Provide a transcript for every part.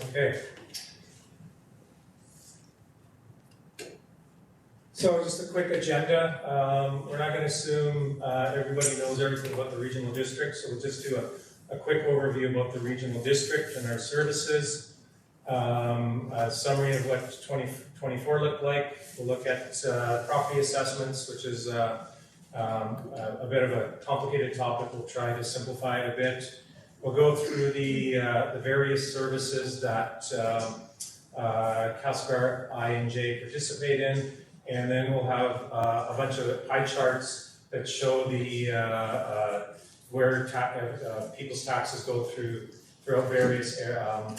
Okay. So just a quick agenda. We're not going to assume everybody knows everything about the regional district, so we'll just do a quick overview about the regional district and our services. A summary of what 2024 looked like. We'll look at property assessments, which is a bit of a complicated topic. We'll try to simplify it a bit. We'll go through the various services that Castlegar I and J participate in, and then we'll have a bunch of pie charts that show the where people's taxes go throughout various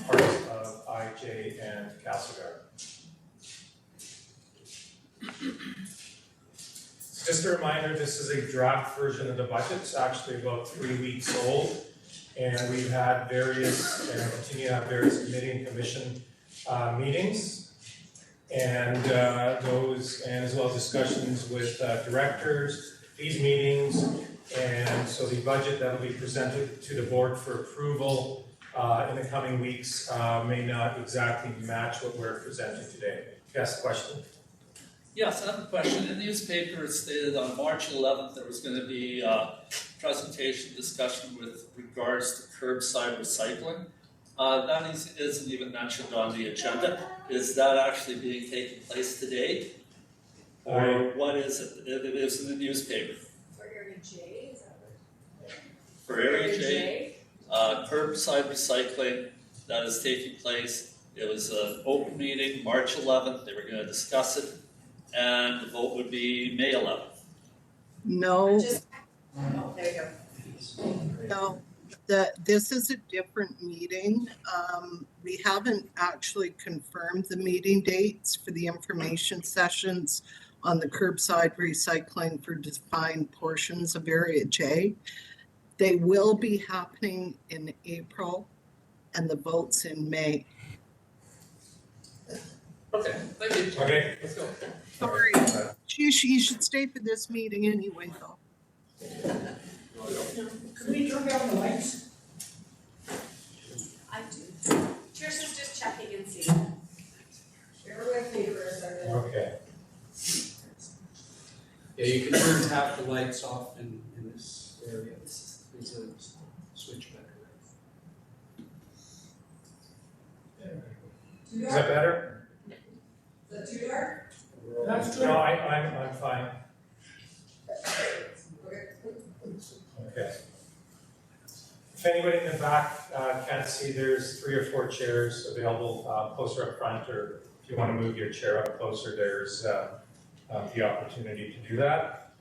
parts of I, J, and Castlegar. Just a reminder, this is a draft version of the budget. It's actually about 3 weeks old. And we've had various, and continue to have various committee and commission meetings, and those, and as well as discussions with directors, these meetings, and so the budget that will be presented to the board for approval in the coming weeks may not exactly match what we're presenting today. Yes, question? Yes, I have a question. In the newspaper, it stated on March 11th there was going to be a presentation discussion with regards to curbside recycling. That isn't even mentioned on the agenda. Is that actually being taken place today? Or what is it? It is in the newspaper. For Area J, is that what? For Area J, curbside recycling that is taking place. It was an open meeting, March 11th. They were going to discuss it. And the vote would be May 11th. No, Oh, there you go. no, this is a different meeting. We haven't actually confirmed the meeting dates for the information sessions on the curbside recycling for defined portions of Area J. They will be happening in April and the votes in May. Okay, thank you. Okay. Let's go. Sorry, you should stay for this meeting anyway, though. Could we turn down the lights? I do. Trish is just checking and seeing. Bear with me for a second. Okay. Yeah, you can turn half the lights off in this area. There's a switch back around. Too Is dark? that better? Is that too dark? That's good. No, I'm fine. Okay. Okay. If anybody in the back can't see, there's 3 or 4 chairs available closer up front, or if you want to move your chair up closer, there's the opportunity to do that.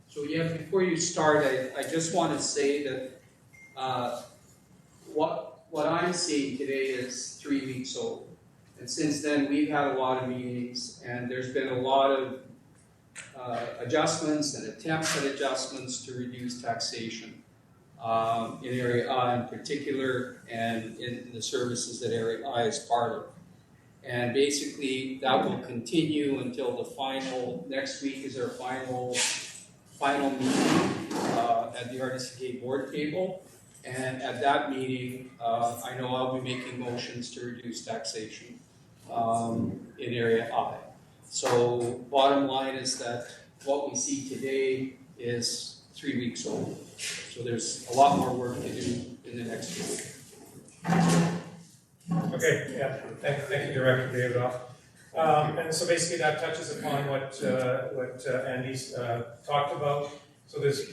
So yeah, before you start, I just want to say that what I'm seeing today is 3 weeks old. And since then, we've had a lot of meetings, and there's been a lot of adjustments and attempts at adjustments to reduce taxation in Area I in particular, and in the services that Area I is part of. And basically, that will continue until the final, next week is our final meeting at the RDCK board table. And at that meeting, I know I'll be making motions to reduce taxation in Area I. So bottom line is that what we see today is 3 weeks old. So there's a lot more work to do in the next week. Okay, yeah, thank you, Director Davidoff. And so basically that touches upon what Andy's talked about. So this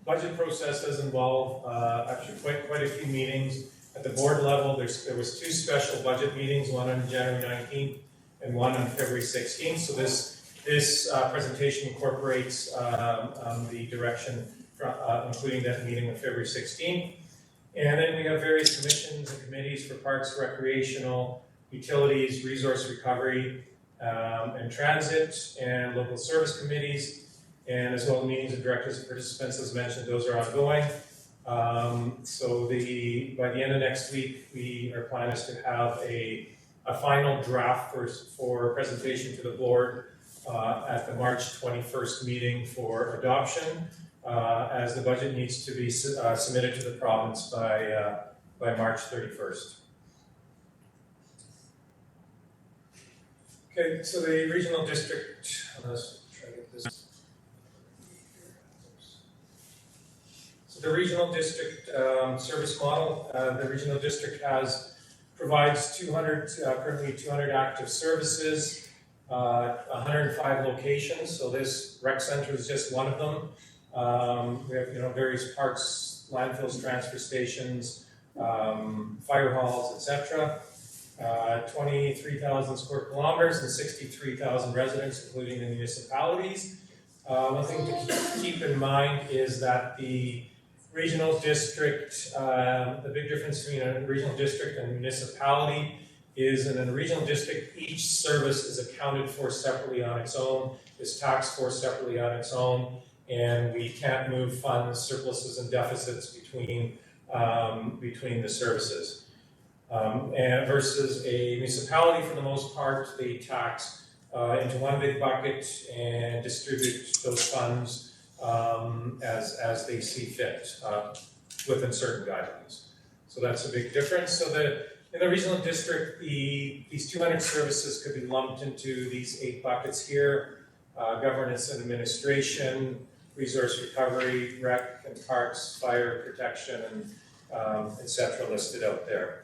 budget process does involve actually quite a few meetings. At the board level, there was 2 special budget meetings, one on January 19th and one on February 16th. So this presentation incorporates the direction, including that meeting on February 16th. And then we have various commissions and committees for parks, recreational, utilities, resource recovery, and transit, and local service committees, and as well as meetings of directors and participants, as mentioned, those are ongoing. So by the end of next week, our plan is to have a final draft for presentation to the board at the March 21st meeting for adoption, as the budget needs to be submitted to the province by March 31st. Okay, so the regional district, let's try to get this. So the regional district service model, the regional district provides 200, currently 200 active services, 105 locations, so this rec center is just one of them. We have, various parks, landfills, transfer stations, fire halls, etc. 23,000 square kilometers and 63,000 residents, including the municipalities. One thing to keep in mind is that the regional district, the big difference between a regional district and a municipality is in a regional district, each service is accounted for separately on its own, is taxed for separately on its own, and we can't move funds, surpluses, and deficits between the services. And versus a municipality, for the most part, they tax into one big bucket and distribute those funds as they see fit within certain guidelines. So that's a big difference. So in the regional district, these 200 services could be lumped into these 8 buckets here: governance and administration, resource recovery, rec and parks, fire protection, and etc. listed out there.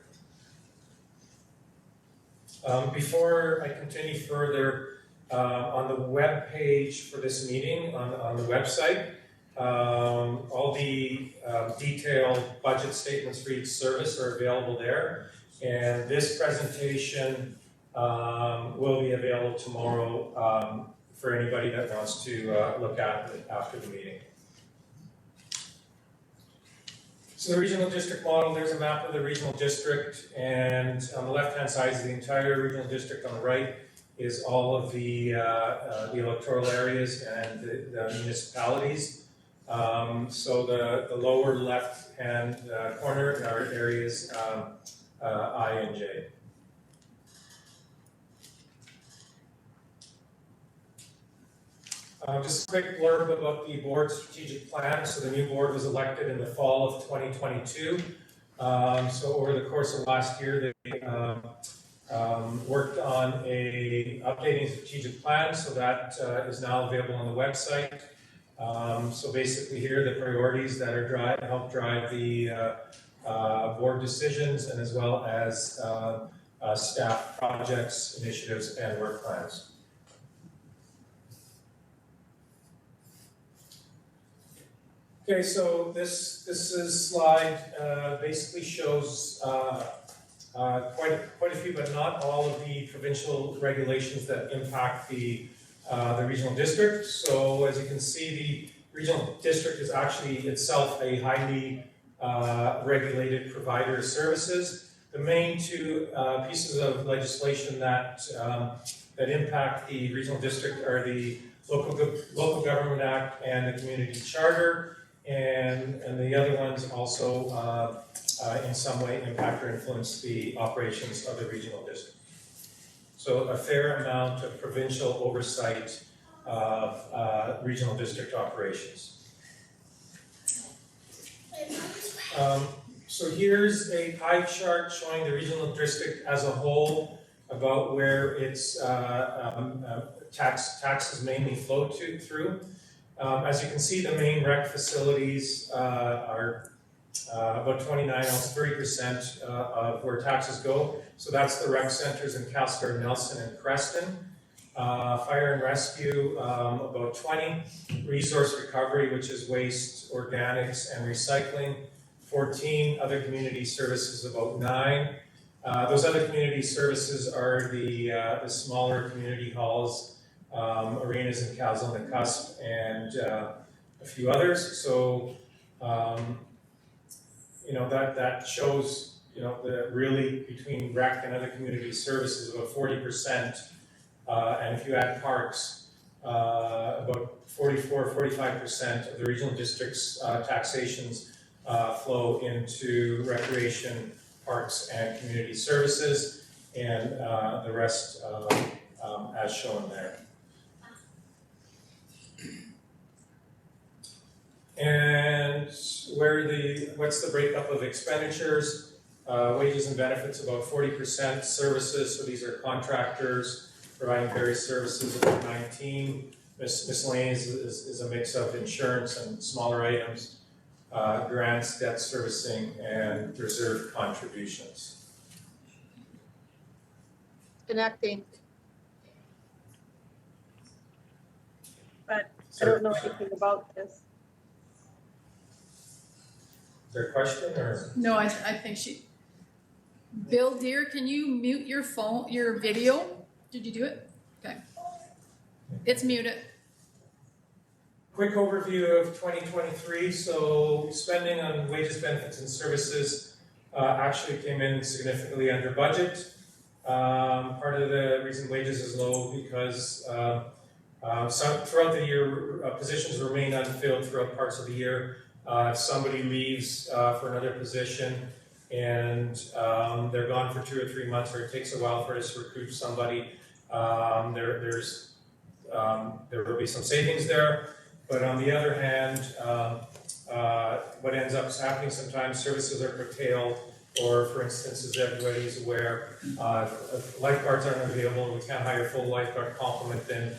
Before I continue further, on the web page for this meeting, on the website, all the detailed budget statements for each service are available there. And this presentation will be available tomorrow for anybody that wants to look at it after the meeting. So the regional district model, there's a map of the regional district, and on the left-hand side is the entire regional district. On the right is all of the electoral areas and the municipalities. So the lower left-hand corner are areas I and J. Just a quick blurb about the board's strategic plan. So the new board was elected in the fall of 2022. So over the course of last year, they worked on a updating strategic plan. So that is now available on the website. So basically here, the priorities that are help drive the board decisions, and as well as staff projects, initiatives, and work plans. Okay, so this slide basically shows quite a few, but not all of the provincial regulations that impact the regional district. So as you can see, the regional district is actually itself a highly regulated provider of services. The main 2 pieces of legislation that impact the regional district are the Local Government Act and the Community Charter. And the other ones also in some way impact or influence the operations of the regional district. So a fair amount of provincial oversight of regional district operations. So here's a pie chart showing the regional district as a whole, about where its taxes mainly flow through. As you can see, the main rec facilities are about 29, almost 30% of where taxes go. So that's the rec centers in Castlegar, Nelson, and Creston. Fire and rescue, about 20. Resource recovery, which is waste, organics, and recycling, 14. Other community services, about 9. Those other community services are the smaller community halls, arenas and cows on the cusp, and a few others. So, that shows, the really between rec and other community services about 40%, and if you add parks, about 45% of the regional district's taxations flow into recreation, parks, and community services, and the rest as shown there. And what's the breakup of expenditures? Wages and benefits, about 40%. Services, so these are contractors, providing various services. About 19 miscellaneous is a mix of insurance and smaller items, grants, debt servicing, and reserve contributions. Connecting. But I don't know anything about this. Is there a question or? No, I think she. Bill, dear, can you mute your phone, your video? Did you do it? Okay. It's muted. Quick overview of 2023. So spending on wages, benefits, and services actually came in significantly under budget. Part of the reason wages is low because throughout the year, positions remain unfilled throughout parts of the year. If somebody leaves for another position and they're gone for 2 or 3 months, or it takes a while for us to recruit somebody, there will be some savings there. But on the other hand, what ends up happening sometimes, services are curtailed, or for instance, as everybody is aware, if lifeguards aren't available and we can't hire a full lifeguard complement, then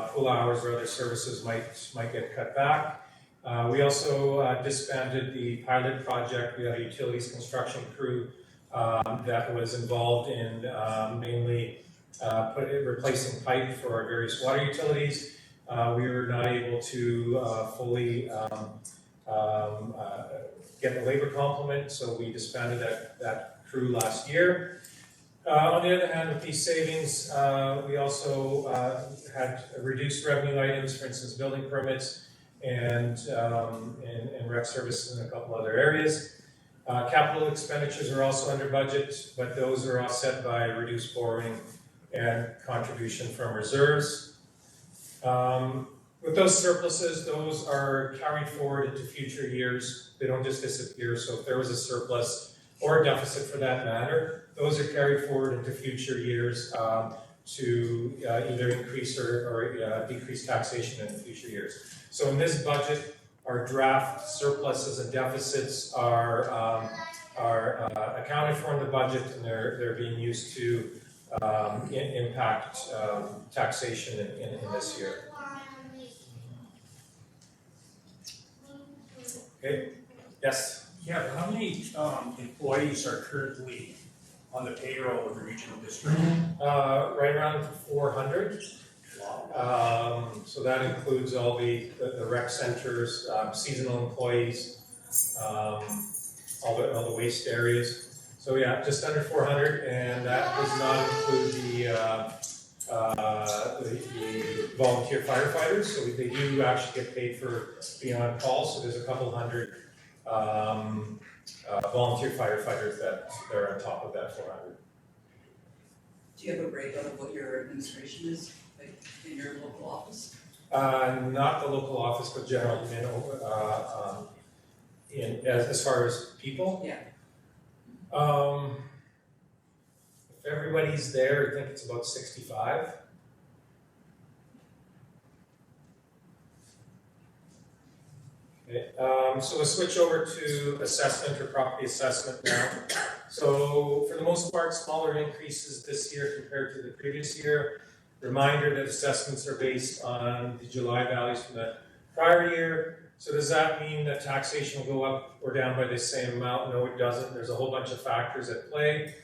pool hours or other services might get cut back. We also disbanded the pilot project. We had a utilities construction crew that was involved in mainly replacing pipe for our various water utilities. We were not able to fully get the labor complement, so we disbanded that crew last year. On the other hand, with these savings, we also had reduced revenue items, for instance, building permits and rec services in a couple other areas. Capital expenditures are also under budget, but those are offset by reduced borrowing and contribution from reserves. With those surpluses, those are carried forward into future years. They don't just disappear. So if there was a surplus or a deficit for that matter, those are carried forward into future years to either increase or decrease taxation in future years. So in this budget, our draft surpluses and deficits are accounted for in the budget, and they're being used to impact taxation in this year. Okay, yes? Yeah, how many employees are currently on the payroll of the regional district? Right around 400. So that includes all the rec centers, seasonal employees, all the waste areas. So yeah, just under 400, and that does not include the volunteer firefighters. So they do actually get paid for being on call. So there's a couple hundred volunteer firefighters that are on top of that 400. Do you have a breakout of what your administration is, like in your local office? Not the local office, but general as far as people. Yeah. If everybody's there, I think it's about 65. Okay, so we'll switch over to assessment or property assessment now. So for the most part, smaller increases this year compared to the previous year. Reminder that assessments are based on the July values from the prior year. So does that mean that taxation will go up or down by the same amount? No, it doesn't. There's a whole bunch of factors at play.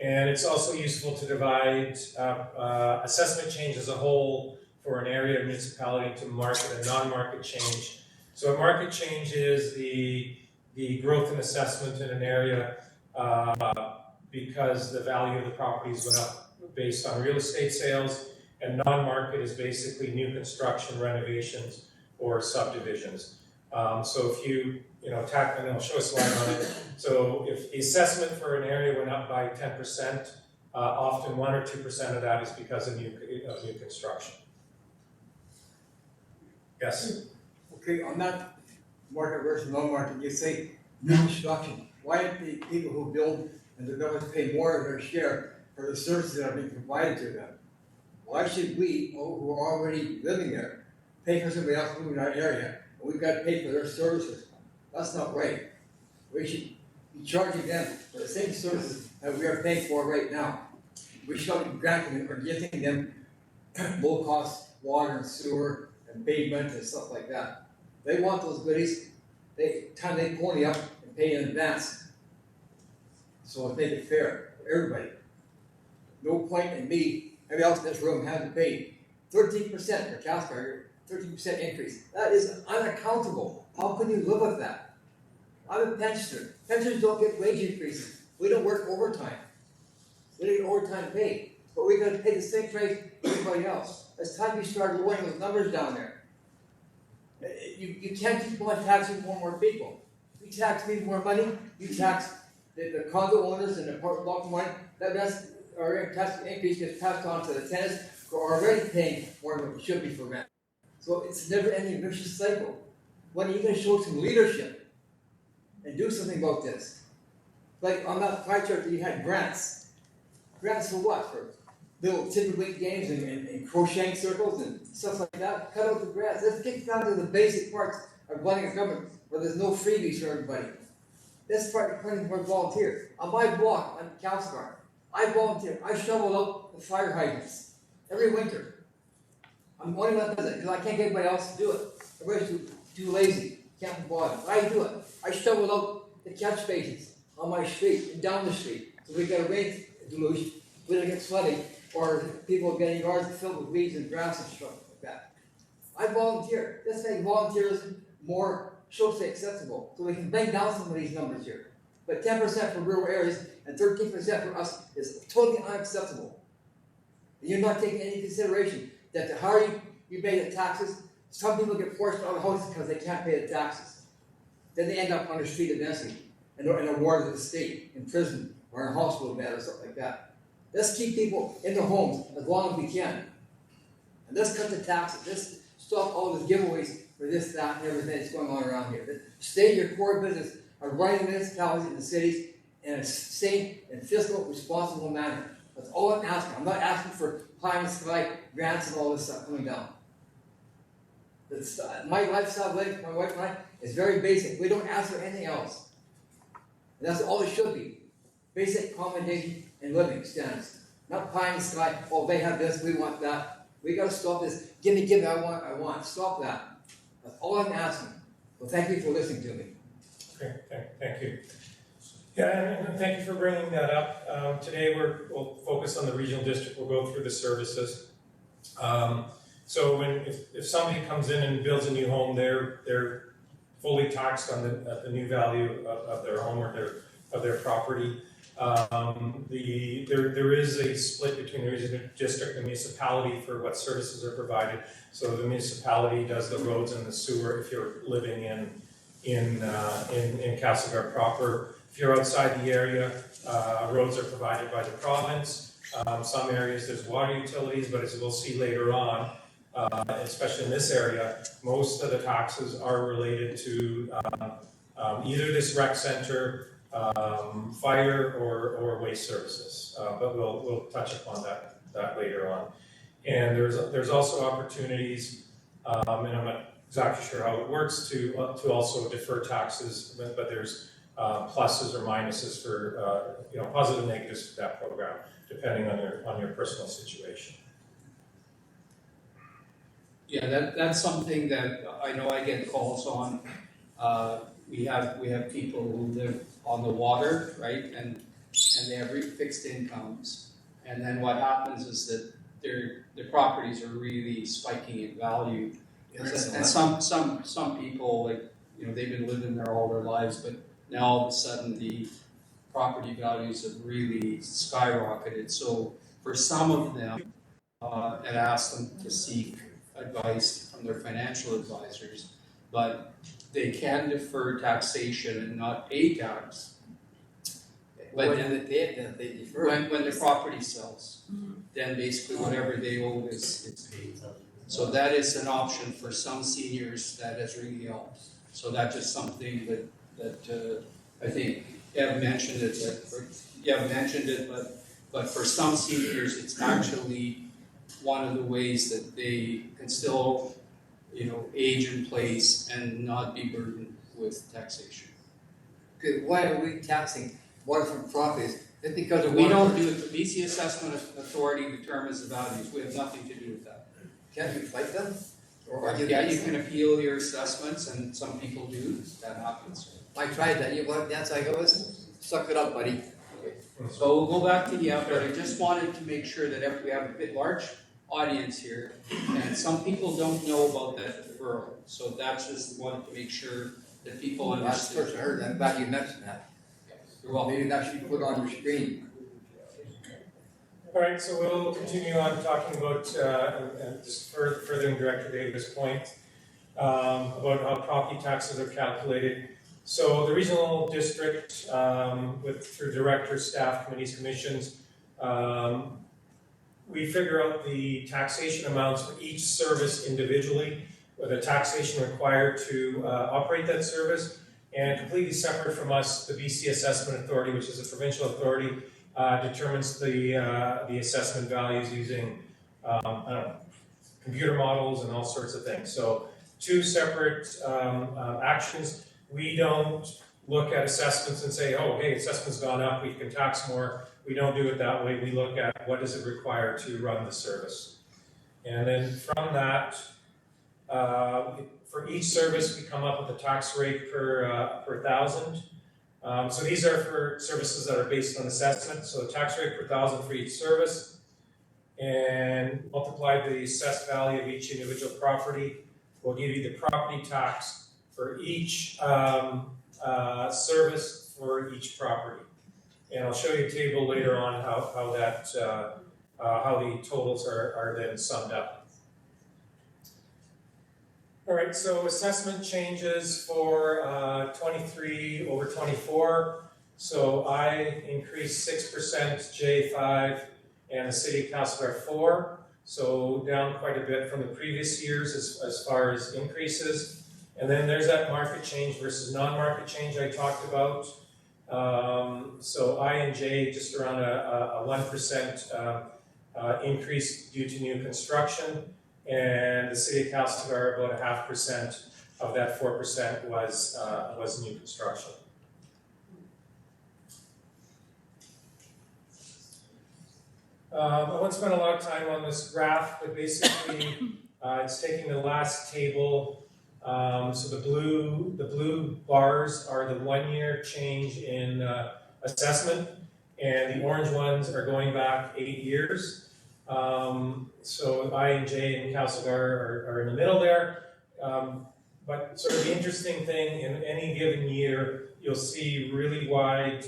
And it's also useful to divide assessment change as a whole for an area of municipality to market and non-market change. So a market change is the growth in assessment in an area because the value of the properties went up based on real estate sales, and non-market is basically new construction, renovations, or subdivisions. So if you and I'll show a slide on it. So if the assessment for an area went up by 10%, often 1 or 2% of that is because of new construction. Yes? Okay, on that market versus non-market, you say new construction. Why don't the people who build and develop pay more of their share for the services that are being provided to them? Why should we, who are already living there, pay for somebody else moving in our area, and we've got to pay for their services? That's not right. We should be charging them for the same services that we are paying for right now. we should be granting or giving them low cost water and sewer and pavement and stuff like that. They want those goodies, they pony up and pay in advance. So make it fair for everybody. No point in me, everybody else in this room having to pay 13% for Castlegar, 13% increase. That is unaccountable. How can you live with that? I'm a pensioner. Pensioners don't get wage increases. We don't work overtime. We don't get overtime pay. But we're gonna pay the same price as everybody else. It's time you start lowering those numbers down there. You can't keep on taxing more and more people. You tax me more money, you tax the condo owners and the apartment block money, that's our tax increase gets passed on to the tenants who are already paying more than what it should be for rent. So it's never ending vicious cycle. When are you gonna show some leadership and do something about this? Like on that pie chart, you had grants. Grants for what? For little tiddlywink games and crocheting circles and stuff like that? Cut out the grants. Let's get down to the basic parts of running a government where there's no freebies for everybody. This part depending on volunteer. On my block on Castlegar, I volunteer. I shovel out the fire hydrants every winter. I'm the only one that does it because I can't get anybody else to do it. Everybody's too lazy, can't be bothered. I do it. I shovel out the catch basins on my street and down the street. So we get a rain deluge, we don't get flooding, or people getting yards filled with weeds and grass and stuff like that. I volunteer. Let's make volunteerism more socially acceptable, so we can bring down some of these numbers here. But 10% for rural areas and 13% for us is totally unacceptable. And you're not taking any consideration that the higher you pay the taxes, some people get forced out of houses because they can't pay the taxes. Then they end up on the street eventually, in a ward of the state, in prison, or in a hospital bed or something like that. Let's keep people in their homes as long as we can. And let's cut the taxes. Let's stop all the giveaways for this, that, and everything that's going on around here. Stay in your core business of running municipalities and cities in a safe and fiscal responsible manner. That's all I'm asking. I'm not asking for pie in the sky grants and all this stuff coming down. My lifestyle, my wife and I, is very basic. We don't ask for anything else. And that's all it should be. Basic accommodation and living standards. Not pie in the sky, oh, they have this, we want that. We gotta stop this, give me, I want. Stop that. That's all I'm asking. Well, thank you for listening to me. Okay, thank you. Yeah, and thank you for bringing that up. Today we'll focus on the regional district. We'll go through the services. So if somebody comes in and builds a new home, they're fully taxed on the new value of their home or of their property. There is a split between the regional district and the municipality for what services are provided. So the municipality does the roads and the sewer if you're living in Castlegar proper. If you're outside the area, roads are provided by the province. Some areas there's water utilities, but as we'll see later on, especially in this area, most of the taxes are related to either this rec center, fire or waste services, but we'll touch upon that later on. And there's also opportunities, and I'm not exactly sure how it works to also defer taxes, but there's pluses or minuses for positive and negatives for that program, depending on your personal situation. Yeah, that's something that I know I get calls on. We have people who live on the water, right, and they have fixed incomes, and then what happens is that their properties are really spiking in value, and some people, like, they've been living there all their lives, but now all of a sudden the property values have really skyrocketed. So for some of them, I'd ask them to seek advice from their financial advisors, but they can defer taxation and not pay tax. But then they defer. when the property sells, then basically whatever they owe is paid. So that is an option for some seniors that has really helped. So that's just something that I think Ev mentioned it, but for some seniors, it's actually one of the ways that they can still, age in place and not be burdened with taxation. Okay, why are we taxing waterfront properties Just because of We one. don't do it, the BC Assessment Authority determines the values, we have nothing to do with that. Can't you fight them? Or are you? Yeah, you can appeal your assessments, and some people do, that happens. I tried that, you know what, that's like, it was, suck it up, buddy. So we'll go back to but I just wanted to make sure that if we have a bit large audience here, and some people don't know about that deferral, so that's just wanted to make sure that people That's the understand. first I heard, I'm glad you mentioned that. You're welcome. Maybe that should be put on your screen. All right, so we'll continue on talking about, and just furthering Director Davis' point, about how property taxes are calculated. So the regional district, through directors, staff, committees, commissions, we figure out the taxation amounts for each service individually, or the taxation required to operate that service, and completely separate from us, the BC Assessment Authority, which is a provincial authority, determines the assessment values using, I don't know, computer models and all sorts of things. So two separate actions. We don't look at assessments and say, oh, hey, assessment's gone up, we can tax more. We don't do it that way. We look at what does it require to run the service. And then from that, for each service, we come up with a tax rate per thousand. So these are for services that are based on assessment. So the tax rate per thousand for each service, and multiply the assessed value of each individual property will give you the property tax for each service for each property. And I'll show you a table later on how the totals are then summed up. All right, so assessment changes for 23 over 24. So I increased 6%, J 5, and the city of Castlegar 4. So down quite a bit from the previous years as far as increases. And then there's that market change versus non-market change I talked about. So I and J just around a 1% increase due to new construction. And the city of Castlegar, about 0.5% of that 4% was new construction. I won't spend a lot of time on this graph, but basically it's taking the last table. So the blue bars are the 1 year change in assessment, and the orange ones are going back 8 years. So I and J and Castlegar are in the middle there. But sort of the interesting thing, in any given year, you'll see really wide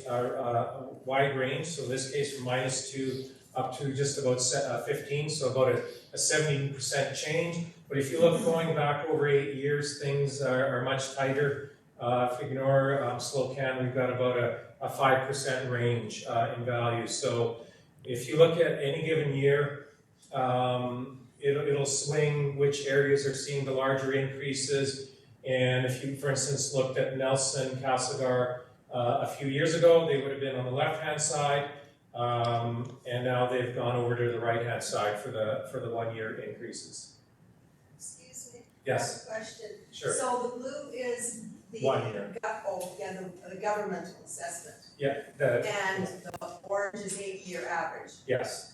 range. So in this case, from -2 up to just about 15, so about a 70% change. But if you look going back over 8 years, things are much tighter. If we ignore Slocan, we've got about a 5% range in value. So if you look at any given year, it'll swing which areas are seeing the larger increases. And if you, for instance, looked at Nelson, Castlegar a few years ago, they would have been on the left-hand side. And now they've gone over to the right-hand side for the 1 year increases. Excuse me. Yes. I have a question. Sure. So the blue is the. 1 year. The governmental assessment. Yeah. And the orange is 8 year average. Yes.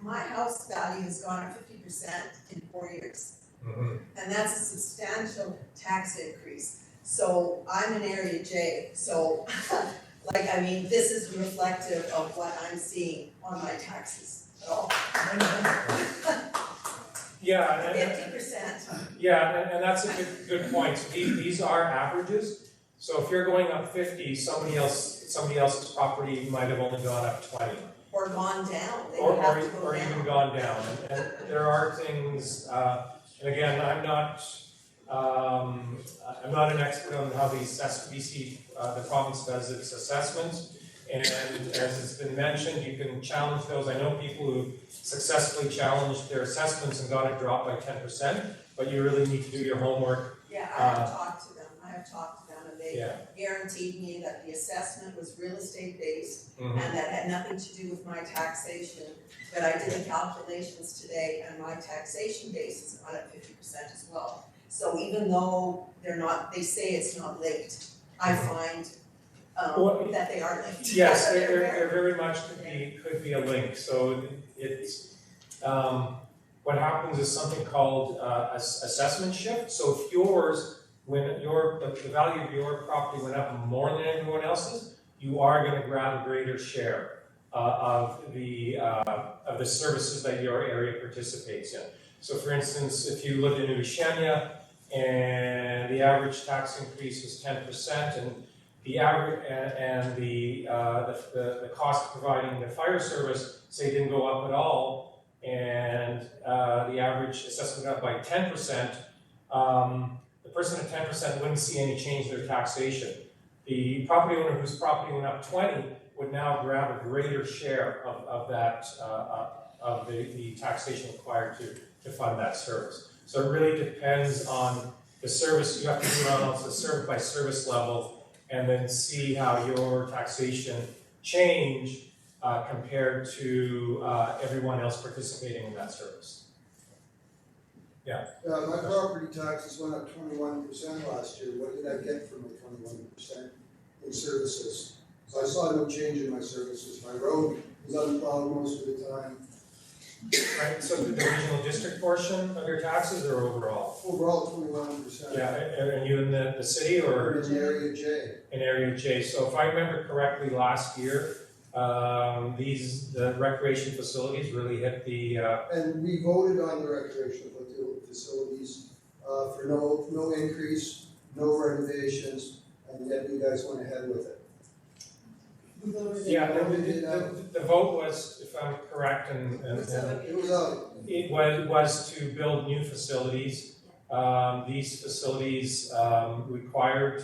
My house value has gone up 50% in 4 years. Mm-hmm. And that's a substantial tax increase. So I'm in area J, so this is reflective of what I'm seeing on my taxes at all. Yeah. 50%. Yeah, and that's a good point. So these are averages. So if you're going up 50, somebody else's property might have only gone up 20. Or gone down, they Or have to go down. even gone down. And there are things, and again, I'm not an expert on how the BC, the province does its assessments. And as it's been mentioned, you can challenge those. I know people who successfully challenged their assessments and got it dropped by 10%, but you really need to do your homework. Yeah, I have talked to them, and they guaranteed me that the assessment was real estate based Mm-hmm. and that had nothing to do with my taxation. But I did the calculations today and my taxation base is on at 50% as well. So even though they say it's not linked, I find Well, that they are linked. Yes, They're there very much could be a link, so it's, what happens is something called, assessment shift, so if the value of your property went up more than everyone else's, you are gonna grab a greater share, of the services that your area participates in. So for instance, if you lived in Ushania and the average tax increase was 10%, and the average and the cost of providing the fire service, say, didn't go up at all, and the average assessment went up by 10%, the person at 10% wouldn't see any change in their taxation. The property owner whose property went up 20 would now grab a greater share of that of the taxation required to fund that service. So it really depends on the service. You have to do it on a service by service level, and then see how your taxation change compared to everyone else participating in that service. My property taxes went up 21% last year. What did I get from the 21% in services? So I saw no change in my services. My road was unplowed most of the time. Right, so the regional district portion of your taxes or overall? Overall, 21%. Yeah, and you in the city or? In Area J. In Area J. So if I remember correctly, last year, the recreation facilities really hit the. And we voted on the recreational facilities for no increase, no renovations, and yet you guys went ahead with it. Yeah, the vote was, if I'm correct, it was to build new facilities. These facilities required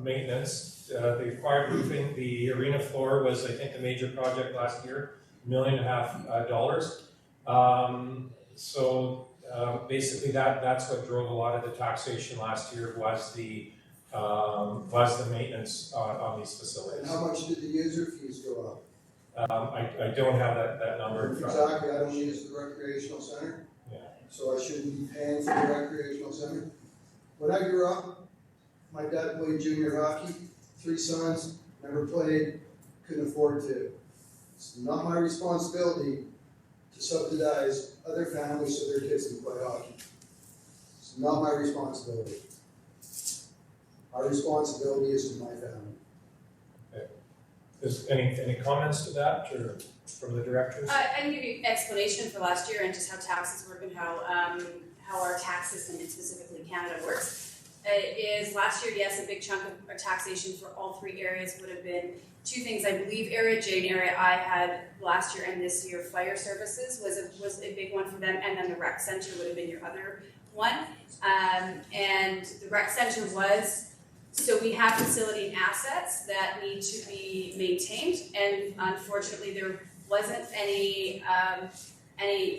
maintenance. They required roofing. The arena floor was, I think, a major project last year, $1.5 million. So basically, that's what drove a lot of the taxation last year was the maintenance on these facilities. And how much did the user fees go up? I don't have that number in front of me. Exactly, I don't use the recreational center. Yeah. So I shouldn't be paying for the recreational center. When I grew up, my dad played junior hockey, 3 sons, never played, couldn't afford to. It's not my responsibility to subsidize other families so their kids can play hockey. It's not my responsibility. Our responsibility is to my family. Okay. Is any comments to that or from the directors? I can give you explanation for last year and just how taxes work and how our tax system in specifically Canada works. Is last year, yes, a big chunk of our taxation for all 3 areas would have been 2 things. I believe Area J and Area I had last year and this year fire services was a big one for them, and then the rec center would have been your other one. And the rec center was, so we have facility and assets that need to be maintained, and unfortunately there wasn't any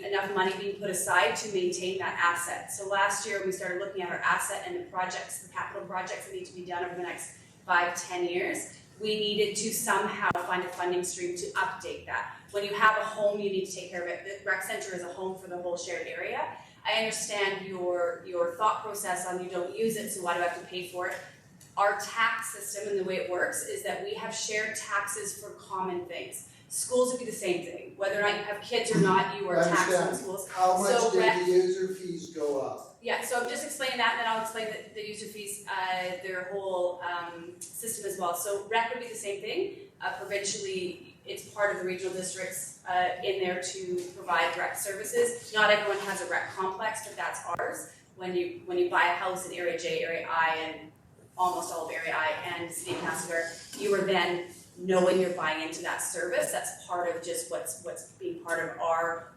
enough money being put aside to maintain that asset. So last year we started looking at our asset and the projects, the capital projects that need to be done over the next 5-10 years. We needed to somehow find a funding stream to update that. When you have a home, you need to take care of it. The rec center is a home for the whole shared area. I understand your thought process on you don't use it, so why do I have to pay for it? Our tax system and the way it works is that we have shared taxes for common things. Schools would be the same thing. Whether or not you have kids or not, you are taxed on schools. How much did the user fees go up? Yeah, so I'm just explaining that, and then I'll explain the user fees, their whole system as well. So rec would be the same thing. Provincially, it's part of the regional districts in there to provide rec services. Not everyone has a rec complex, but that's ours. When you buy a house in Area J, Area I, and almost all of Area I and the city of Castlegar, you are then knowing you're buying into that service. That's part of just what's being part of our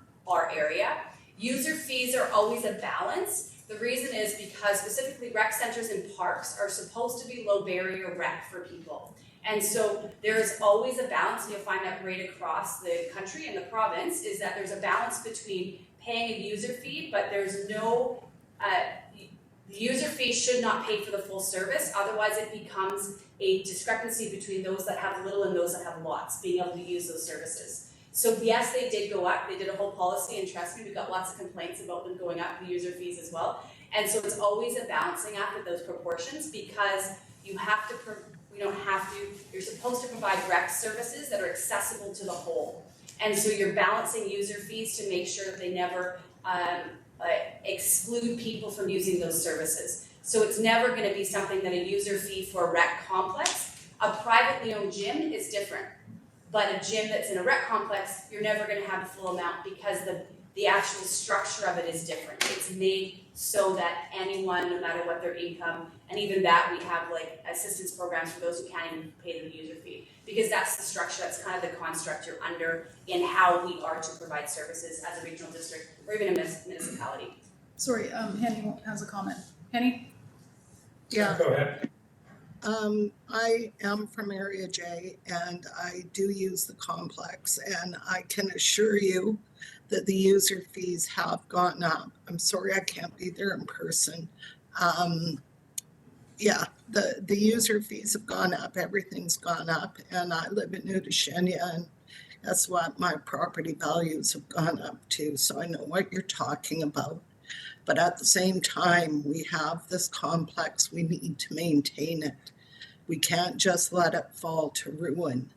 area. User fees are always a balance. The reason is because specifically rec centers and parks are supposed to be low barrier rec for people. And so there's always a balance, and you'll find that right across the country and the province, is that there's a balance between paying a user fee, but there's no, the user fee should not pay for the full service, otherwise it becomes a discrepancy between those that have little and those that have lots, being able to use those services. So yes, they did go up, they did a whole policy, and trust me, we got lots of complaints about them going up, the user fees as well. And so it's always a balancing act with those proportions, because you have to, We don't have to, you're supposed to provide rec services that are accessible to the whole. And so you're balancing user fees to make sure that they never exclude people from using those services. So it's never gonna be something that a user fee for a rec complex. A privately owned gym is different. But a gym that's in a rec complex, you're never gonna have the full amount because the actual structure of it is different. It's made so that anyone, no matter what their income, and even that we have like assistance programs for those who can't even pay the user fee. Because that's the structure, that's kind of the construct you're under in how we are to provide services as a regional district or even a municipality. Sorry, Henny has a comment. Henny? Yeah. Go ahead. I am from Area J and I do use the complex, and I can assure you that the user fees have gone up. I'm sorry I can't be there in person. Yeah, the user fees have gone up, everything's gone up, and I live in New Deshenia, and that's what my property values have gone up to, so I know what you're talking about. But at the same time, we have this complex, we need to maintain it. We can't just let it fall to ruin.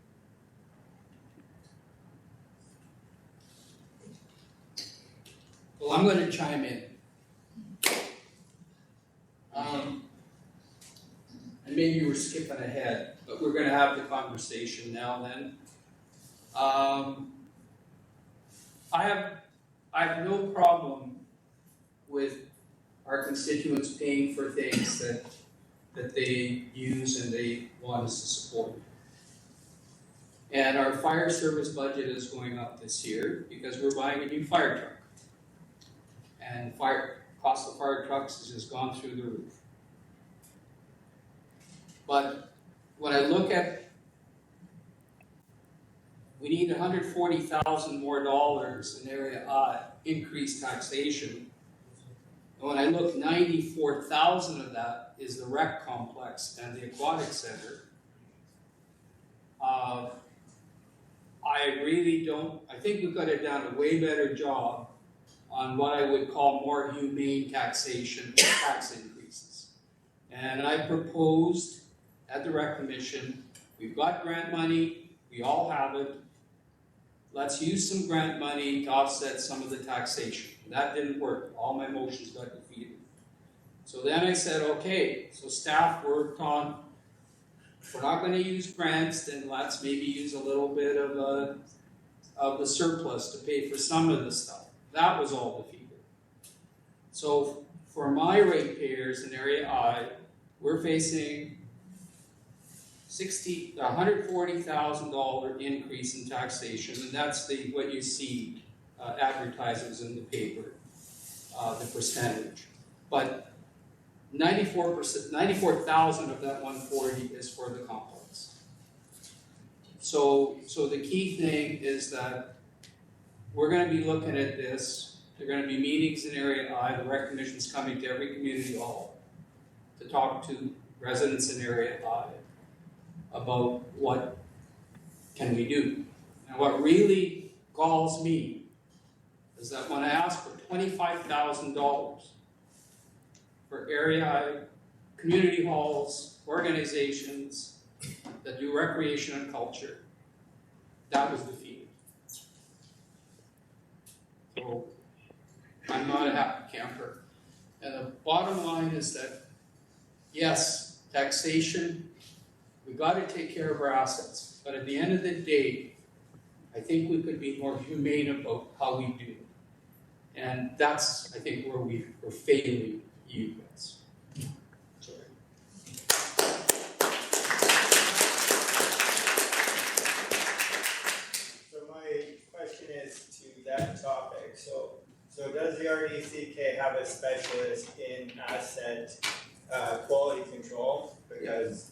Well, I'm gonna chime in. And maybe we're skipping ahead, but we're gonna have the conversation now then. I have no problem with our constituents paying for things that they use and they want us to support. And our fire service budget is going up this year because we're buying a new fire truck. And cost of fire trucks has just gone through the roof. But when I look at, we need $140,000 more in Area I, increased taxation. And when I look, 94,000 of that is the rec complex and the aquatic center. I really don't, I think we could have done a way better job on what I would call more humane taxation, tax increases. And I proposed at the rec commission, we've got grant money, we all have it. Let's use some grant money to offset some of the taxation. That didn't work, all my motions got defeated. So then I said, okay, so staff worked on, if we're not gonna use grants, then let's maybe use a little bit of the surplus to pay for some of the stuff. That was all defeated. So for my ratepayers in Area I, we're facing $140,000 increase in taxation, and that's what you see advertisers in the paper, the percentage. But 94,000 of that 140 is for the complex. So the key thing is that we're going to be looking at this. There are going to be meetings in Area I. The rec commission's coming to every community hall to talk to residents in Area I about what can we do. And what really galls me is that when I ask for $25,000 for Area I, community halls, organizations that do recreation and culture, that was defeated. So I'm not a happy camper. And the bottom line is that, yes, taxation, we gotta take care of our assets, but at the end of the day, I think we could be more humane about how we do it. And that's, I think, where we're failing you guys. Sorry. So my question is to that topic. So does the RDCK have a specialist in asset quality control? Because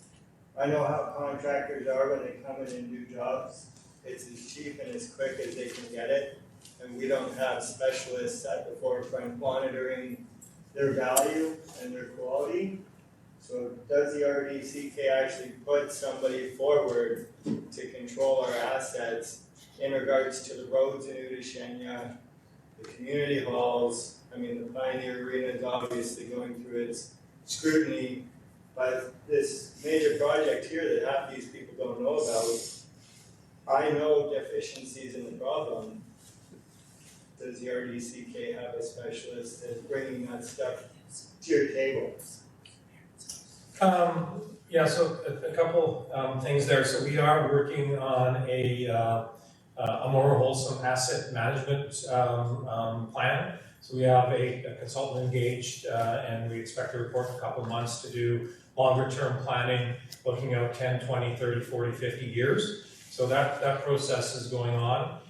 I know how contractors are when they come in and do jobs. It's as cheap and as quick as they can get it. And we don't have specialists at the forefront monitoring their value and their quality. So does the RDCK actually put somebody forward to control our assets in regards to the roads in New Deshenia, the community halls? I mean, the Pioneer Arena is obviously going through its scrutiny, But this major project here that half these people don't know about, I know deficiencies in the problem. Does the RDCK have a specialist that's bringing that stuff to your table? Yeah, so a couple things there. So we are working on a more wholesome asset management plan. So we have a consultant engaged, and we expect to report in a couple of months to do longer term planning, looking out 10, 20, 30, 40, 50 years. So that process is going on.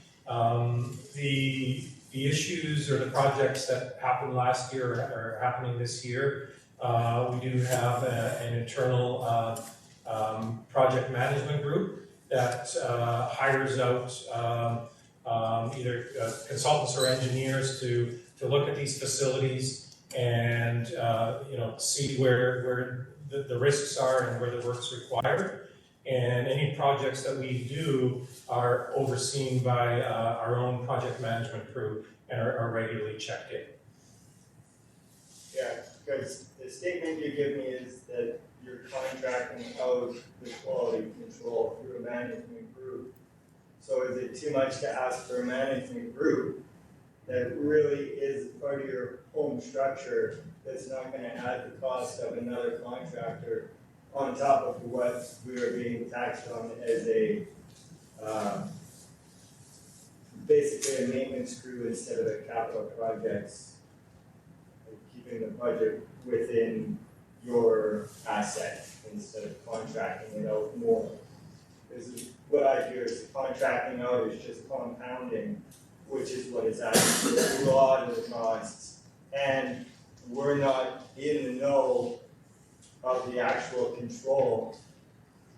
The issues or the projects that happened last year are happening this year. We do have an internal project management group that hires out either consultants or engineers to look at these facilities and see where the risks are and where the work's required. And any projects that we do are overseen by our own project management crew and are regularly checked in. Yeah, because the statement you give me is that you're contracting out the quality control through a management group. So is it too much to ask for a management group that really is part of your home structure that's not gonna add the cost of another contractor on top of what we are being taxed on as a, basically a maintenance crew instead of a capital projects, and keeping the budget within your asset instead of contracting it out more? This is what I hear is contracting out is just compounding, which is what is adding a lot of the costs. And we're not in the know of the actual control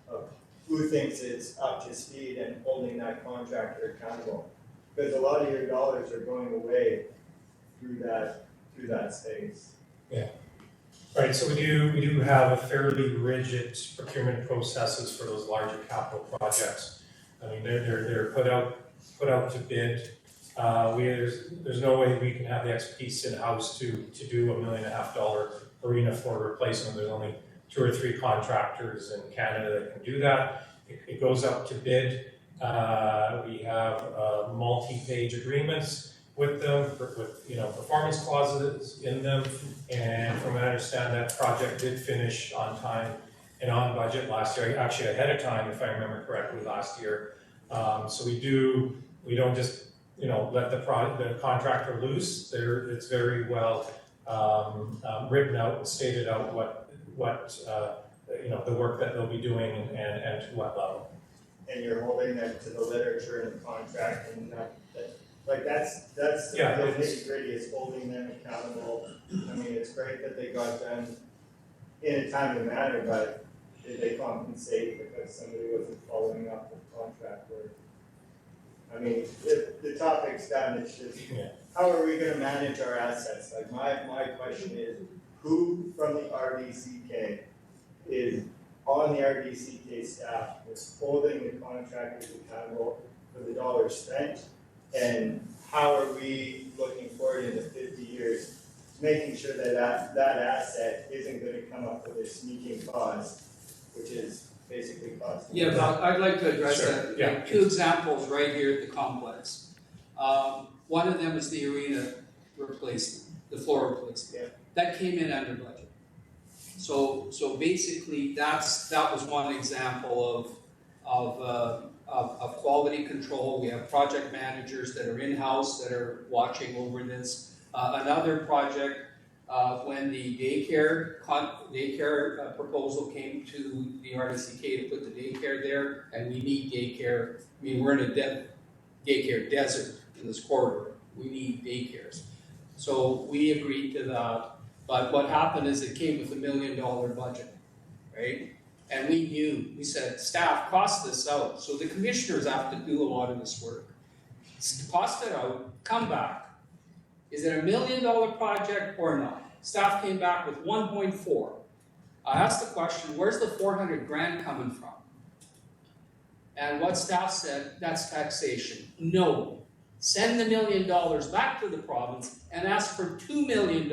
of who thinks it's up to speed and holding that contractor accountable. Because a lot of your dollars are going away through that space. Yeah. Right, so we do have a fairly rigid procurement processes for those larger capital projects. I mean, they're put out to bid. There's no way we can have the expertise in-house to do $1.5 million arena floor replacement. There's only 2 or 3 contractors in Canada that can do that. It goes up to bid. We have multi-page agreements with them, with performance clauses in them. And from what I understand, that project did finish on time and on budget last year, actually ahead of time, if I remember correctly, last year. So we don't just let the contractor loose. It's very well written out and stated out what the work that they'll be doing and to what level. And you're holding them to the literature and the contract and that's the Yeah, real nitty-gritty is holding them accountable. I mean, it's great that they got done in a timely manner, but did they compensate because somebody wasn't following up with contract work? I mean, the topic's done, it's just, how are we gonna manage our assets? Like my question is, who from the RDCK is on the RDCK staff that's holding the contractors accountable for the dollars spent? And how are we looking forward into 50 years, making sure that asset isn't gonna come up with a sneaking cost, which is basically costing. Yeah, but I'd like to address Sure. that. Yeah. 2 examples right here at the complex. One of them is the arena replacement, the floor replacement. Yeah. That came in under budget. So basically, that was one example of quality control. We have project managers that are in-house that are watching over this. Another project, when the daycare proposal came to the RDCK to put the daycare there, and we need daycare. I mean, we're in a daycare desert in this corridor. We need daycares. So we agreed to that. But what happened is it came with $1 million budget, right? And we said, staff, cost this out. So the commissioners have to do a lot of this work. Cost it out, come back. Is it $1 million project or not? Staff came back with 1.4. I asked the question, where's the 400 grand coming from? And what staff said, that's taxation. No, send the $1 million back to the province and ask for $2 million.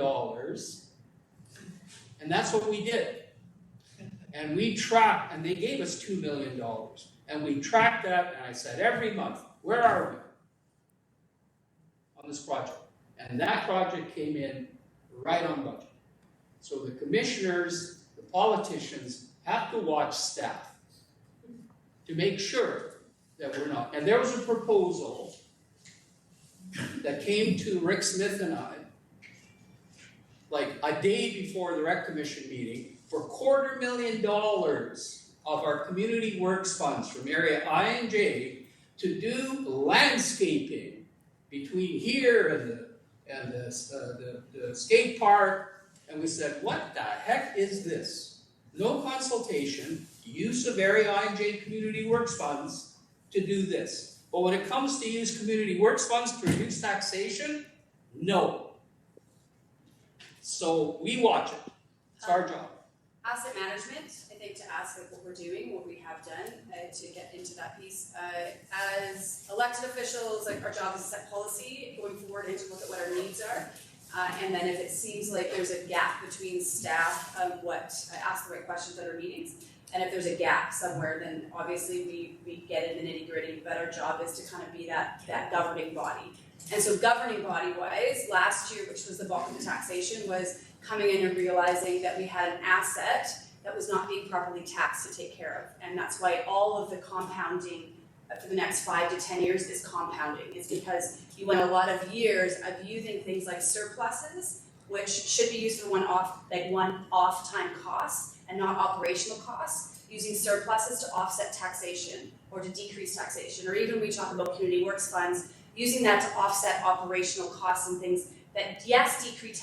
And that's what we did. And we tracked, and they gave us $2 million. And we tracked that, and I said, every month, where are we on this project? And that project came in right on budget. So the commissioners, the politicians have to watch staff to make sure that we're not. And there was a proposal that came to Rick Smith and I, like a day before the rec commission meeting, for $250,000 of our community works funds from area I and J to do landscaping between here and the skate park. And we said, what the heck is this? No consultation, use of area I and J community works funds to do this. But when it comes to use community works funds to reduce taxation, no. So we watch it. It's our job. Asset management, I think to ask like what we're doing, what we have done to get into that piece. As elected officials, like our job is to set policy going forward and to look at what our needs are. And then if it seems like there's a gap between staff of ask the right questions at our meetings, and if there's a gap somewhere, then obviously we get in the nitty gritty, but our job is to kind of be that governing body. And so governing body wise, last year, which was the bulk of the taxation, was coming in and realizing that we had an asset that was not being properly taxed to take care of. And that's why all of the compounding for the next 5 to 10 years is compounding. It's because you went a lot of years of using things like surpluses, which should be used for one-off time costs and not operational costs, using surpluses to offset taxation or to decrease taxation. Or even we talk about community works funds, using that to offset operational costs and things that, yes, decrease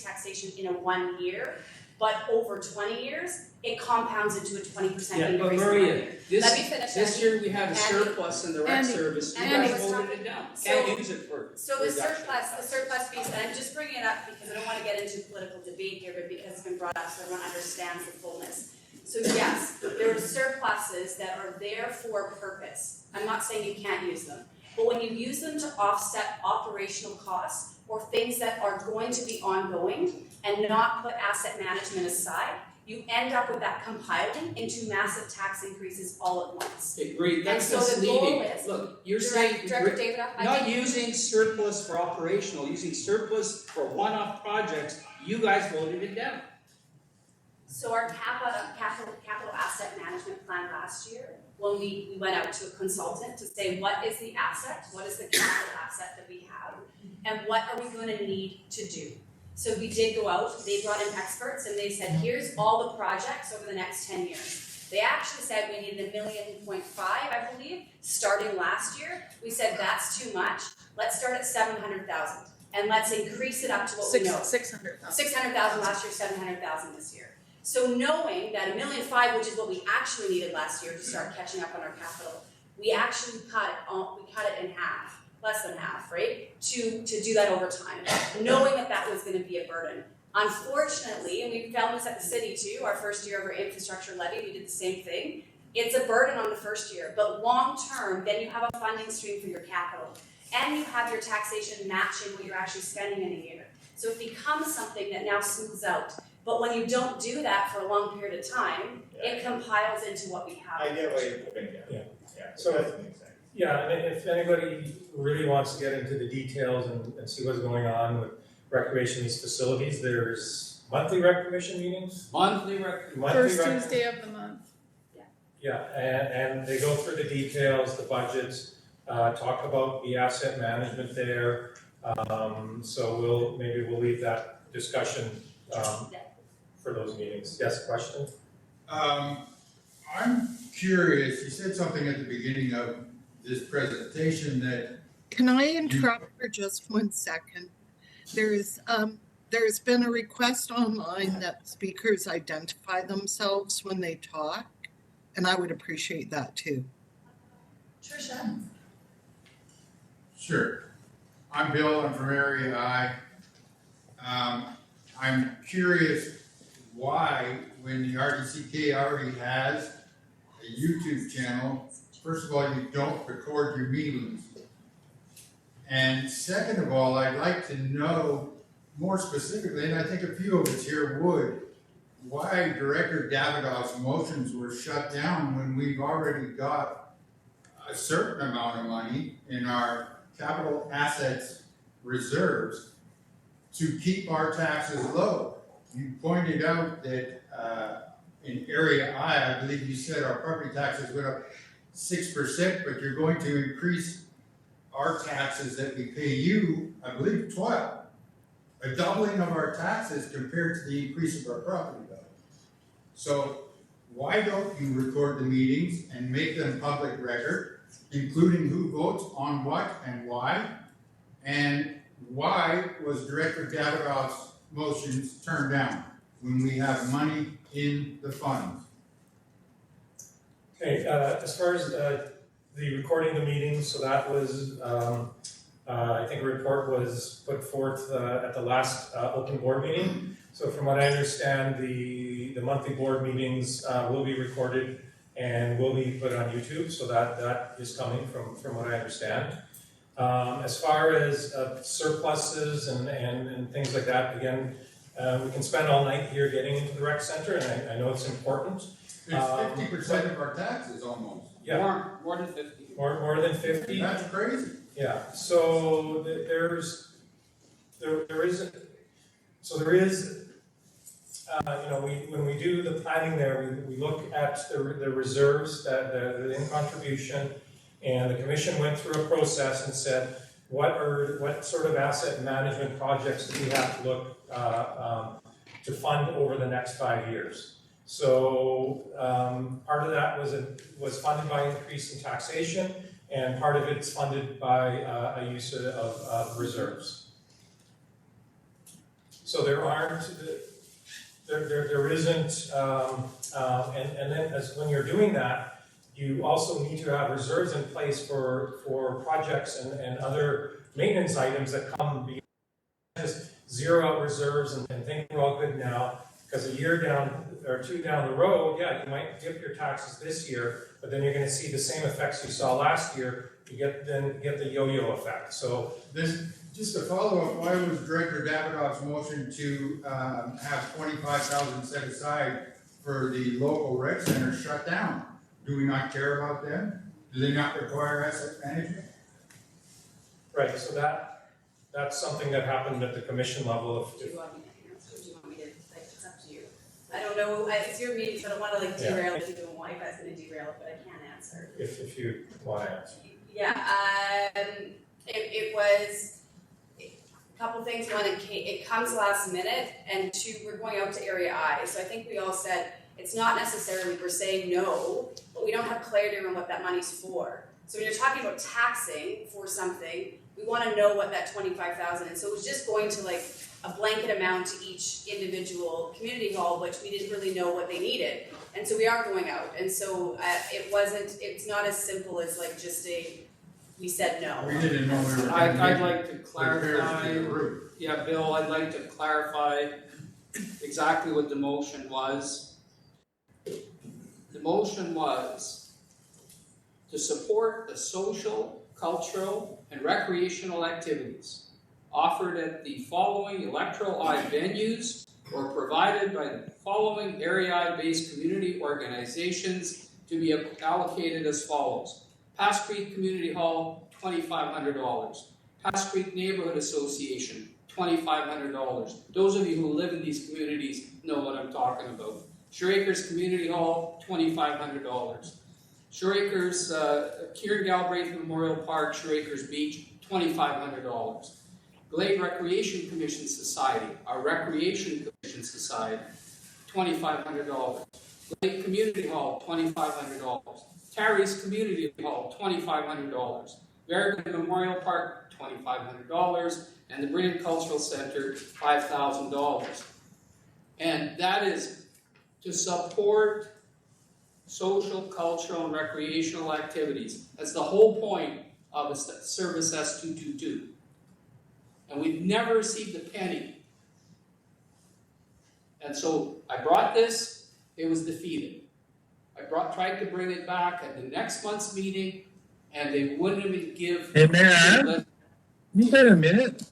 taxation in a 1 year, but over 20 years, it compounds into a 20% increase Yeah, but in 1 Maria, year. Let me finish, this year we had a surplus in the rec Andy, service, you Andy guys was voted it down. So- Can't use it for So the reduction. surplus piece, and I'm just bringing it up because I don't want to get into political debate here, but because it's been brought up so everyone understands the fullness. So yes, there are surpluses that are there for a purpose. I'm not saying you can't use them. But when you use them to offset operational costs or things that are going to be ongoing and not put asset management aside, you end up with that compiling into massive tax increases all at once. Okay, great, that's And so the goal misleading. is- Look, you're saying, Director David, not using surplus for operational, using surplus for one-off projects, you guys voted it down. So our capital asset management plan last year, when we went out to a consultant to say, what is the asset, what is the capital asset that we have, and what are we gonna need to do? So we did go out, they brought in experts, and they said, here's all the projects over the next 10 years. They actually said we needed $1.5 million, I believe, starting last year. We said, that's too much, let's start at 700,000, and let's increase it up to what we know. 600,000. 600,000 last year, 700,000 this year. So knowing that $1.5 million, which is what we actually needed last year to start catching up on our capital, we actually cut it in half, less than half, right? To do that over time, knowing that that was going to be a burden. Unfortunately, and we found this at the city too, our first year of our infrastructure levy, we did the same thing. It's a burden on the first year, but long term, then you have a funding stream for your capital, and you have your taxation matching what you're actually spending in a year. So it becomes something that now smooths out. But when you don't do that for a long period of time, it compiles into what we have. I get what you're putting down. Yeah. Yeah, So- it does make sense. Yeah, I mean, if anybody really wants to get into the details and see what's going on with recreation in these facilities, there's monthly rec commission meetings. Monthly rec. First rec- Tuesday of the month. Yeah, and they go through the details, the budgets, talk about the asset management there. So maybe we'll leave that discussion, for those meetings. Yes, question? I'm curious, you said something at the beginning of this presentation that, Can I interrupt for just 1 second? There's been a request online that speakers identify themselves when they talk, and I would appreciate that too. Trisha? sure, I'm Bill, I'm from Area I. I'm curious why, when the RDCK already has a YouTube channel, first of all, you don't record your meetings. And second of all, I'd like to know more specifically, and I think a few of us here would, why Director Davidoff's motions were shut down when we've already got a certain amount of money in our capital assets reserves to keep our taxes low. You pointed out that, in area I believe you said our property taxes went up 6%, but you're going to increase our taxes that we pay you, I believe, 12. A doubling of our taxes compared to the increase of our property value. So why don't you record the meetings and make them public record, including who votes on what and why? And why was Director Davidoff's motions turned down when we have money in the funds? Okay, as far as the recording the meetings, so that was, I think a report was put forth at the last open board meeting. So from what I understand, the monthly board meetings will be recorded and will be put on YouTube, so that is coming from what I understand. As far as surpluses and things like that, again, we can spend all night here getting into the rec center, and I know it's important. It's 50% of our taxes almost. Yeah. More than 50. More than 50. That's crazy. Yeah, so there is, when we do the planning there, we look at the reserves, the in contribution, and the commission went through a process and said, what sort of asset management projects do we have to look to fund over the next 5 years? So part of that was funded by increase in taxation, and part of it's funded by a use of reserves. So there isn't, and then when you're doing that, you also need to have reserves in place for projects and other maintenance items that come beyond just zero out reserves and think we're all good now, because a year down or two down the road, yeah, you might dip your taxes this year, but then you're going to see the same effects you saw last year. You get the yo-yo effect. So Then, just to follow up, why was Director Davidoff's motion to have 25,000 set aside for the local rec center shut down? Do we not care about them? Do they not require asset management? right, so that's something that happened at the commission level. Do you want me to answer, or do you want me to, like, it's up to you. I don't know, it's your meeting, so I don't wanna like derail it, if you don't want, if that's gonna derail it, but I can't answer. If you want to answer. Yeah, it was a couple things. One, it comes last minute, and two, we're going out to area I. So I think we all said it's not necessarily we're saying no, but we don't have clarity on what that money's for. So when you're talking about taxing for something, we want to know what that 25,000 is. So it was just going to like a blanket amount to each individual community hall, which we didn't really know what they needed. And so we are going out, and so it's not as simple as like just we said no. We didn't know we were I'd like to clarify, to the root. yeah, Bill, I'd like to clarify exactly what the motion was. The motion was to support the social, cultural, and recreational activities offered at the following electoral I venues or provided by the following area I-based community organizations to be allocated as follows. Pass Creek Community Hall, $2,500. Pass Creek Neighborhood Association, $2,500. Those of you who live in these communities know what I'm talking about. Shore Acres Community Hall, $2,500. Shore Acres, Kieran Galbraith Memorial Park, Shore Acres Beach, $2,500. Glade Recreation Commission Society, our Recreation Commission Society, $2,500. Glade Community Hall, $2,500. Terry's Community Hall, $2,500. Berrigan Memorial Park, $2,500. And the Brandon Cultural Center, $5,000. And that is to support social, cultural, and recreational activities. That's the whole point of a Service S222. And we've never received a penny. And so I brought this, it was defeated. I tried to bring it back at the next month's meeting, and they wouldn't even give. Hey, Mayor, you got a minute?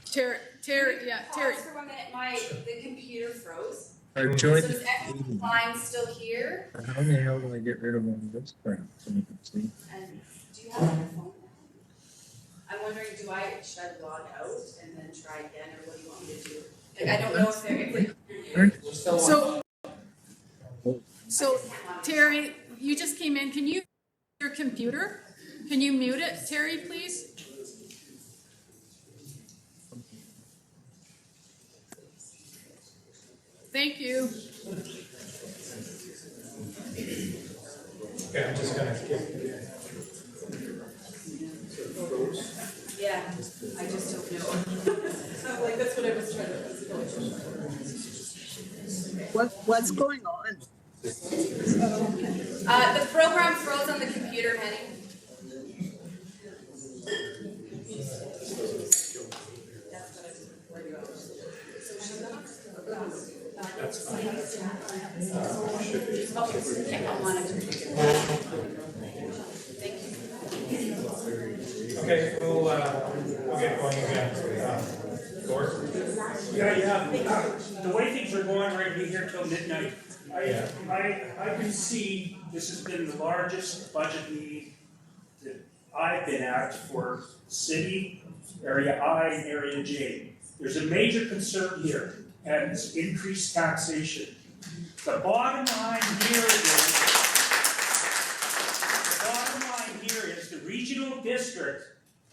Terry, Terry, yeah, Terry. Pause for 1 minute, the computer froze. Our So joint. is everyone line still here? How in the hell do I get rid of all this crap so you can see? And do you have your phone now? I'm wondering, should I log out and then try again, or what do you want me to do? Like, I don't know if they're, So Terry, you just came in, can you, your computer, can you mute it, Terry, please? Thank you. Okay, I'm just gonna give. yeah, I just don't know. I'm like, that's what I was trying to. What's going on? The program froze on the computer, Henny. That's fine. Okay, we'll get going again. Gordon? The way things are going, we're gonna be here till midnight. I can see this has been the largest budget meeting that I've been at for city, area I and area J. There's a major concern here, and it's increased taxation. The bottom line here is the regional district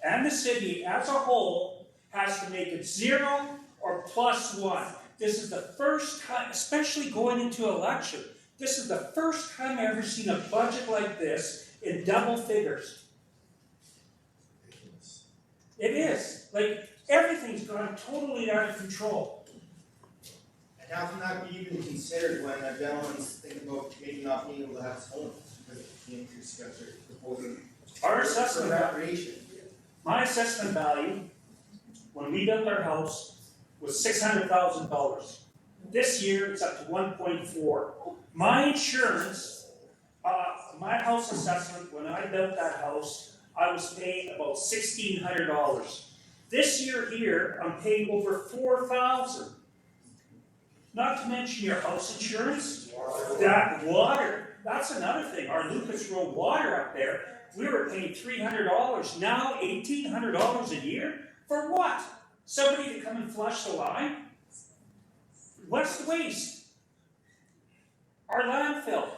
and the city as a whole has to make it 0 or +1. This is the first time, especially going into election, this is the first time I've ever seen a budget like this in double figures. It is. Like, everything's gone totally out of control. And how can that be even considered when a gentleman's thinking about maybe not being able to have his home because of the increased structure proposing? Our assessment for value, recreation. my assessment value, when we built our house, was $600,000. This year, it's up to 1.4. My insurance, my house assessment, when I built that house, I was paying about $1,600. This year here, I'm paying over $4,000. Not to mention your house insurance, that water, that's another thing. Our Lucas Road water up there, we were paying $300, now $1,800 a year? For what? Somebody to come and flush the line? What's the waste? Our landfill.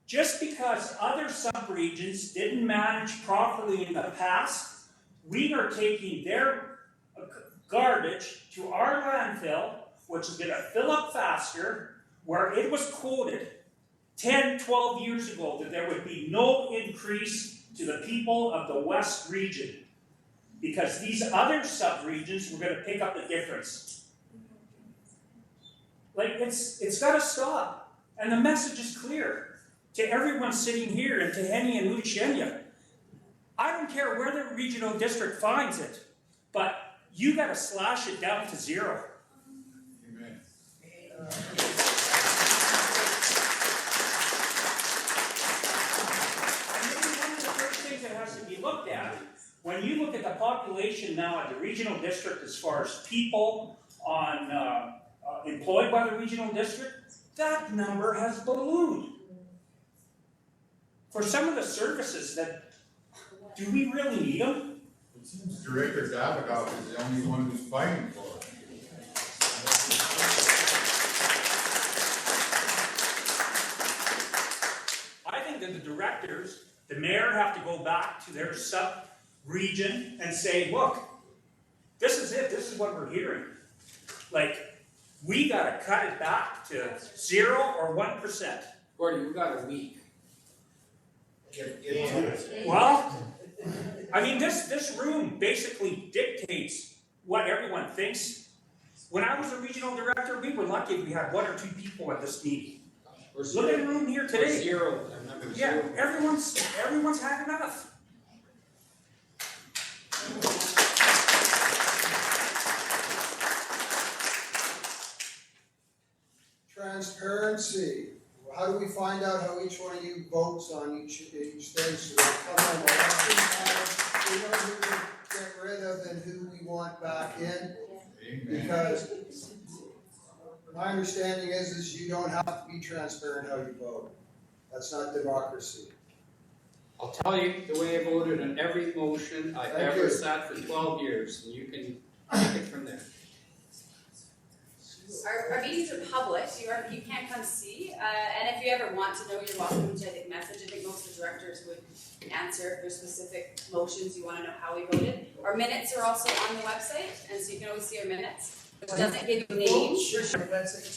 Just because other subregions didn't manage properly in the past, we are taking their garbage to our landfill, which is gonna fill up faster, where it was quoted 10, 12 years ago that there would be no increase to the people of the West region. Because these other sub-regions were gonna pick up the difference. Like, it's gotta stop. And the message is clear to everyone sitting here and to Henny and Lucienia. I don't care where the regional district finds it, but you gotta slash it down to 0. Amen. That has to be looked at. When you look at the population now at the regional district as far as people on employed by the regional district, that number has ballooned. For some of the services that, do we really need them? It seems Director Davidoff is the only one who's fighting for it. I think that the directors, the mayor, have to go back to their sub-region and say, look, this is it, this is what we're hearing. Like, we gotta cut it back to 0 or 1%. Gordon, we got a week. Well, I mean, this room basically dictates what everyone thinks. When I was a regional director, we were lucky if we had 1 or 2 people at this meeting. Look at the room here today. 0. Yeah, everyone's had enough. Transparency. How do we find out how each one of you votes on each thing? So we come on election time, we know who to get rid of and who we want back in. Amen. My understanding is you don't have to be transparent how you vote. That's not democracy. I'll tell you the way I voted on every motion I've Thank ever you. sat for 12 years, and you can take it from there. Our meetings are public, so you can come see, and if you ever want to know, you're welcome to, I think, message. I think most of the directors would answer if there's specific motions you wanna know how we voted. Our minutes are also on the website, and so you can always see our minutes. Which doesn't give you names,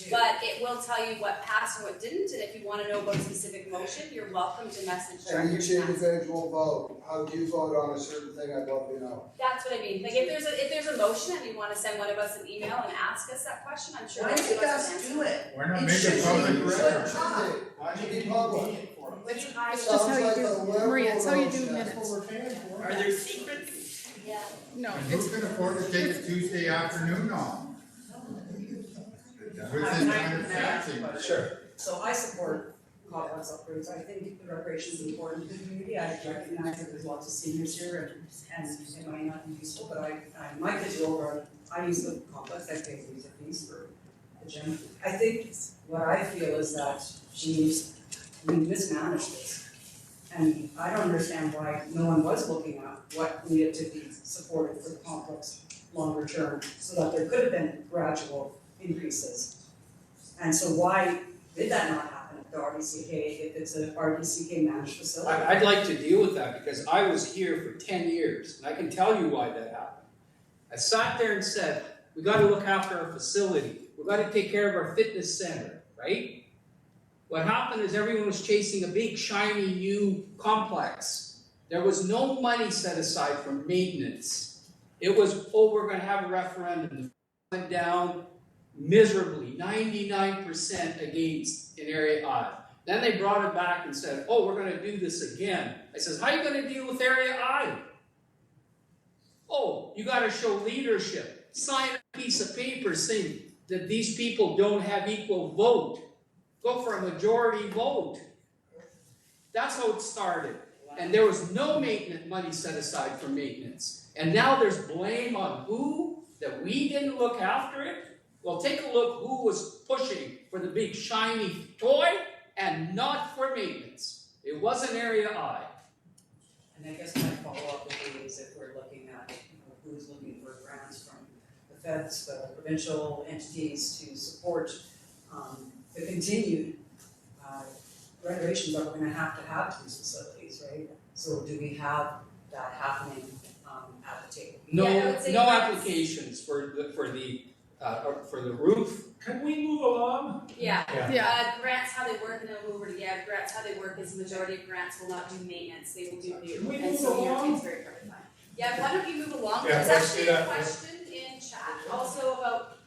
but it will tell you what passed and what didn't, and if you wanna know about a specific motion, you're welcome to message And directors. each individual vote, how do you vote on a certain thing, I'd love to know. That's what I mean, like, if there's a motion and you wanna send one of us an email and ask us that question, I'm sure. Why we'll don't you give us guys an answer. do it? Why not It make a should public be record? Why should it be public? It's high. It's just how you Sounds do, like a Maria, it's how you do liberal minutes. Are there secrets? Yeah. No, And it's, who can afford to take a Tuesday afternoon off? With this kind of taxing. Sure. So I support complex upgrades. I think the recreation is important to the community. I recognize that there's lots of seniors here and it might not be useful, but my kids are over, I use the complex, I pay user fees for the gym. I think what I feel is that we mismanaged this. And I don't understand why no one was looking at what needed to be supported for the complex longer term, so that there could have been gradual increases. And so why did that not happen at the RDCK if it's a RDCK managed facility? I'd like to deal with that because I was here for 10 years and I can tell you why that happened. I sat there and said, we gotta look after our facility. We gotta take care of our fitness center, right? What happened is everyone was chasing a big shiny new complex. There was no money set aside for maintenance. It was, we're gonna have a referendum. It went down miserably, 99% against in Area I. Then they brought it back and said, we're gonna do this again. I says, how are you gonna deal with Area I? You gotta show leadership. Sign a piece of paper saying that these people don't have equal vote. Go for a majority vote. That's how it started. And there was no maintenance money set aside for maintenance. And now there's blame on who? That we didn't look after it? Well, take a look who was pushing for the big shiny toy and not for maintenance. It wasn't Area I. And I guess my follow-up would be is if we're looking at who's looking for grants from the feds, the provincial entities to support the continued renovations that we're gonna have to these facilities, right? So do we have that happening at the table? No, Yeah, I would say no grants. applications for the roof. Can we move along? Yeah. yeah, Grants, how they work, and then we'll move over to, grants, how they work is the majority of grants will not do maintenance, they will do new. Can we And move so along? it's very hard to find. Yeah, why don't you move along? Yeah, There's let's actually do a that. question in chat also about,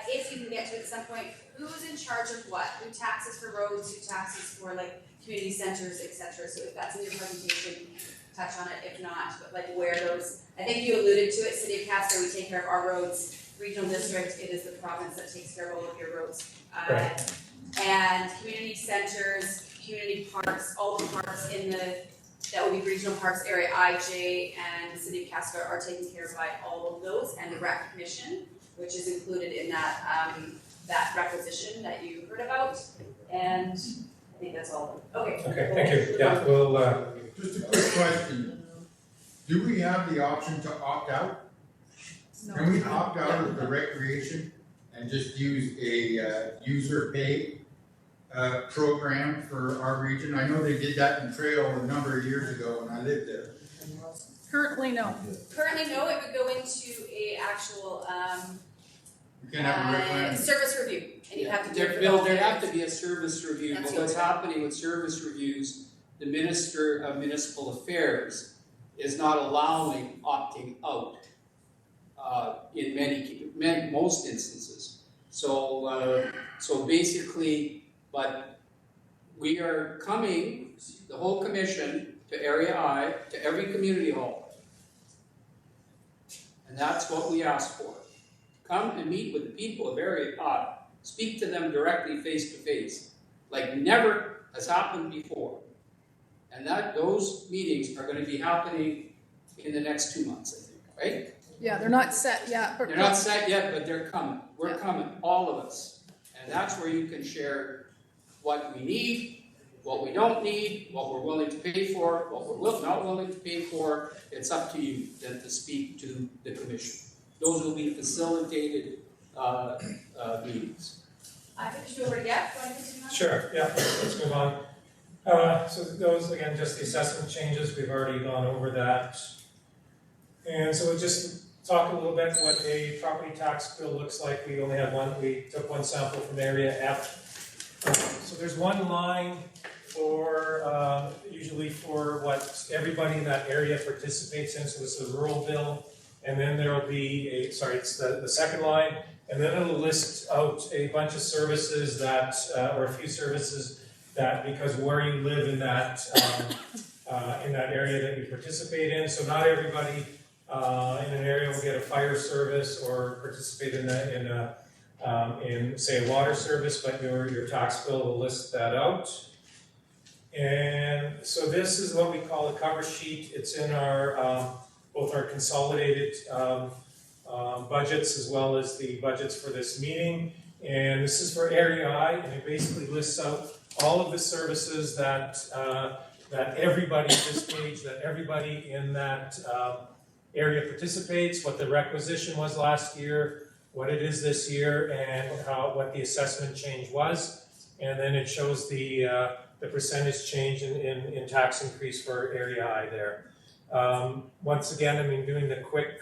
if you can get to it at some point, who's in charge of what? Who taxes for roads, who taxes for like community centers, et cetera. So if that's in your presentation, touch on it, if not, but like where those, I think you alluded to it, City of Castlegar, we take care of our roads. Regional district, it is the province that takes care of all of your roads. Right. And community centers, community parks, all the parks in that would be regional parks, area IJ and the City of Castlegar are taken care of by all of those, and the rec commission, which is included in that, that requisition that you heard about, and I think that's all of them. Okay. Okay, thank you. Yeah, we'll, Just a quick question. Do we have the option to opt out? no. Can we opt out of the recreation and just use a user pay program for our region? I know they did that in Trail a number of years ago when I lived there. Currently, no. Currently, no, it would go into a actual, We can have a referendum. service review, and you have to do it for the Bill, whole there'd year. have to be a service review, That's but what's it. happening with service reviews, the Minister of Municipal Affairs is not allowing opting out in most instances. So basically, but we are coming, the whole commission, to Area I, to every community hall. And that's what we ask for. Come and meet with the people of Area I. Speak to them directly, face to face, like never has happened before. And those meetings are gonna be happening in the next 2 months, I think, right? Yeah, they're not set yet, but. They're not set yet, but they're coming. We're coming, all of us. And that's where you can share what we need, what we don't need, what we're willing to pay for, what we're not willing to pay for. It's up to you then to speak to the commission. Those will be facilitated meetings. I think you should already get, want to continue on? Sure, yeah, let's move on. So those, again, just the assessment changes, we've already gone over that. And so we'll just talk a little bit what a property tax bill looks like. We only have one, we took one sample from area F. So there's one line for, usually for what everybody in that area participates in, so this is a rural bill. And then there'll be it's the second line, and then it'll list out a bunch of services that, or a few services that, because where you live in that area that you participate in. So not everybody in an area will get a fire service or participate in say a water service, but your tax bill will list that out. And so this is what we call a cover sheet. It's in our both our consolidated budgets as well as the budgets for this meeting. And this is for Area I, and it basically lists out all of the services that that everybody at this page, that everybody in that area participates, what the requisition was last year, what it is this year, and what the assessment change was. And then it shows the percentage change in tax increase for Area I there. Once again, I mean, doing the quick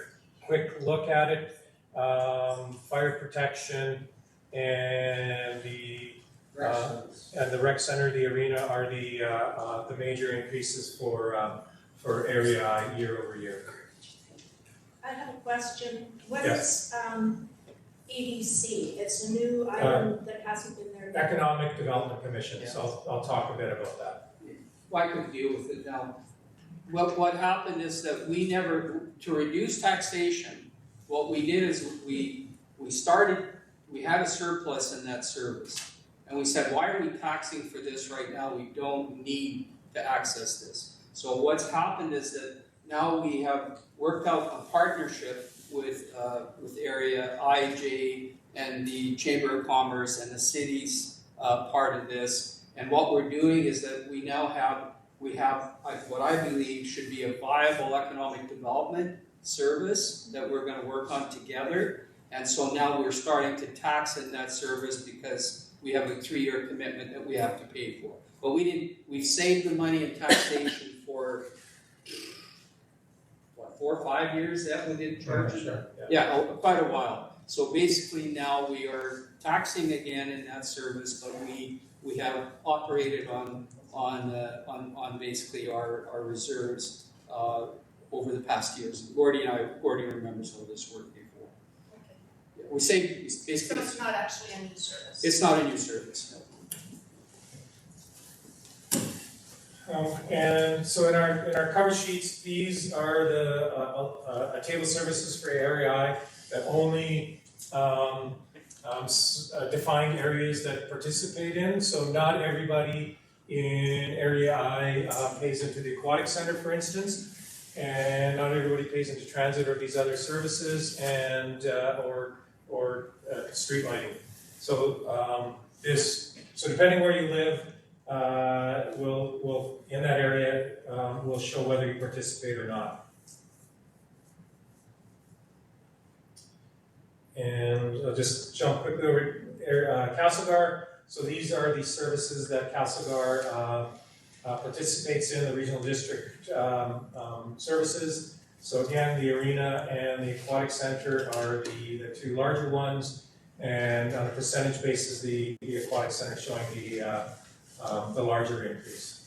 look at it, fire protection and the rec center, the arena are the major increases for Area I year over year. I have a question. What Yes. is EDC? It's a new item that hasn't been there. Economic Development Commission, so I'll talk a bit about that. Well, I could deal with it now. What happened is that we never, to reduce taxation, what we did is we had a surplus in that service. And we said, why are we taxing for this right now? We don't need to access this. So what's happened is that now we have worked out a partnership with Area IJ and the Chamber of Commerce and the city's part of this. And what we're doing is that we have what I believe should be a viable economic development service that we're going to work on together. And so now we're starting to tax in that service because we have a 3-year commitment that we have to pay for. But we've saved the money in taxation for, 4 or 5 years that we didn't charge it? Sure, Yeah, quite a while. So basically now we are taxing again in that service, but we have operated on basically our reserves over the past years. Gordy remembers how this worked before. Okay. Yeah, we basically. So it's not actually a new service? It's not a new service, no. And so in our cover sheets, these are a table of services for Area I that only defined areas that participate in. So not everybody in Area I pays into the aquatic center, for instance, and not everybody pays into transit or these other services and or street lighting. So so depending where you live, will in that area will show whether you participate or not. And I'll just jump quickly over Castlegar. So these are the services that Castlegar participates in, the regional district services. So again, the arena and the aquatic center are the 2 larger ones, and on a percentage basis, the aquatic center showing the larger increase.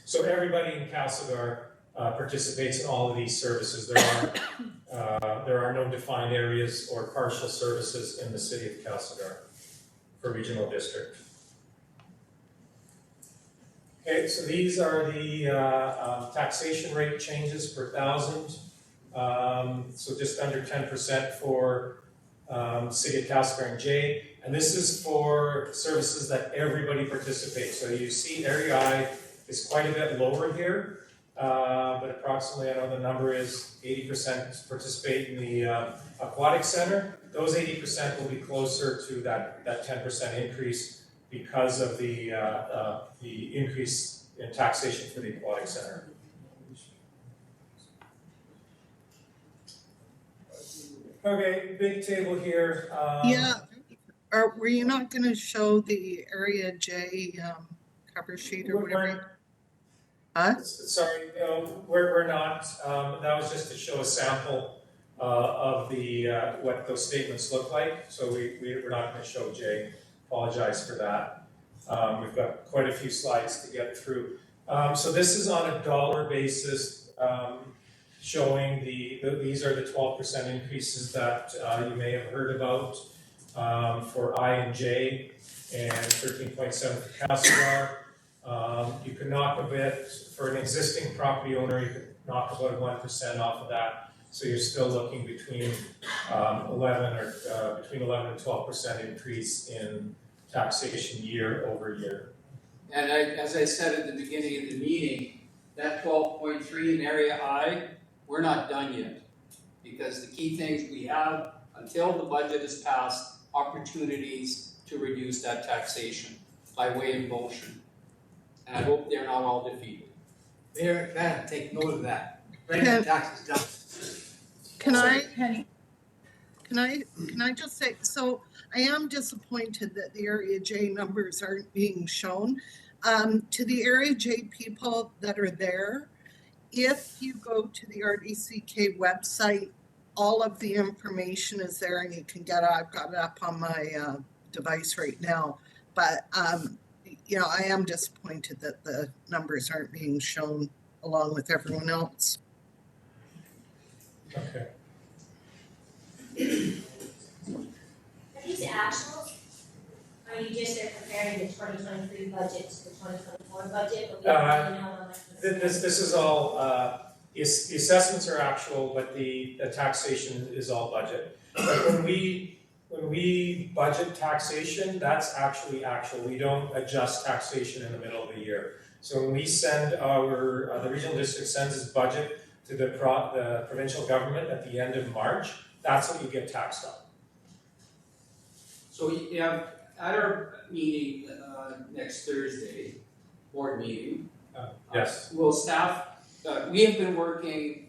So everybody in Castlegar participates in all of these services. There are no defined areas or partial services in the city of Castlegar for regional district. Okay, so these are the taxation rate changes per thousand. So just under 10% for city of Castlegar and J. And this is for services that everybody participates. So you see Area I is quite a bit lower here. but approximately, I know the number is 80% participate in the aquatic center. Those 80% will be closer to that 10% increase because of the increase in taxation for the aquatic center. Okay, big table here. Yeah, were you not gonna show the Area J cover sheet or whatever? Huh? Sorry, no, we're not. That was just to show a sample of the what those statements look like. So we're not going to show J. Apologize for that. We've got quite a few slides to get through. So this is on a dollar basis, showing these are the 12% increases that you may have heard about for I and J, and 13.7 for Castlegar. You could knock a bit, for an existing property owner, you could knock about 1% off of that. So you're still looking between 11 and 12% increase in taxation year over year. And as I said at the beginning of the meeting, that 12.3 in Area I, we're not done yet. Because the key things we have, until the budget is passed, opportunities to reduce that taxation by way of motion. And I hope they're not all defeated. Mayor, Madam, take note of that. Bring the taxes down. Can I just say, so I am disappointed that the Area J numbers aren't being shown. To the Area J people that are there, if you go to the RDCK website, all of the information is there and you can get it. I've got it up on my device right now. But you know, I am disappointed that the numbers aren't being shown along with everyone else. Okay. Are these actuals? Are you just comparing the 2023 budget to the 2024 budget? Or do you know how much was This is all, the assessments are actual, but the taxation is all budget. But when we budget taxation, that's actually actual. We don't adjust taxation in the middle of the year. So when we send the regional district sends its budget to the provincial government at the end of March, that's what you get taxed on. So you have, at our meeting next Thursday, board meeting. Yes. Will staff, we have been working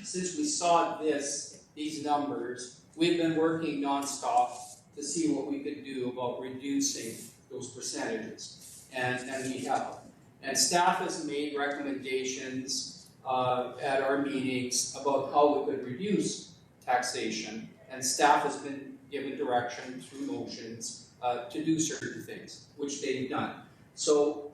since we saw these numbers, we've been working nonstop to see what we could do about reducing those percentages. And we have. And staff has made recommendations at our meetings about how we could reduce taxation. And staff has been given direction through motions to do certain things, which they've done. So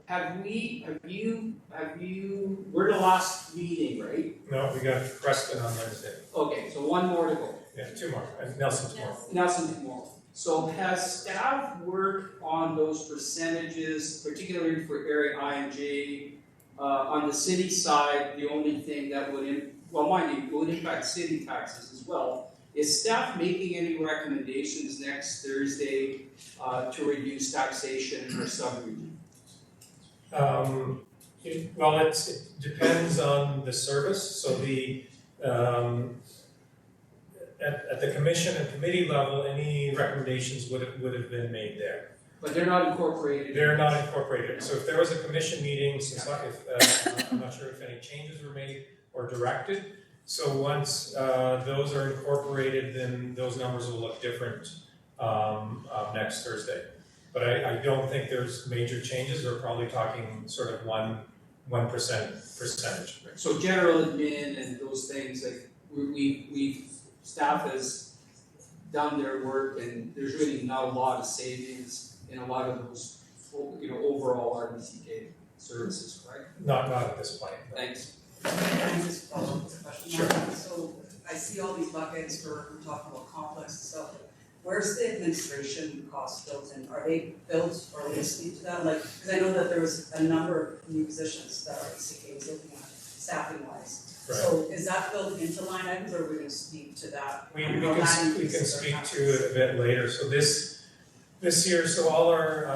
we're the last meeting, right? No, we got Preston on Wednesday. Okay, so one more to go. Yeah, two more, and Nelson tomorrow. Nelson tomorrow. So has staff worked on those percentages, particularly for Area I and J? On the city side, the only thing that would, would impact city taxes as well. Is staff making any recommendations next Thursday to reduce taxation in our sub-region? It depends on the service. So at the commission and committee level, any recommendations would have been made there. But they're not incorporated. They're not incorporated. So if there was a commission meeting, I'm not sure if any changes were made or directed. So once those are incorporated, then those numbers will look different next Thursday. But I don't think there's major changes. We're probably talking sort of 1% percentage. So general admin and those things, like staff has done their work, and there's really not a lot of savings in a lot of those, overall RDCK services, correct? Not at this point. Thanks. Can I just follow up with a question? Sure. So I see all these buckets we're talking about complex and stuff. Where's the administration costs built in? Are they built or listening to that? Like, because I know that there was a number of new positions that RDCK was looking at, staffing wise. Right. So is that built into line items, or are we gonna speak to that? We can speak to it a bit later. So this year, so all our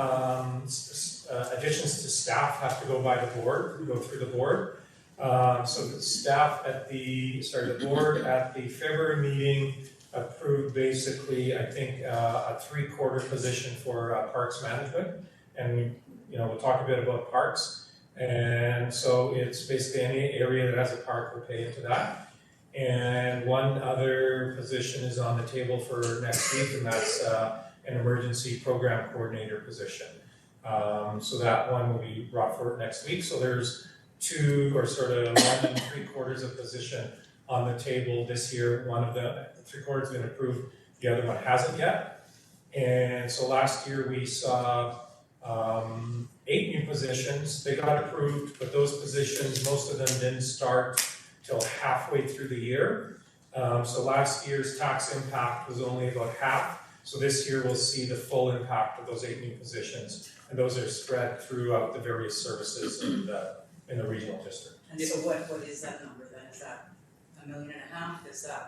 additions to staff have to go by the board, go through the board. So the staff the board at the February meeting approved basically, I think, a 3/4 position for parks management. And, we'll talk a bit about parks. And so it's basically any area that has a park will pay into that. And one other position is on the table for next week, and that's an emergency program coordinator position. So that one will be brought forward next week. So there's 2 or sort of 1 3/4 of position on the table this year. One of the 3/4 has been approved, the other one hasn't yet. And so last year we saw 8 new positions. They got approved, but those positions, most of them didn't start till halfway through the year. So last year's tax impact was only about half. So this year we'll see the full impact of those 8 new positions. And those are spread throughout the various services in the regional district. And so what is that number then? Is that $1.5 million?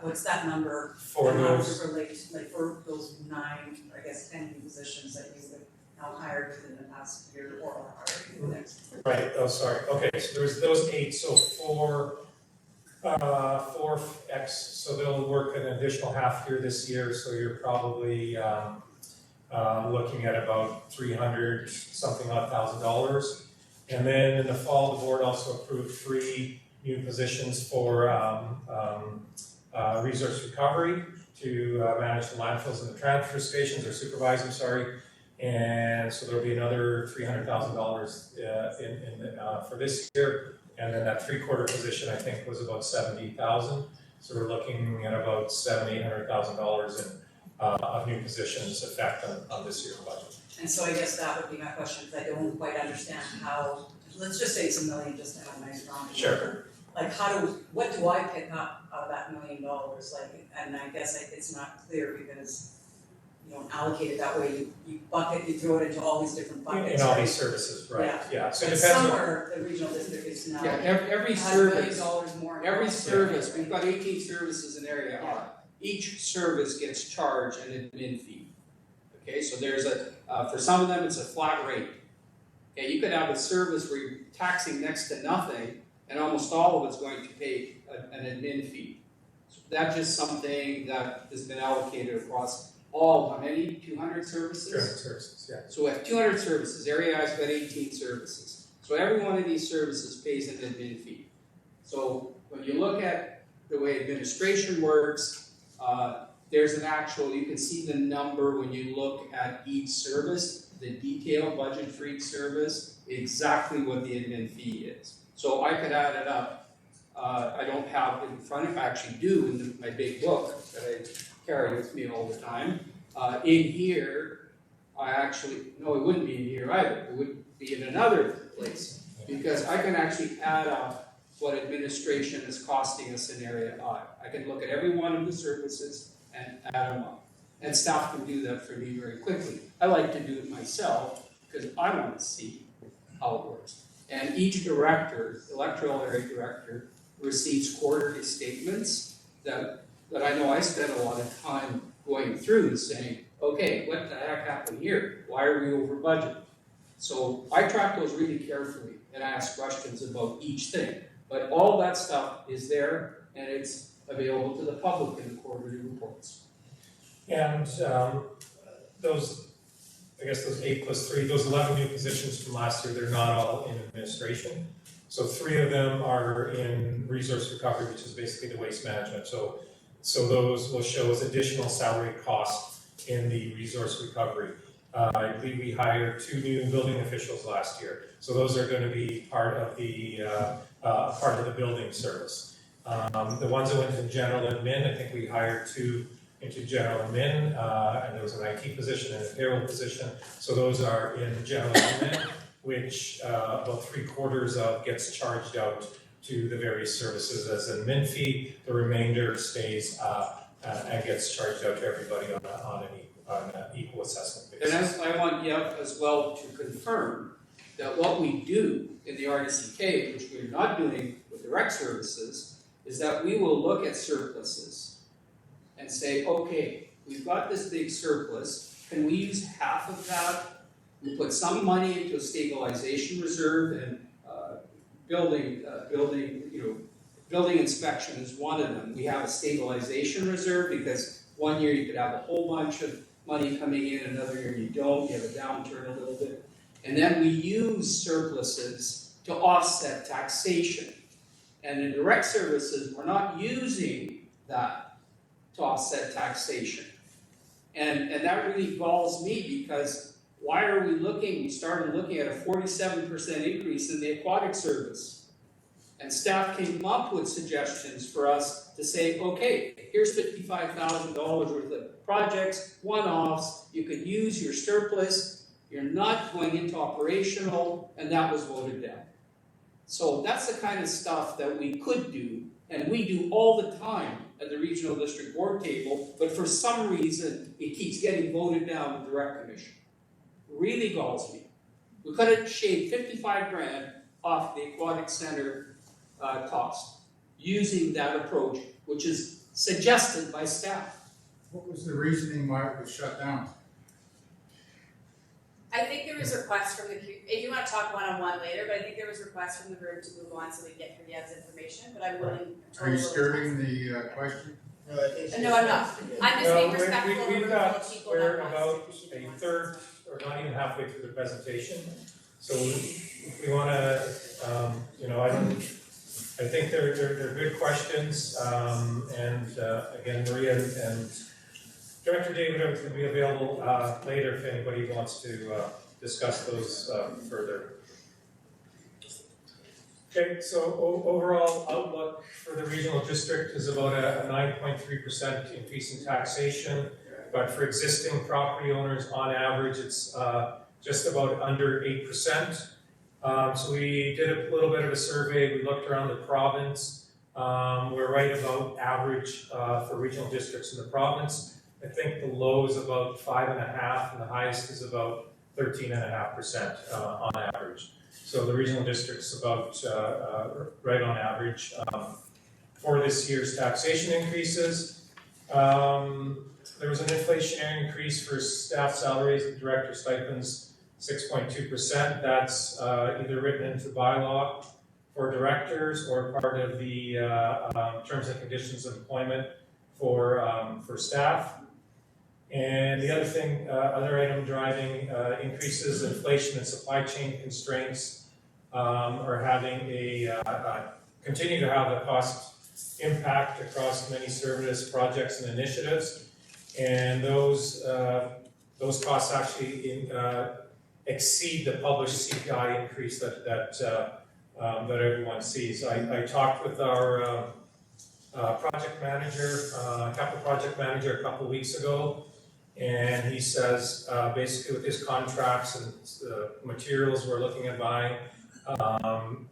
What's that number? For and how does those, it relate, like for those 9, I guess 10 new positions that you have now hired within the past year or are hiring in the next? right, oh, sorry, okay, so there's those 8, so 4 X, so they'll work an additional half year this year, so you're probably looking at about $300 something odd $1,000. And then in the fall, the board also approved 3 new positions for resource recovery to manage the landfills and the transfer stations, or supervise them, sorry. And so there'll be another $300,000 for this year. And then that 3/4 position, I think, was about $70,000. So we're looking at about $700,000-800,000 of new positions effect on this year's budget. And so I guess that would be my question, because I don't quite understand how, let's just say it's $1 million just to have a nice round number. Sure. Like what do I pick up out of that $1 million? Like, and I guess it's not clear because you don't allocate it that way, you bucket, you throw it into all these different buckets. In all right? these services, right, yeah, so it But depends on. somewhere the regional district is now. Yeah, every has service, $1 million more. in every it. service, we've got 18 services in area I. Each service gets charged an admin fee. Okay, so there's for some of them, it's a flat rate. Okay, you could have a service where you're taxing next to nothing, and almost all of it's going to pay an admin fee. So that's just something that has been allocated across all, how many, 200 services? 200 services, yeah. So we have 200 services, area I's got 18 services. So every one of these services pays an admin fee. So when you look at the way administration works, there's an actual, you can see the number when you look at each service, the detailed budget for each service, exactly what the admin fee is. So I could add it up. I don't have it in front of me, I actually do in my big book that I carry with me all the time. In here, no, it wouldn't be in here either. It would be in another place, because I can actually add up what administration is costing us in area I. I can look at every one of the services and add them up. And staff can do that for me very quickly. I like to do it myself, because I want to see how it works. And each director, electoral area director, receives quarterly statements that I know I spend a lot of time going through and saying, okay, what the heck happened here? Why are we over budget? So I track those really carefully and ask questions about each thing. But all that stuff is there, and it's available to the public in the quarterly reports. And those 8 plus 3, those 11 new positions from last year, they're not all in administration. So 3 of them are in resource recovery, which is basically the waste management. So those will show as additional salary costs in the resource recovery. I believe we hired 2 new building officials last year. So those are going to be part of the building service. The ones that went to general admin, I think we hired 2 into general admin, and there was an IT position and a payroll position. So those are in general admin, which about 3/4 of gets charged out to the various services as an admin fee. The remainder stays and gets charged out to everybody on an equal assessment basis. And I want Yev as well to confirm that what we do in the RDCK, which we're not doing with direct services, is that we will look at surpluses and say, okay, we've got this big surplus, can we use half of that? We put some money into a stabilization reserve and building, building inspection is one of them. We have a stabilization reserve because one year you could have a whole bunch of money coming in, another year you don't, you have a downturn a little bit. And then we use surpluses to offset taxation. And in direct services, we're not using that to offset taxation. And that really galls me because why are we started looking at a 47% increase in the aquatic service. And staff came up with suggestions for us to say, okay, here's $55,000 worth of projects, one-offs, you could use your surplus, you're not going into operational, and that was voted down. So that's the kind of stuff that we could do, and we do all the time at the Regional District Board table, but for some reason, it keeps getting voted down with the Rec Commission. Really galls me. We could have shaved 55 grand off the aquatic center cost using that approach, which is suggested by staff. What was the reasoning why it was shut down? I think there was requests from the, if you want to talk one-on-one later, but I think there was requests from the group to move on so we get through Yev's information, but I'm willing. Are you skirting the question? No, I think she's. No, I'm not. I'm just being respectful of the room full of people We're that about wants to. a third, or not even halfway through the presentation. So if we wanna, I think they're good questions, and again, Maria and Director David are going to be available later if anybody wants to discuss those further. Okay, so overall outlook for the regional district is about a 9.3% increase in taxation, but for existing property owners, on average, it's just about under 8%. So we did a little bit of a survey, we looked around the province, we're right about average for regional districts in the province. I think the low is about 5.5% and the highest is about 13.5% on average. So the regional district's about right on average for this year's taxation increases. There was an inflationary increase for staff salaries and director stipends, 6.2%. That's either written into bylaw for directors or part of the terms and conditions of employment for staff. And the other thing, other item driving increases, inflation and supply chain constraints are having continue to have a cost impact across many service projects and initiatives. And those costs actually exceed the published CPI increase that everyone sees. I talked with our project manager, capital project manager a couple of weeks ago, and he says basically with his contracts and materials we're looking at buying,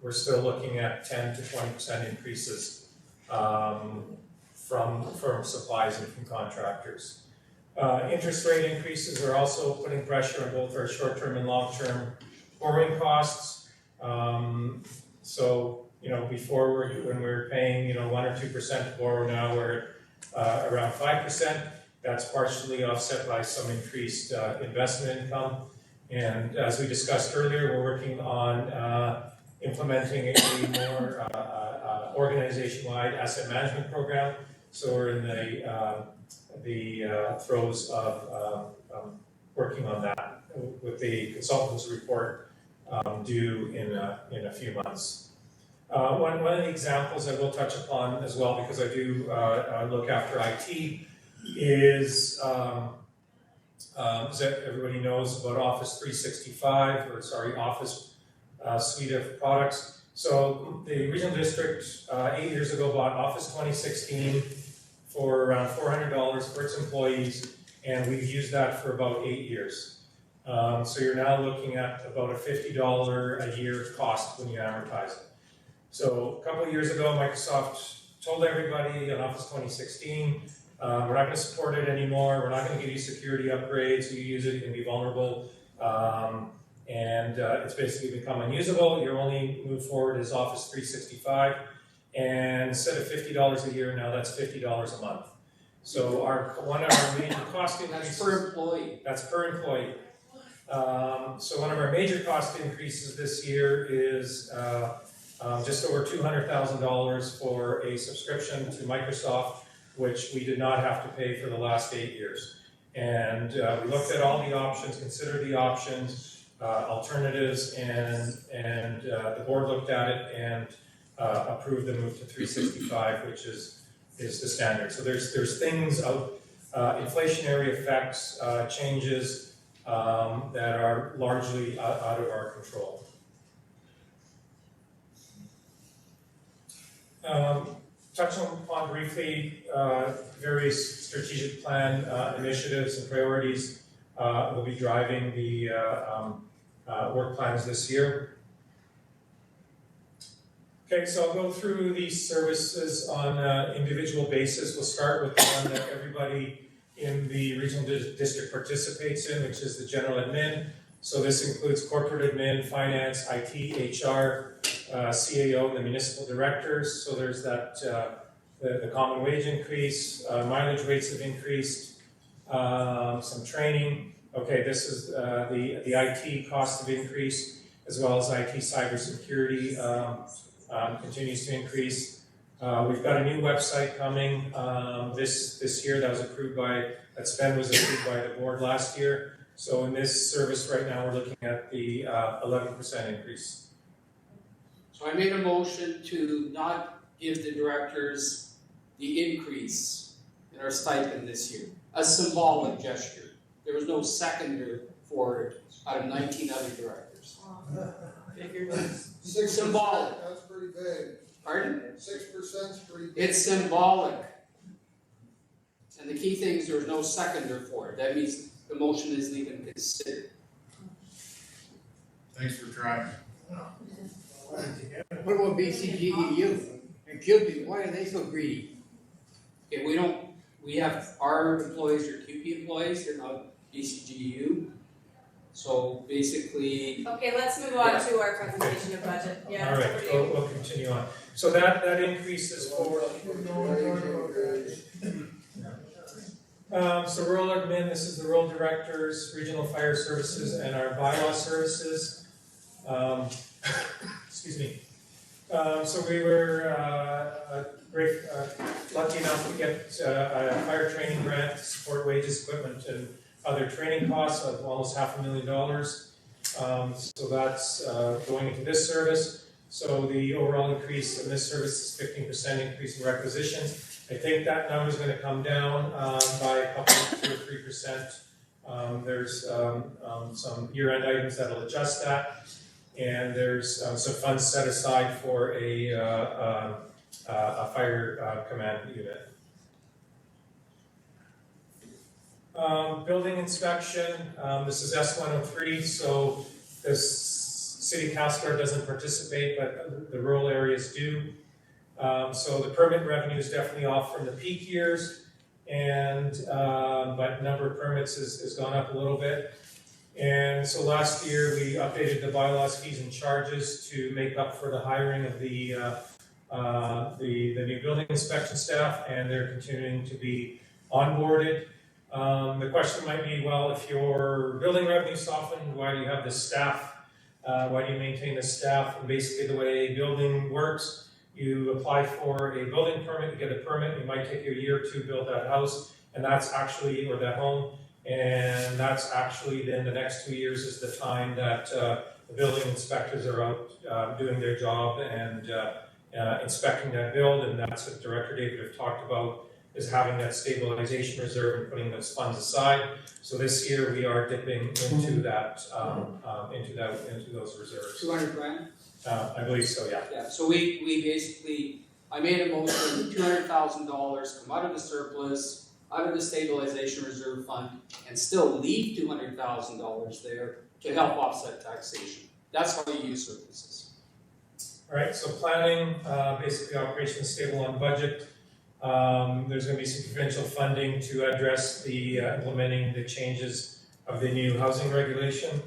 we're still looking at 10 to 20% increases from supplies and from contractors. Interest rate increases are also putting pressure on both our short-term and long-term borrowing costs. So, before when we were paying, 1 or 2% to borrow, now we're around 5%. That's partially offset by some increased investment income. And as we discussed earlier, we're working on implementing a more organization-wide asset management program. So we're in the throes of working on that with the consultant's report due in a few months. One of the examples I will touch upon as well, because I do look after IT, is that everybody knows about Office 365, Office suite of products. So the regional district 8 years ago bought Office 2016 for around $400 for its employees, and we've used that for about 8 years. So you're now looking at about a $50 a year cost when you amortize it. So a couple of years ago, Microsoft told everybody on Office 2016, we're not going to support it anymore, we're not going to give you security upgrades, you use it, you can be vulnerable, and it's basically become unusable. Your only move forward is Office 365, and instead of $50 a year, now that's $50 a month. So one of our major cost increases— That's per employee. That's per employee. So one of our major cost increases this year is just over $200,000 for a subscription to Microsoft, which we did not have to pay for the last 8 years. And we looked at all the options, considered the options, alternatives, and the board looked at it and approved the move to 365, which is the standard. So there's things out, inflationary effects, changes that are largely out of our control. Touching upon briefly various strategic plan initiatives and priorities will be driving the work plans this year. Okay, so I'll go through these services on an individual basis. We'll start with the one that everybody in the regional district participates in, which is the general admin. So this includes corporate admin, finance, IT, HR, CAO, and the municipal directors. So there's that the common wage increase, mileage rates have increased, some training. Okay, this is the IT costs have increased, as well as IT cybersecurity continues to increase. We've got a new website coming this year that was approved by, that spend was approved by the board last year. So in this service right now, we're looking at the 11% increase. So I made a motion to not give the directors the increase in our stipend this year, a symbolic gesture. There was no seconder for it out of 19 other directors. 6%, Symbolic. that's pretty big. Pardon? 6%'s pretty big. It's symbolic. And the key thing is there was no seconder for it. That means the motion isn't even considered. Thanks for trying. What about BCGEU and QP? Why are they so greedy? Okay, we have, our employees are QP employees, they're not BCGU. So basically. Okay, let's move on to our presentation of budget, yeah. All right, we'll continue on. So that increase is for. So rural admin, this is the rural directors, regional fire services, and our bylaw services. Excuse me. So we were lucky enough to get a fire training grant to support wages, equipment, and other training costs of almost $500,000. So that's going into this service. So the overall increase in this service is 15% increase in requisitions. I think that number is going to come down by a couple, 2 or 3%. There's some year-end items that'll adjust that, and there's some funds set aside for a fire command unit. Building inspection, this is S103, so this city councilor doesn't participate, but the rural areas do. So the permit revenue is definitely off from the peak years, and but number of permits has gone up a little bit. And so last year we updated the bylaws, fees, and charges to make up for the hiring of the new building inspection staff, and they're continuing to be onboarded. The question might be, well, if your building revenue softened, why do you have the staff? Why do you maintain the staff? And basically the way building works, you apply for a building permit, you get a permit, it might take you a year to build that house, and that's actually, or that home, and that's actually then the next 2 years is the time that the building inspectors are out doing their job and inspecting that build, and that's what Director David have talked about, is having that stabilization reserve and putting those funds aside. So this year we are dipping into that, into those reserves. 200 grand? I believe so, yeah. Yeah, so we basically, I made a motion, $200,000 come out of the surplus, out of the stabilization reserve fund, and still leave $200,000 there to help offset taxation. That's how you use surpluses. All right, so planning, basically operations stable on budget. There's going to be some provincial funding to address the implementing the changes of the new housing regulation,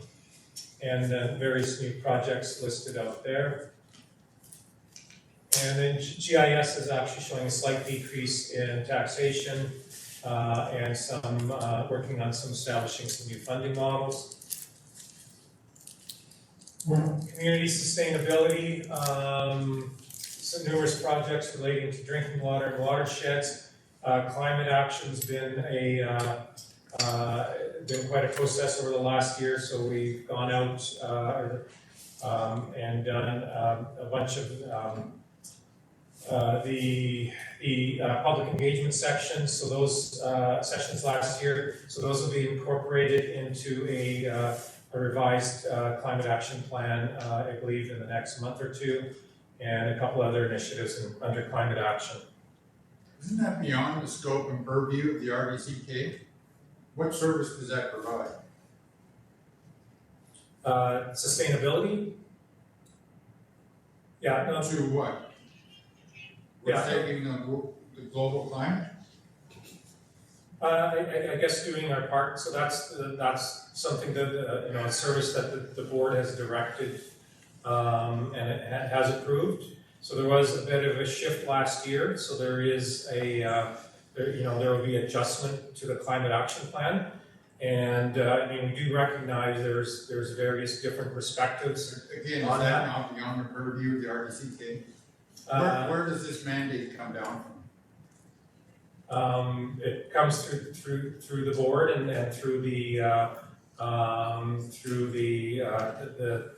and various new projects listed out there. And then GIS is actually showing a slight decrease in taxation, and some working on some establishing some new funding models. Community sustainability, some numerous projects relating to drinking water and watersheds. Climate action's been been quite a process over the last year, so we've gone out and done a bunch of the public engagement sections, so those sessions last year, so those will be incorporated into a revised climate action plan, I believe in the next month or two, and a couple other initiatives under climate action. Isn't that beyond the scope and purview of the RDCK? What service does that provide? Sustainability? Yeah, no, To what? Yeah. Taking the global climate? I guess doing our part, so that's something that, a service that the board has directed, and it has approved. So there was a bit of a shift last year, so there is there will be adjustment to the climate action plan. And, we do recognize there's various different perspectives. Again, is on that not beyond the purview of the RDCK? Where does this mandate come down from? It comes through the board and through the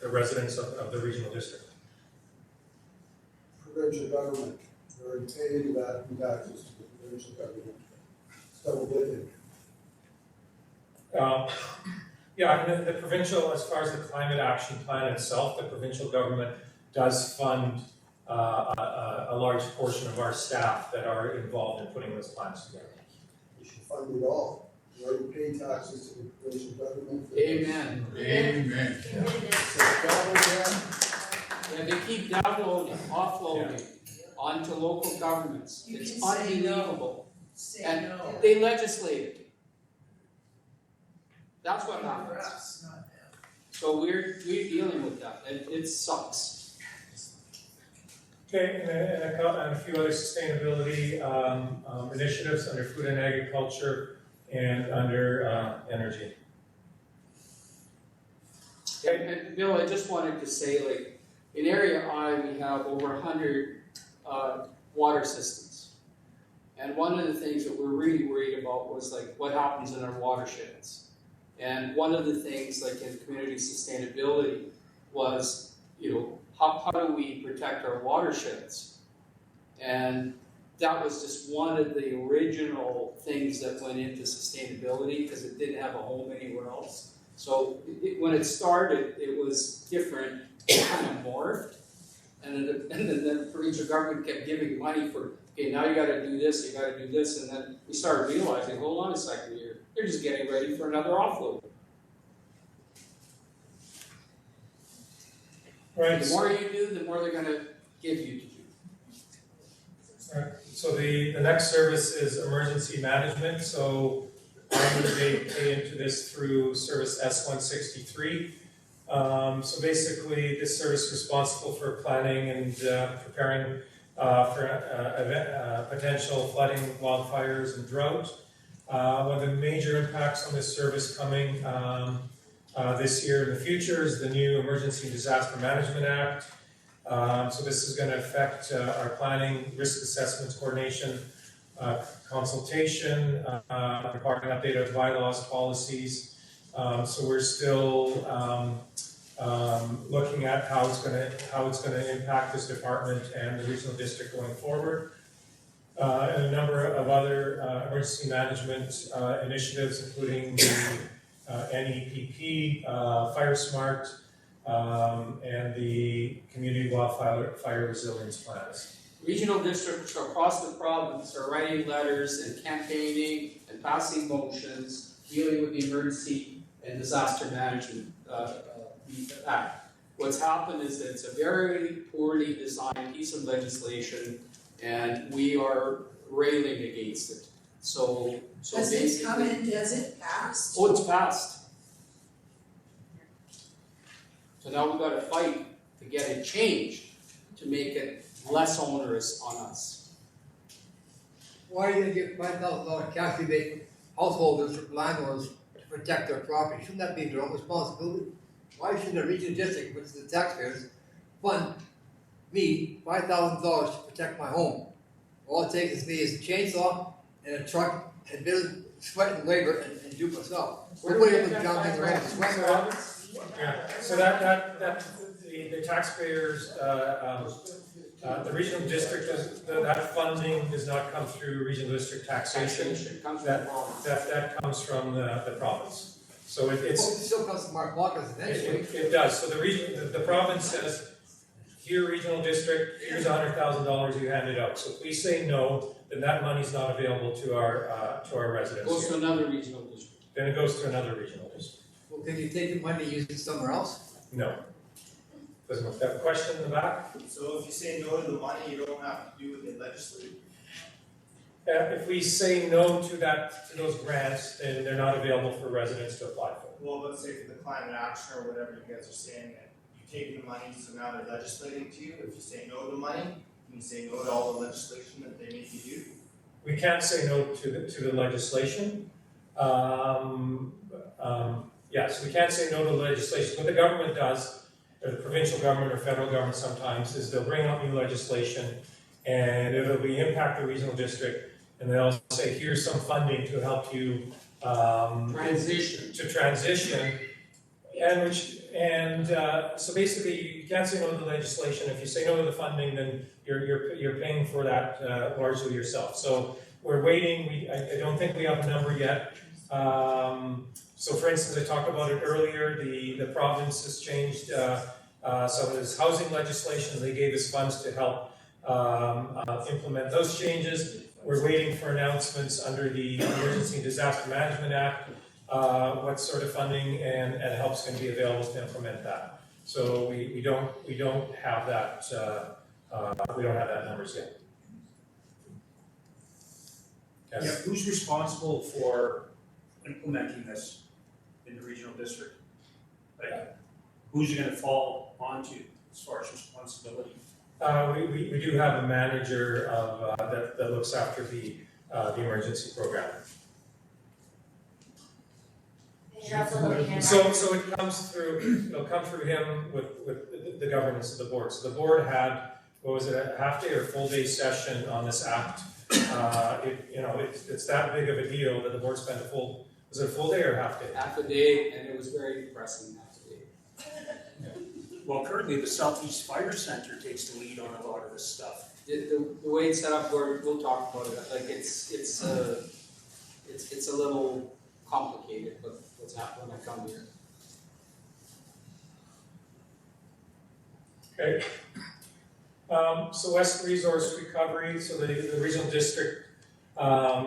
residents of the regional district. Provincial government, they're paying that in taxes to the provincial government. Double dipping. The provincial, as far as the climate action plan itself, the provincial government does fund a large portion of our staff that are involved in putting those plans together. You should fund it all. You already pay taxes to the provincial government. Amen. Amen. And they keep downloading, offloading onto local governments. You It's can say no. unbelievable. Say And no. they legislate it. That's what For happens. us, not them. So we're dealing with that, and it sucks. Okay, and a few other sustainability initiatives under food and agriculture and under energy. And Bill, I just wanted to say, like, in Area I, we have over 100 water systems. And one of the things that we're really worried about was like what happens in our watersheds. And one of the things, like in community sustainability, was, how do we protect our watersheds? And that was just one of the original things that went into sustainability because it didn't have a home anywhere else. So when it started, it was different, it kind of morphed. And then the provincial government kept giving money for, okay, now you gotta do this, and then we started realizing, hold on a second here, they're just getting ready for another offload. Right. The more you do, the more they're gonna give you to do. Alright, so the next service is emergency management, so I'm gonna pay into this through service S163. So basically, this service is responsible for planning and preparing for potential flooding, wildfires, and drought. One of the major impacts on this service coming this year and the future is the new Emergency and Disaster Management Act. So this is going to affect our planning, risk assessments, coordination, consultation, requiring an update of bylaws, policies. So we're still looking at how it's going to impact this department and the regional district going forward. And a number of other emergency management initiatives, including the NEPP, FireSmart, and the community wildfire resilience plans. Regional districts across the province are writing letters and campaigning and passing motions dealing with the Emergency and Disaster Management Act. What's happened is that it's a very poorly designed piece of legislation, and we are railing against it. So Has it come in, has it passed? Oh, it's passed. So now we've got to fight to get it changed, to make it less onerous on us. Why do you get $5,000 cash rebate householders, landlords, to protect their property? Shouldn't that be their own responsibility? why should the regional district, which is the taxpayers, fund me $5,000 to protect my home? All it takes is me is a chainsaw and a truck and a bit of sweat and labor and do it myself. Nobody able to jump in around sweat rock. Yeah, so the taxpayers, the regional district, that funding does not come through regional district taxation. It comes from That, the province. that comes from the province. So It it's, still comes from our pockets eventually. it does, so the region, the province says, here regional district, here's $100,000, you hand it out. So if we say no, then that money's not available to our residents Goes here. to another regional district. Then it goes to another regional district. Well, can you take the money and use it somewhere else? No. Doesn't, that question in the back? So if you say no to the money, you don't have to do what they legislate. If we say no to those grants, then they're not available for residents to apply for. Well, let's say for the climate action or whatever you guys are saying, that you take the money, so now they're legislating to you. If you say no to money, can you say no to all the legislation that they make you do? We can't say no to the legislation. Yes, we can't say no to legislation. What the government does, or the provincial government or federal government sometimes, is they'll bring out new legislation and it'll be impact the regional district, and they'll say, here's some funding to help you Transition. to transition. So basically, you can't say no to the legislation. If you say no to the funding, then you're paying for that largely yourself. So we're waiting. I don't think we have a number yet. So for instance, I talked about it earlier. The province has changed some of its housing legislation. They gave us funds to help implement those changes. We're waiting for announcements under the Emergency Disaster Management Act, what sort of funding and help's going to be available to implement that. So we don't have that numbers yet. Yes. Yeah, who's responsible for implementing this in the regional district? Like, who's it gonna fall onto as far as responsibility? We do have a manager of, that looks after the emergency program. And you're also looking at. So it'll come through him with the governance of the board. So the board had, what was it, a half day or full day session on this act. It's that big of a deal that the board spent was it a full day or a half day? Half a day, and it was very depressing half a day. Well, currently the Southeast Fire Center takes the lead on a lot of this stuff. The way it's set up, we'll talk about it, like it's a little complicated, but what's happening when I come here. Okay. So West Resource Recovery, so the regional district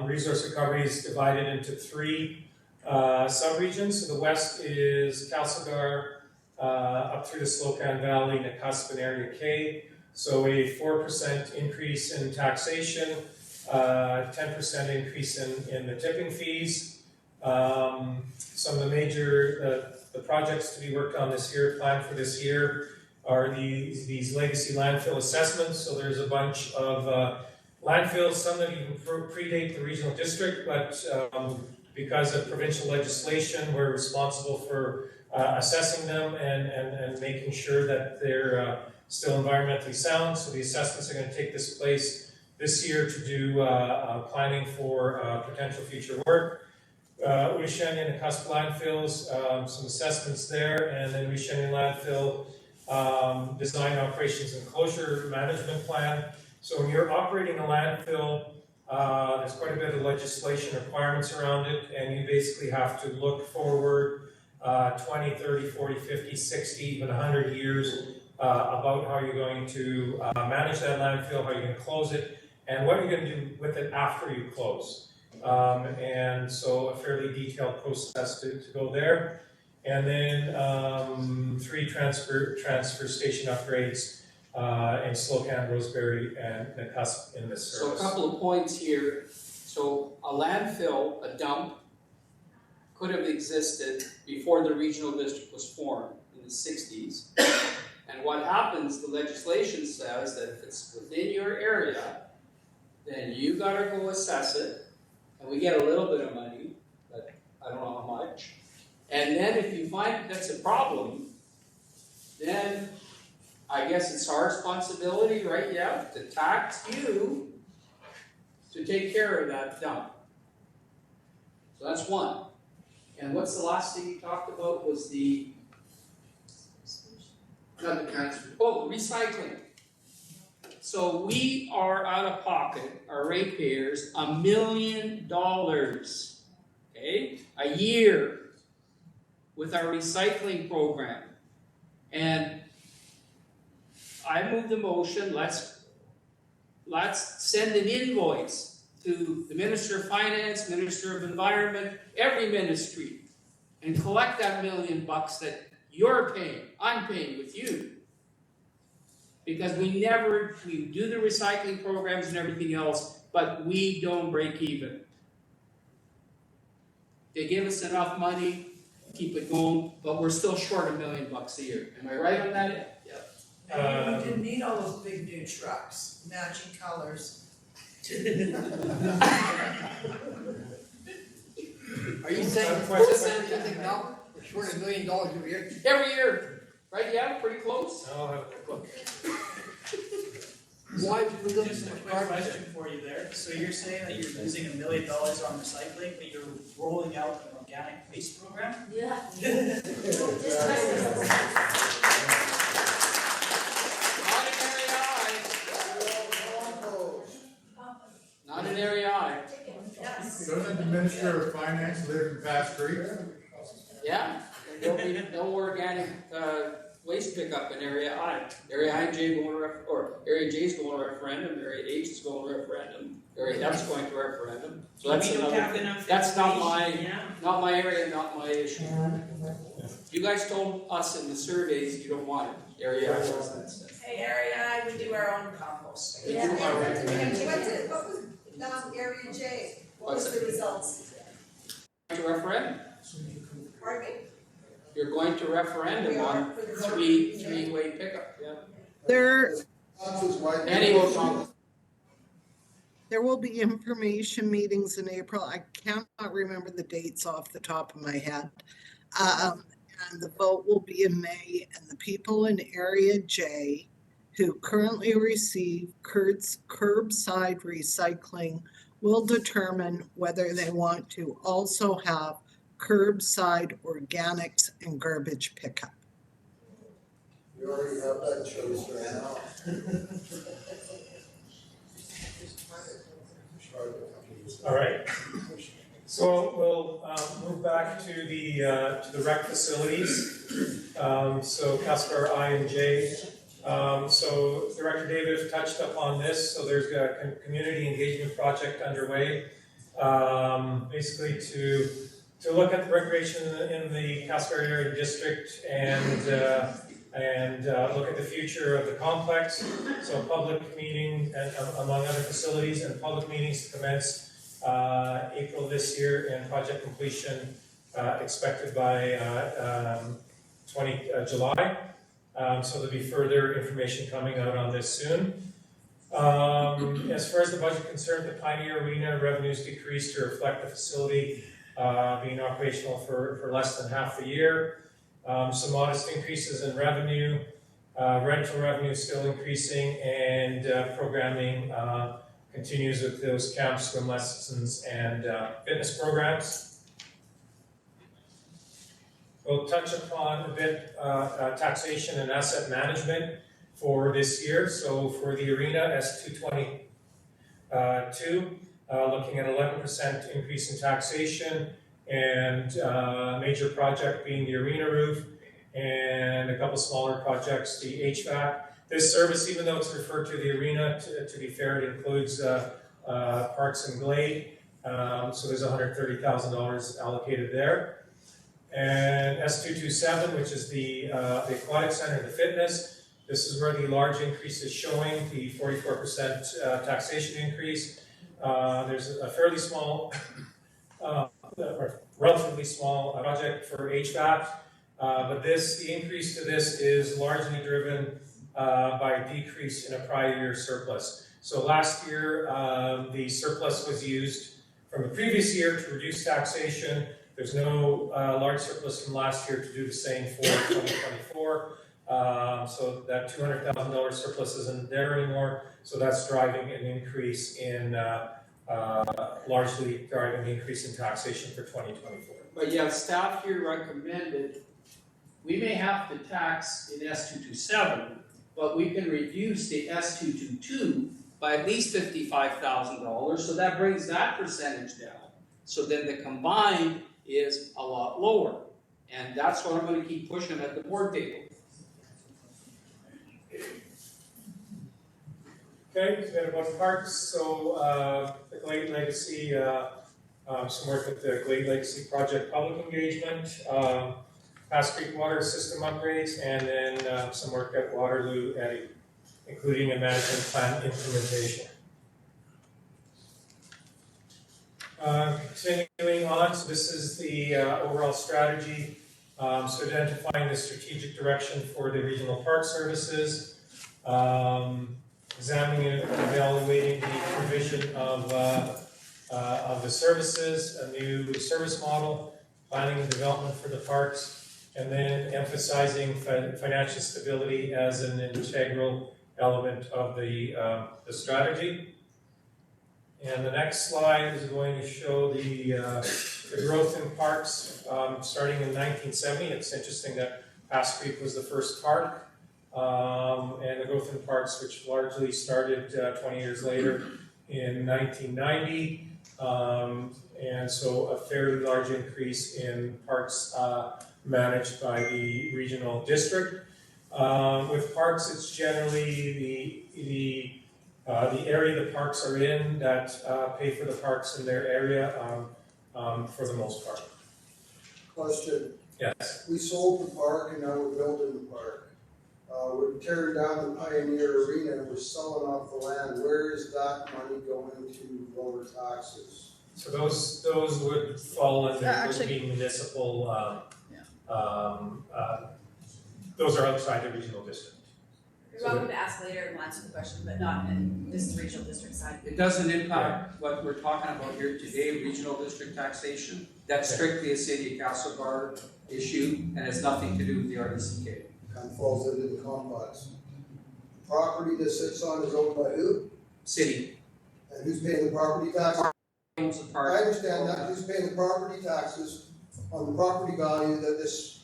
resource recovery is divided into three sub-regions. So the west is Castlegar, up through the Slocan Valley, Nakusp and Area K. So a 4% increase in taxation, 10% increase in the tipping fees. Some of the major the projects to be worked on this year, planned for this year, are these legacy landfill assessments. So there's a bunch of landfills, some that even predate the regional district, but because of provincial legislation, we're responsible for assessing them and making sure that they're still environmentally sound. So the assessments are going to take place this year to do planning for potential future work. Uisheni and Nakusp landfills, some assessments there, and then Uisheni landfill design, operations, and closure management plan. So when you're operating a landfill, there's quite a bit of legislation requirements around it, and you basically have to look forward 20, 30, 40, 50, 60, even 100 years about how you're going to manage that landfill, how you're going to close it, and what you're going to do with it after you close. And so a fairly detailed process to go there. And then 3 transfer station upgrades in Slocan, Roseberry, and Nakusp in this service. So a couple of points here. So a landfill, a dump, could have existed before the regional district was formed in the 60s. And what happens, the legislation says that if it's within your area, then you gotta go assess it. And we get a little bit of money, but I don't know how much. And then if you find that's a problem, then I guess it's our responsibility, right, yeah, to tax you to take care of that dump. So that's one. And what's the last thing you talked about was the, not the transfer, oh, recycling. So we are out of pocket, our ratepayers, $1 million, okay, a year with our recycling program. And I move the motion, let's send an invoice to the Minister of Finance, Minister of Environment, every ministry, and collect that $1 million that you're paying, I'm paying with you. Because we do the recycling programs and everything else, but we don't break even. They give us enough money, keep it going, but we're still short $1 million a year. Am I right on that? Yep. And you didn't need all those big new trucks, matching colors. Are you saying, now, we're short $1 million every year? Every year, right? Yeah, pretty close. I'll have a quick look. Why do we look Just a so much quick garbage? question for you there. So you're saying that you're losing $1 million on recycling, but you're rolling out an organic waste program? Yeah. Not an area I. Doesn't the Minister of Finance live in Bass Creek? Yeah, and there'll be no organic waste pickup in Area I. Area I and J going to Area J is going to referendum, Area H is going to referendum, Area F is going to referendum. So that's We don't have another, enough that's not information, not my area, not my issue. You guys told us in the surveys you don't want it, Area I wants that stuff. Hey, area, we do our own compost. We do our own. What was, area J, what was the results? To referendum. Pardon me? You're going to referendum We are on for the three-way pickup, yeah. There Anyway, There will be information meetings in April. I cannot remember the dates off the top of my head. And the vote will be in May, and the people in Area J who currently receive curbside recycling will determine whether they want to also have curbside organics and garbage pickup. We already have that choice right now. All right. So we'll move back to the rec facilities. So Castlegar I and J. So Director David touched upon this. So there's a community engagement project underway, basically to look at the recreation in the Castlegar area district and look at the future of the complex. So public meeting and among other facilities and public meetings to commence April this year, and project completion expected by July. So there'll be further information coming out on this soon. As far as the budget concerned, the Pioneer Arena revenues decreased to reflect the facility being operational for less than half the year. Some modest increases in revenue, rental revenue still increasing, and programming continues with those camps, swim lessons, and fitness programs. We'll touch upon a bit taxation and asset management for this year. So for the arena, S222, looking at 11% increase in taxation, and major project being the arena roof, and a couple smaller projects, the HVAC. This service, even though it's referred to the arena, to be fair, it includes Parks and Glade. So there's $130,000 allocated there. And S227, which is the aquatic center, the fitness. This is where the large increase is showing, the 44% taxation increase. There's a fairly small, relatively small project for HVAC, but the increase to this is largely driven by a decrease in a prior year surplus. So last year, the surplus was used from the previous year to reduce taxation. There's no large surplus from last year to do the same for 2024. So that $200,000 surplus isn't there anymore, so that's driving an increase in, largely driving the increase in taxation for 2024. But yeah, staff here recommended, we may have to tax in S227, but we can reduce the S222 by at least $55,000, so that brings that percentage down. So then the combined is a lot lower, and that's what I'm gonna keep pushing at the board table. Okay, then about parks, so, the Glade Legacy, some work with the Glade Legacy Project public engagement, Pass Creek water system upgrades, and then, some work at Waterloo, including a management plan implementation. Continuing on, so this is the, overall strategy, so identifying the strategic direction for the regional park services, examining and evaluating the provision of the services, a new service model, planning and development for the parks, and then emphasizing financial stability as an integral element of the strategy. And the next slide is going to show the growth in parks starting in 1970. It's interesting that Pass Creek was the first park. And the growth in parks, which largely started 20 years later in 1990. And so a fairly large increase in parks managed by the regional district. With parks, it's generally the area the parks are in that pay for the parks in their area for the most part. Question. Yes. We sold the park and now we're building the park. We're tearing down the Pioneer Arena and we're selling off the land. Where is that money going to lower taxes? So those would fall under, Actually- would be municipal, those are outside the regional district. You're welcome to ask later and we'll answer the question, but not in this regional district side. It doesn't impact what we're talking about here today, regional district taxation. That's strictly a city of Castlegar issue and has nothing to do with the RDCK. Kind of falls into the complex. The property that sits on is owned by who? City. And who's paying the property tax? Owns the I park. understand that. Who's paying the property taxes on the property value that this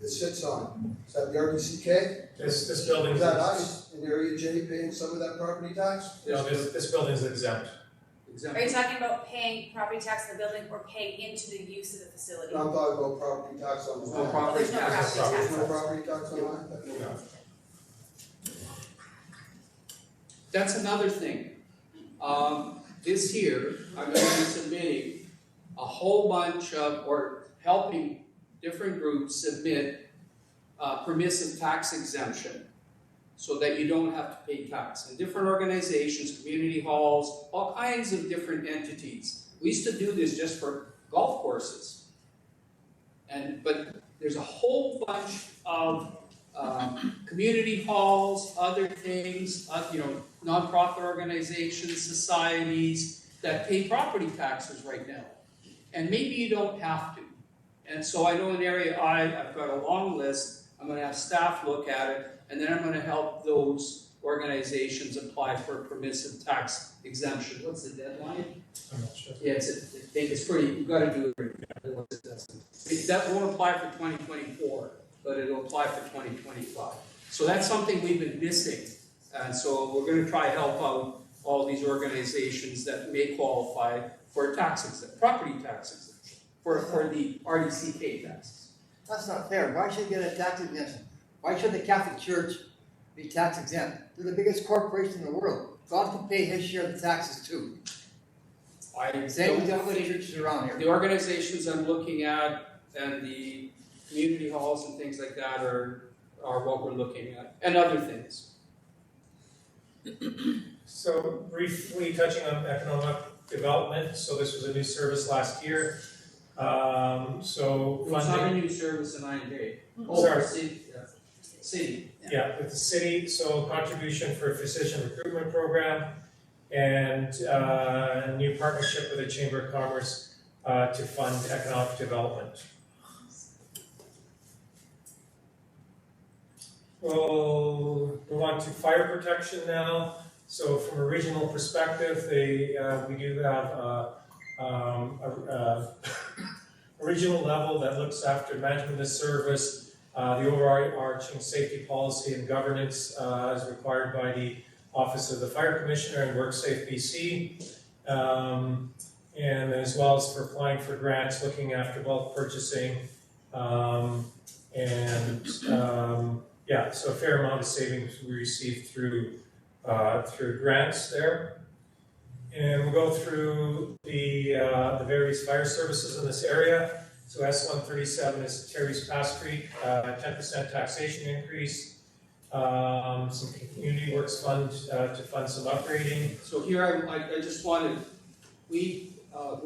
sits on? Is that the RDCK? This building Is that us in Area J paying some of that property tax? No, this building is exempt. Are you talking about paying property tax on the building or paying into the use of the facility? No, I'm talking about property tax on the No land. property There's no tax. property There's tax. no property tax on land? No. That's another thing. This year, I'm gonna be submitting a whole bunch of, or helping different groups submit permissive tax exemption so that you don't have to pay tax. And different organizations, community halls, all kinds of different entities. We used to do this just for golf courses. But there's a whole bunch of community halls, other things, nonprofit organizations, societies that pay property taxes right now. And maybe you don't have to. And so I know in Area I, I've got a long list. I'm gonna have staff look at it, and then I'm gonna help those organizations apply for a permissive tax exemption. What's the deadline? I'm not sure. Yeah, I think it's pretty, you've gotta do it. That won't apply for 2024, but it'll apply for 2025. So that's something we've been missing. And so we're gonna try to help out all these organizations that may qualify for a tax exemption, property tax exemption, for the RDCK taxes. That's not fair. Why should they get a tax exemption? Why should the Catholic Church be tax exempt? They're the biggest corporation in the world. God can pay his share of the taxes too. Same with the other churches around here. The organizations I'm looking at and the community halls and things like that are what we're looking at, and other things. So briefly touching on economic development, so this was a new service last year. So It's not a funding, new service in IND. Sorry. City. yeah, with the city, so contribution for a physician recruitment program and a new partnership with the Chamber of Commerce to fund economic development. We'll move on to fire protection now. So from a regional perspective, we do have a regional level that looks after management of service, the overarching safety policy and governance as required by the Office of the Fire Commissioner and WorkSafe BC. And as well as for applying for grants, looking after bulk purchasing, yeah, so a fair amount of savings we received through grants there. And we'll go through the various fire services in this area. So S137 is Terry's Pass Creek, 10% taxation increase. Some community works fund to fund some upgrading. So here I just wanted, we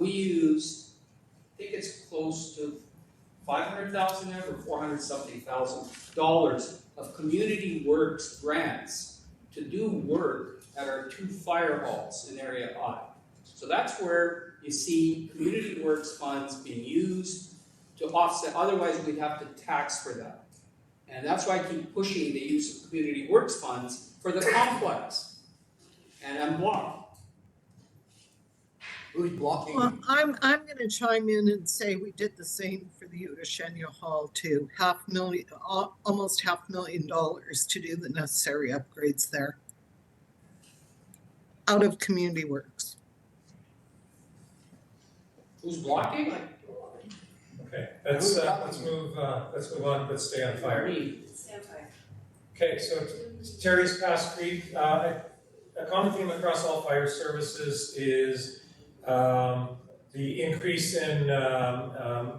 used, I think it's close to 500,000 or 400-something thousand dollars of community works grants to do work at our 2 fire halls in Area I. So that's where you see community works funds being used to offset, otherwise we'd have to tax for that. And that's why I keep pushing the use of community works funds for the complex. And I'm blocked. Who's blocking? Well, I'm gonna chime in and say we did the same for the Utashenya Hall too. Almost $500,000 to do the necessary upgrades there. Out of community works. Who's blocking? Okay, let's move on, let's stay on fire. Okay, so Terry's Pass Creek, a common theme across all fire services is the increase in the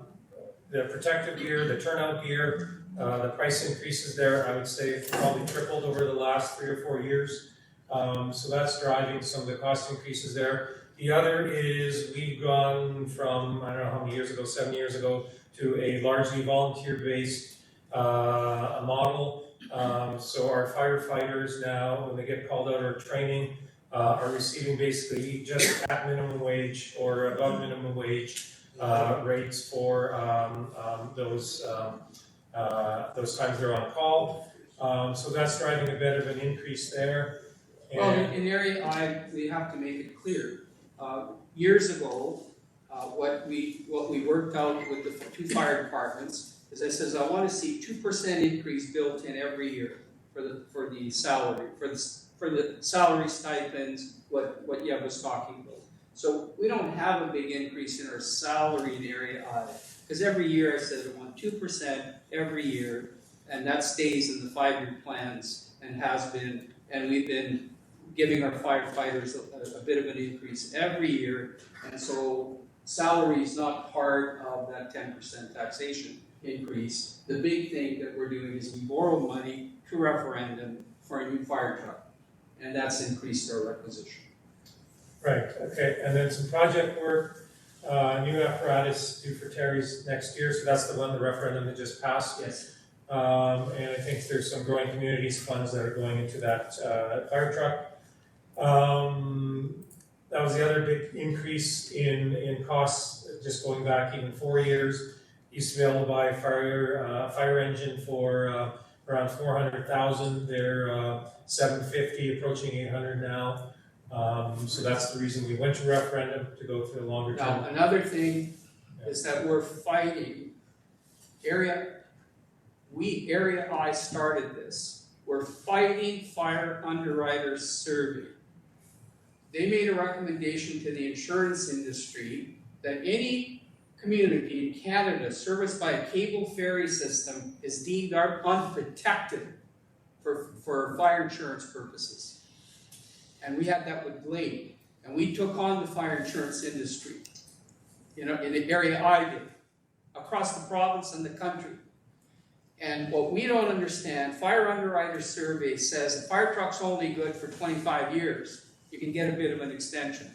protective gear, the turnout gear, the price increases there, I would say probably tripled over the last 3 or 4 years. So that's driving some of the cost increases there. The other is we've gone from, I don't know how many years ago, 7 years ago, to a largely volunteer-based model. So our firefighters now, when they get called out or training, are receiving basically just at minimum wage or above minimum wage rates for those times they're on call. So that's driving a bit of an increase there. Well, in Area I, we have to make it clear. Years ago, what we worked out with the 2 fire departments is I says I want to see 2% increase built in every year for the salary stipends, what Yev was talking about. So we don't have a big increase in our salary in Area I, because every year I said I want 2% every year, and that stays in the 5-year plans and has been, and we've been giving our firefighters a bit of an increase every year, and so salary is not part of that 10% taxation increase. The big thing that we're doing is we borrow money to referendum for a new fire truck, and that's increased our requisition. Right, okay, and then some project work, new apparatus due for Terry's next year, so that's the one, the referendum that just passed. Yes. And I think there's some growing communities funds that are going into that fire truck. That was the other big increase in costs, just going back even 4 years. Used to be able to buy a fire engine for around 400,000. They're $750, approaching 800 now. So that's the reason we went to referendum, to go through a longer term. Now, another thing is that we're fighting Area I started this. We're fighting Fire Underwriters Survey. They made a recommendation to the insurance industry that any community in Canada serviced by a cable ferry system is deemed unprotected for fire insurance purposes. And we had that with Glade. And we took on the fire insurance industry, in the Area I did, across the province and the country. And what we don't understand, Fire Underwriters Survey says a fire truck's only good for 25 years. You can get a bit of an extension.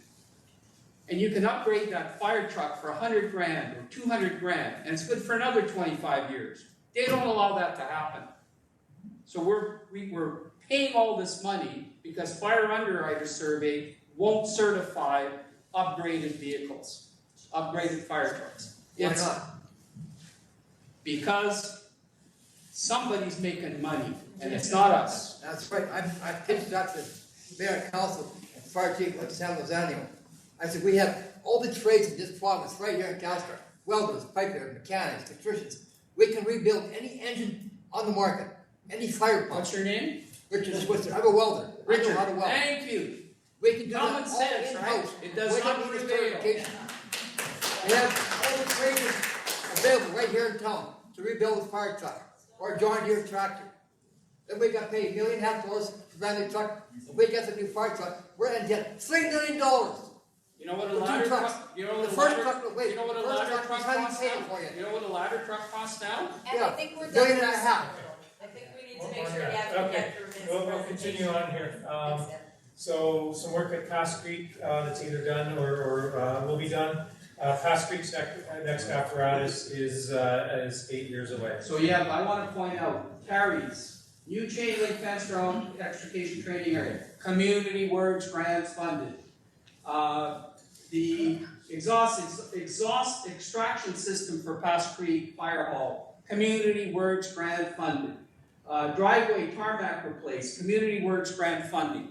And you can upgrade that fire truck for 100 grand or 200 grand, and it's good for another 25 years. They don't allow that to happen. So we're paying all this money because Fire Underwriters Survey won't certify upgraded vehicles, upgraded fire trucks. Why not? Because somebody's making money, and it's not us. That's right, I pitched that to mayor and council, and fire chief of San Lozano. I said, we have all the trades in this province right here in Castlegar, welders, pipers, mechanics, electricians. We can rebuild any engine on the market, any fire pump. What's your name? Richard Switzer, I'm a welder, I know how to weld. Thank you. We can do that Common all sense, right? in-house. It does We not don't need a prevail. certification. We have all the trades available right here in town to rebuild a fire truck or a John Deere tractor. Then we got paid $1.5 million for brand new truck. If we get the new fire truck, we're gonna get $3 million. You know what a For two ladder trucks. truck, you know what The a first ladder, truck, wait, you know what a first ladder truck truck was how costs you pay now? for you. You know what a ladder truck costs now? And Yeah, I think we're $1.5 done. million. I think we need to make sure we have to Okay, get through this. we'll continue on here. So some work at Pass Creek, that's either done or will be done. Pass Creek's next apparatus is 8 years away. So yeah, I wanna point out, Carrie's, new chain link fence around extrication training area, community works grants funded. The exhaust extraction system for Pass Creek Fire Hall, community works grant funded. Driveway tarmac replace, community works grant funding.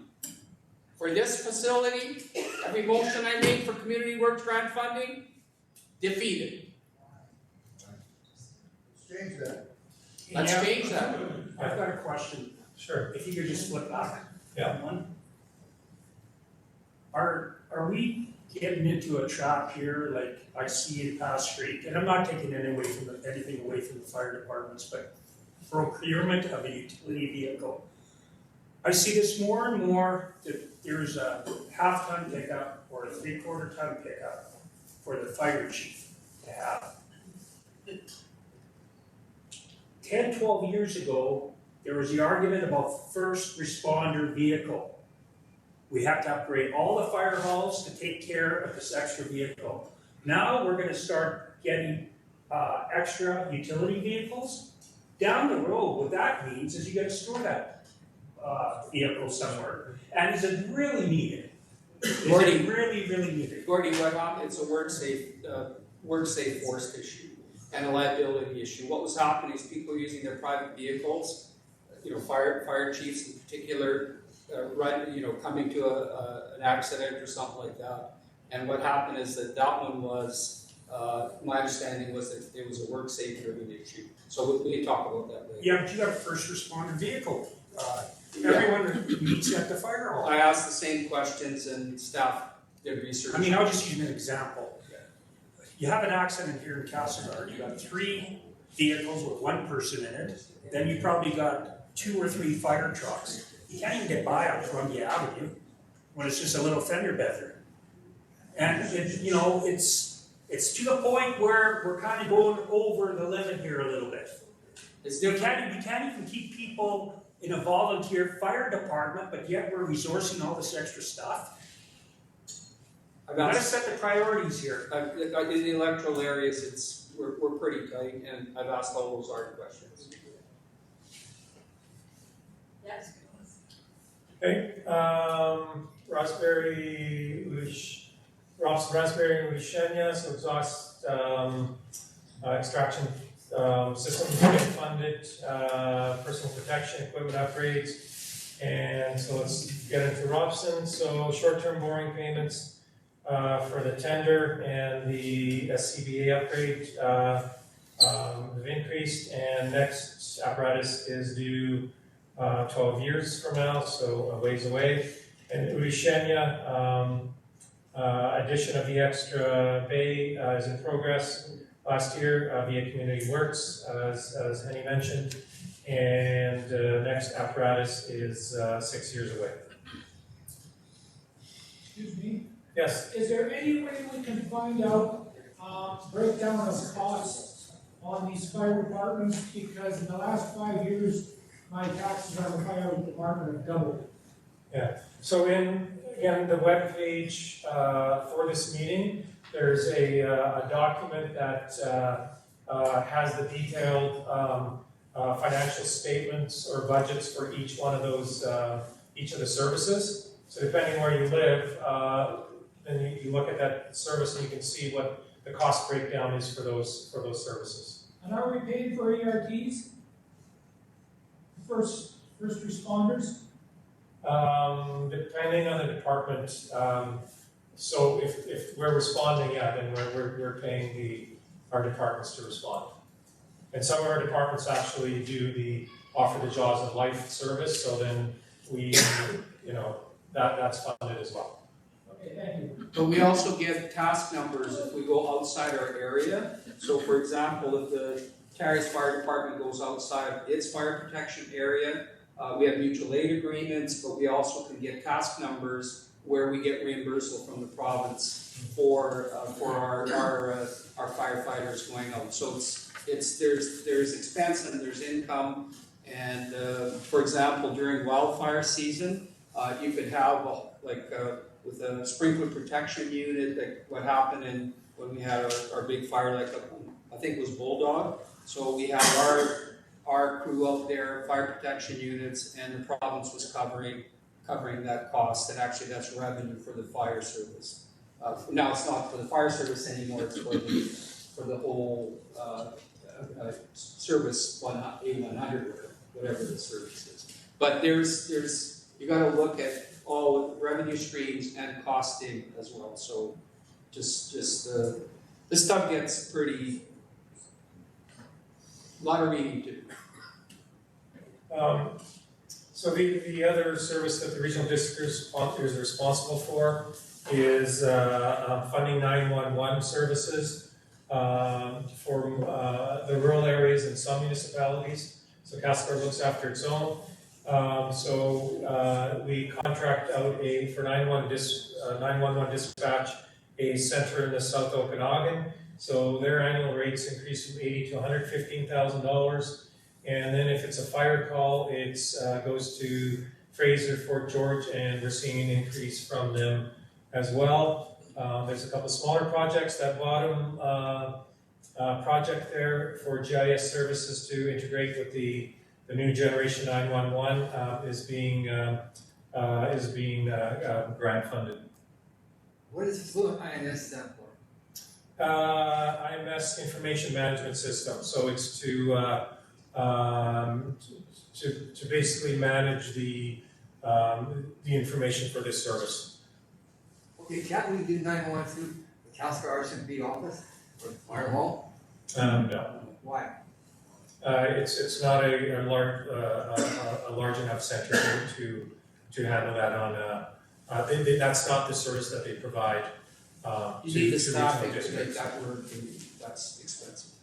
For this facility, every motion I make for community works grant funding, defeated. Let's change that. Let's change that. I've got a question. Sure. If you could just flip back. Yeah. One. Are we getting into a trap here, like I see in Pass Creek, and I'm not taking anything away from the fire departments, but procurement of a utility vehicle. I see this more and more, that there's a half-ton pickup or a three-quarter-ton pickup for the fire chief to have. 10, 12 years ago, there was the argument about first responder vehicle. We have to upgrade all the fire halls to take care of this extra vehicle. Now we're gonna start getting extra utility vehicles. Down the road, what that means is you gotta store that vehicle somewhere. And is it really needed? Is it really, really needed? Gordy, what happened, it's a work safe force issue and a liability issue. What was happening is people using their private vehicles, fire chiefs in particular, coming to an accident or something like that. And what happened is that one was, my understanding was that it was a work safe driven issue. So we can talk about that later. Yeah, but you got a first responder vehicle. Everyone meets at the fire hall. I asked the same questions and staff did research. I mean, I'll just use an example. You have an accident here in Castlegar, you got 3 vehicles with 1 person in it, then you probably got 2 or 3 fire trucks. You can't even get by on Columbia Avenue when it's just a little fender bender. And it's to the point where we're kind of going over the limit here a little bit. You can't even keep people in a volunteer fire department, but yet we're resourcing all this extra stuff. I've got to set the priorities here. In the electoral areas, we're pretty tight, and I've asked all those hard questions. Yes. Okay, Raspberry and Luciania, so exhaust extraction systems getting funded, personal protection equipment upgrades, and so let's get into Robson. So short-term boring payments for the tender and the SCBA upgrade have increased, and next apparatus is due 12 years from now, so a ways away. And Urishenia, addition of the extra bay is in progress last year via Community Works, as Henny mentioned. And next apparatus is 6 years away. Excuse me? Yes? Is there any way we can find out breakdown of costs on these fire departments? Because in the last 5 years, my taxes on the fire department have doubled. Yeah, so again, the webpage for this meeting, there's a document that has the detailed financial statements or budgets for each one of those, each of the services. So depending where you live, then you look at that service and you can see what the cost breakdown is for those services. And are we paying for ERTs? first responders? Depending on the department, so if we're responding, yeah, then we're paying our departments to respond. And some of our departments actually offer the Jaws of Life service, so then we, that's funded as well. Okay, thank you. But we also give task numbers if we go outside our area. So for example, if the Terrace Fire Department goes outside its fire protection area, we have mutual aid agreements, but we also can get task numbers where we get reimbursement from the province for our firefighters going out. So there's expense and there's income. And for example, during wildfire season, you could have with a sprinkler protection unit, like what happened when we had our big fire, I think it was Bulldog. So we had our crew out there, fire protection units, and the province was covering that cost, and actually that's revenue for the fire service. Now it's not for the fire service anymore, it's for the whole service, A100, whatever the service is. But you gotta look at all revenue streams and costing as well, so just this stuff gets pretty, a lot of reading to do. So the other service that the regional district is responsible for is funding 911 services for the rural areas in some municipalities. So Castlegar looks after its own. So we contract out for 911 dispatch a center in the South Okanagan. So their annual rates increase from $80,000 to $115,000. And then if it's a fire call, it goes to Fraser, Fort George, and we're seeing an increase from them as well. There's a couple smaller projects. That bottom project there for GIS services to integrate with the new generation 911 is being grant funded. What does Fluent INS stand for? IMS Information Management System. So it's to basically manage the information for this service. Okay, can't we do 911 through the Castlegar RCMP office or the fire hall? No. Why? It's not a large enough center to handle that on. That's not the service that they provide. You need the staffing to make that work, and that's expensive.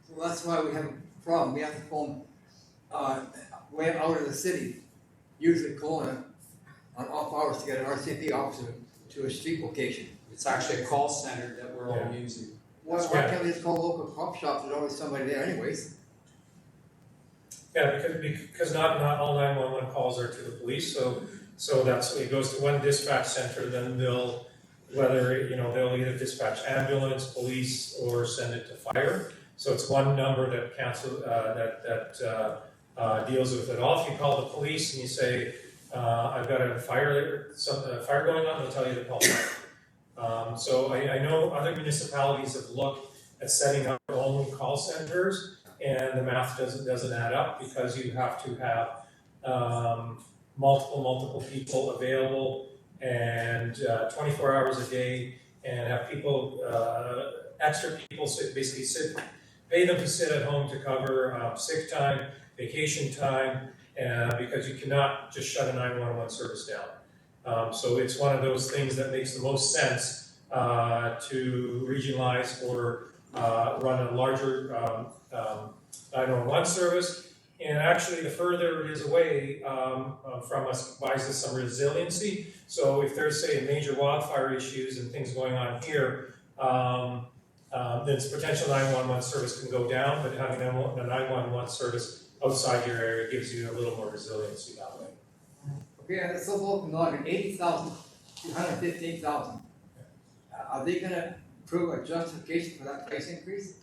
So that's why we have a problem. We have to phone way out of the city, usually Kelowna, on off hours to get an RCMP officer to a street location. It's actually a call center that we're all using. Why can't we just call local cop shops? There's always somebody there anyways. Yeah, because not all 911 calls are to the police, so that's, it goes to one dispatch center, then they'll either dispatch ambulance, police, or send it to fire. So it's one number that deals with it all. If you call the police and you say, I've got a fire going on, they'll tell you to call fire. So I know other municipalities have looked at setting up their own call centers, and the math doesn't add up because you have to have multiple people available and 24 hours a day, and have people, extra people pay them to sit at home to cover sick time, vacation time, because you cannot just shut a 911 service down. So it's one of those things that makes the most sense to regionalize or run a larger 911 service. And actually, the further it is away from us, buys us some resiliency. So if there's, say, major wildfire issues and things going on here, then its potential 911 service can go down, but having a 911 service outside your area gives you a little more resiliency that way. Okay, and it's so local, not 80,000 to 115,000. Are they gonna prove a justification for that price increase?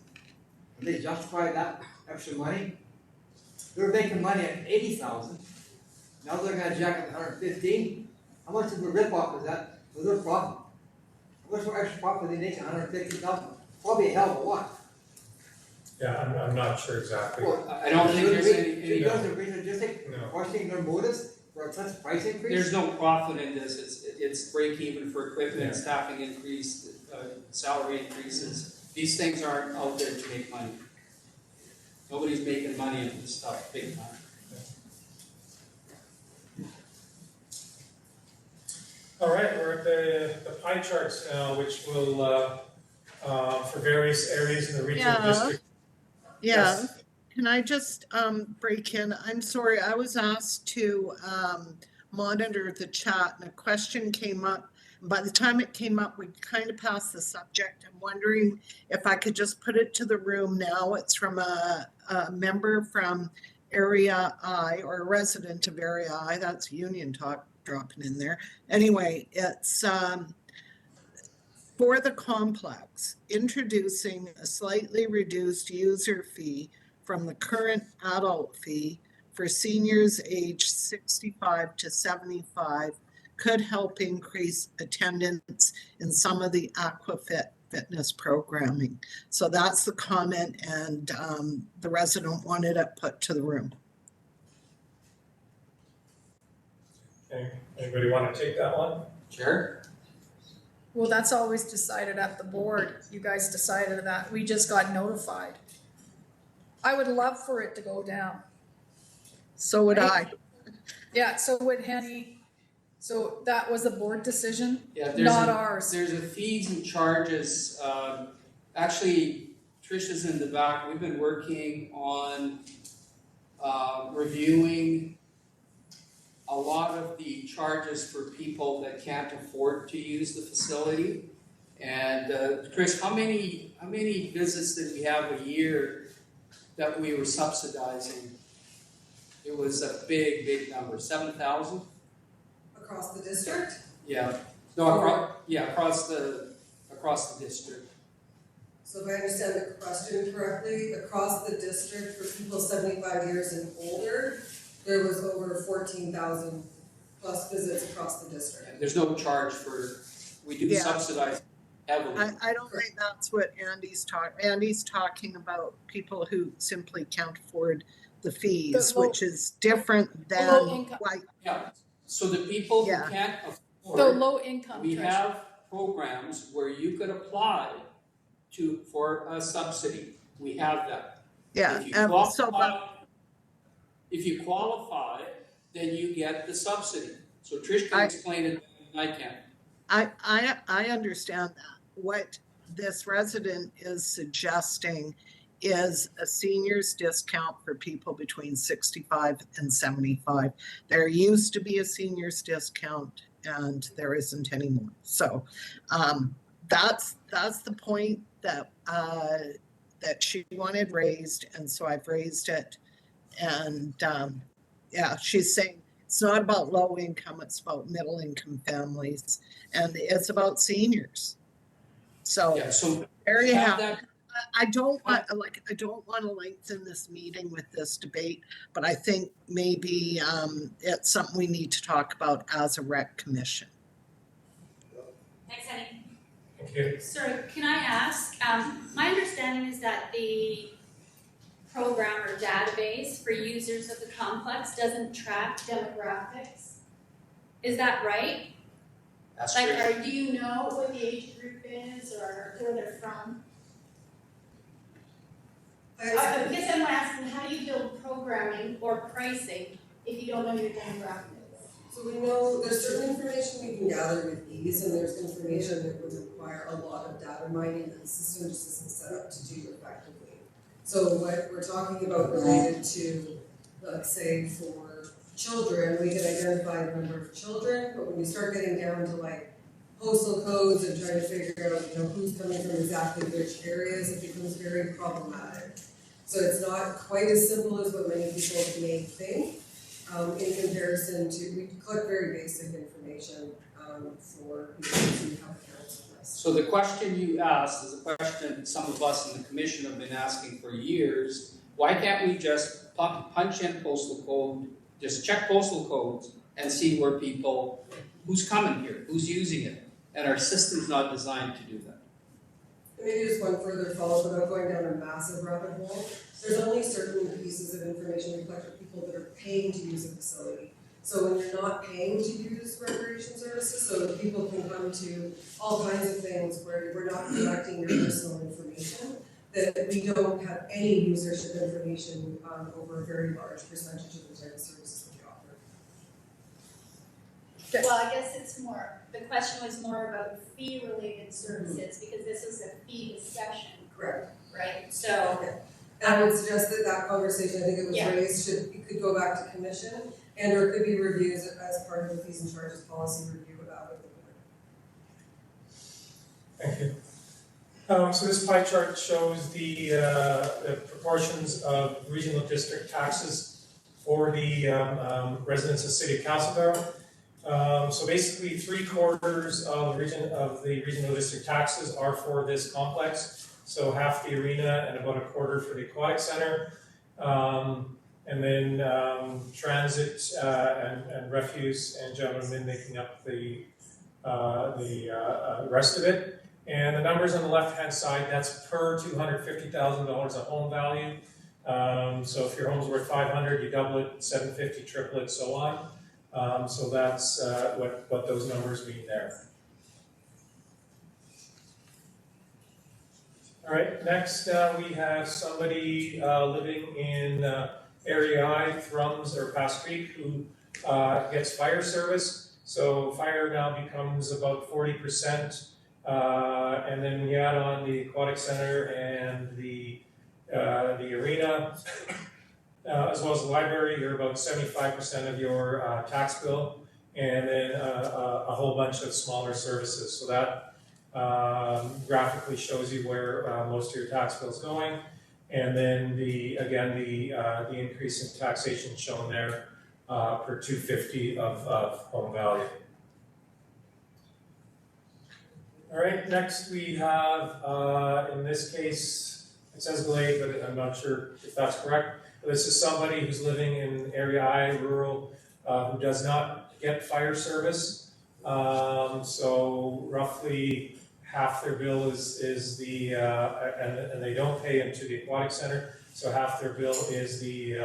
Are they justify that extra money? They're making money at 80,000. Now they're gonna jack up to 115. How much of a ripoff is that for their profit? How much more extra profit are they making? 150,000? Probably a hell of a lot. Yeah, I'm not sure exactly. Well, I don't think there's any, It doesn't really just No. questioning their motives for such price increase? there's no profit in this, it's break even for equipment, staffing increase, salary increases. These things aren't out there to make money. Nobody's making money in this stuff big time. All right, we're at the pie charts now, which will, for various areas in the regional Yeah. district. Yeah, Yes. can I just break in? I'm sorry, I was asked to monitor the chat and a question came up. By the time it came up, we kind of passed the subject. I'm wondering if I could just put it to the room now. It's from a member from Area I, or a resident of Area I. That's Union Talk dropping in there. Anyway, it's for the complex, introducing a slightly reduced user fee from the current adult fee for seniors aged 65 to 75 could help increase attendance in some of the AquaFit fitness programming. So that's the comment, and the resident wanted it put to the room. Okay, anybody want to take that one? Sure. Well, that's always decided at the board. You guys decided that. We just got notified. I would love for it to go down. So would I. Yeah, so would Henny. So that was a board decision, Yeah, not ours. There's a fees and charges, actually, Tricia's in the back, we've been working on, reviewing a lot of the charges for people that can't afford to use the facility. And, Chris, how many visits did we have a year that we were subsidizing? It was a big number, 7,000? Across the district? Yeah, no, across the district. So if I understand the question correctly, across the district for people 75 years and older, there was over 14,000 plus visits across the district. And there's no charge for, we do subsidize heavily. I don't think that's what Andy's talking. Andy's talking about people who simply can't afford the fees, which is different than why. Yeah, so the people who can't afford. The low income. We have programs where you could apply for a subsidy. We have that. Yeah, if you qualify, then you get the subsidy. So Trish can explain it, I can. I understand that. What this resident is suggesting is a senior's discount for people between 65 and 75. There used to be a senior's discount and there isn't anymore. So that's the point that she wanted raised, and so I've raised it. And she's saying it's not about low income, it's about middle income families, and it's about seniors. So, there you have that. I don't want to lengthen this meeting with this debate, but I think maybe it's something we need to talk about as a rec commission. Thanks, Henny. Thank you. Sorry, can I ask, my understanding is that the program or database for users of the complex doesn't track demographics. Is that right? That's like, true. do you know what the age group is or where they're from? I guess I'm asking, how do you build programming or pricing if you don't know your demographics? So we know there's certain information we can gather with ease, and there's information that would require a lot of data mining that the system just isn't set up to do effectively. So what we're talking about related to, let's say for children, we can identify the number of children, but when you start getting down to like postal codes and trying to figure out, who's coming from exactly which areas, it becomes very problematic. So it's not quite as simple as what many people may think. In comparison to, we collect very basic information for people who have accounts with us. So the question you asked is a question some of us in the commission have been asking for years. Why can't we just punch in postal code, just check postal codes and see where who's coming here, who's using it? And our system's not designed to do that. maybe just one further follow-up without going down a massive rabbit hole. There's only certain pieces of information we collect from people that are paying to use a facility. So when you're not paying to use recreation services, so that people can come to all kinds of things where we're not collecting your personal information, that we don't have any usership information over a very large percentage of the type of services we offer. Well, I guess it's more, the question was more about fee-related services, because this is a fee discussion. Correct. Right, so. Okay. And I would suggest that that conversation, I think it was Yeah. raised, it could go back to commission, and or it could be reviews as part of the fees and charges policy review about it. Thank you. So this pie chart shows the proportions of regional district taxes for the residents of the city of Castlegar. So basically 3/4 of the regional district taxes are for this complex. So half the arena and about 1/4 for the aquatic center. And then transit and refuse and general admin making up the rest of it. And the numbers on the left-hand side, that's per $250,000 of home value. So if your home's worth 500, you double it, 750, triple it, so on. So that's what those numbers mean there. All right, next we have somebody living in Area I, Thrums or Pass Creek, who gets fire service. So fire now becomes about 40%. And then when you add on the aquatic center and the arena, as well as the library, you're about 75% of your tax bill, and then a whole bunch of smaller services. So that graphically shows you where most of your tax bill is going. And then the increase in taxation shown there per $250 of home value. All right, next we have, in this case, it says Glade, but I'm not sure if that's correct. But this is somebody who's living in Area I, rural, who does not get fire service. So roughly half their bill is the, and they don't pay into the aquatic center. So half their bill is the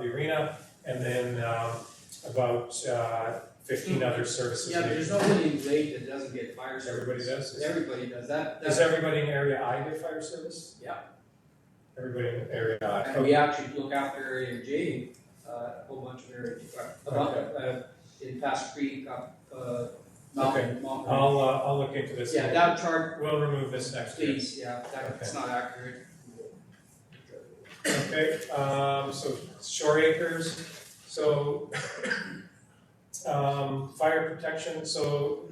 arena, and then about 15 other services. Yeah, but there's nobody in Glade that doesn't get fire service. Everybody does? Everybody does. Does everybody in Area I get fire service? Yeah. Everybody in Area I. And we actually look after Area J, a whole bunch of areas, in Pass Creek, up, Mountain. I'll look into this. Yeah, that chart. We'll remove this next year. Please, yeah, that's not accurate. Okay, so Shore Acres, so fire protection, so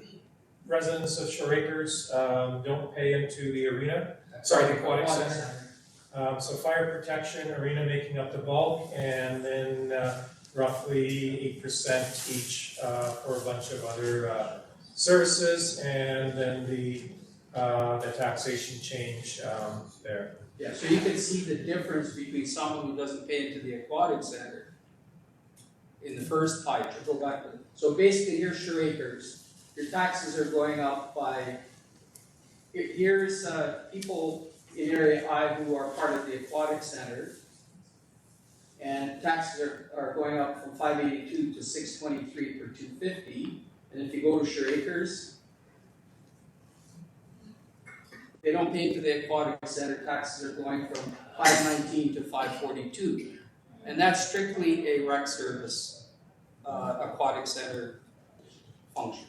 residents of Shore Acres don't pay into the arena, the aquatic center. So fire protection, arena making up the bulk, and then roughly 8% each for a bunch of other services, and then the taxation change there. Yeah, so you can see the difference between someone who doesn't pay into the aquatic center in the first pie chart. Go back to, so basically here's Shore Acres. Your taxes are going up by, here's people in Area I who are part of the aquatic center. And taxes are going up from $582 to $623 per $250. And if you go to Shore Acres, they don't pay into the aquatic center, taxes are going from $519 to $542. And that's strictly a rec service, aquatic center function.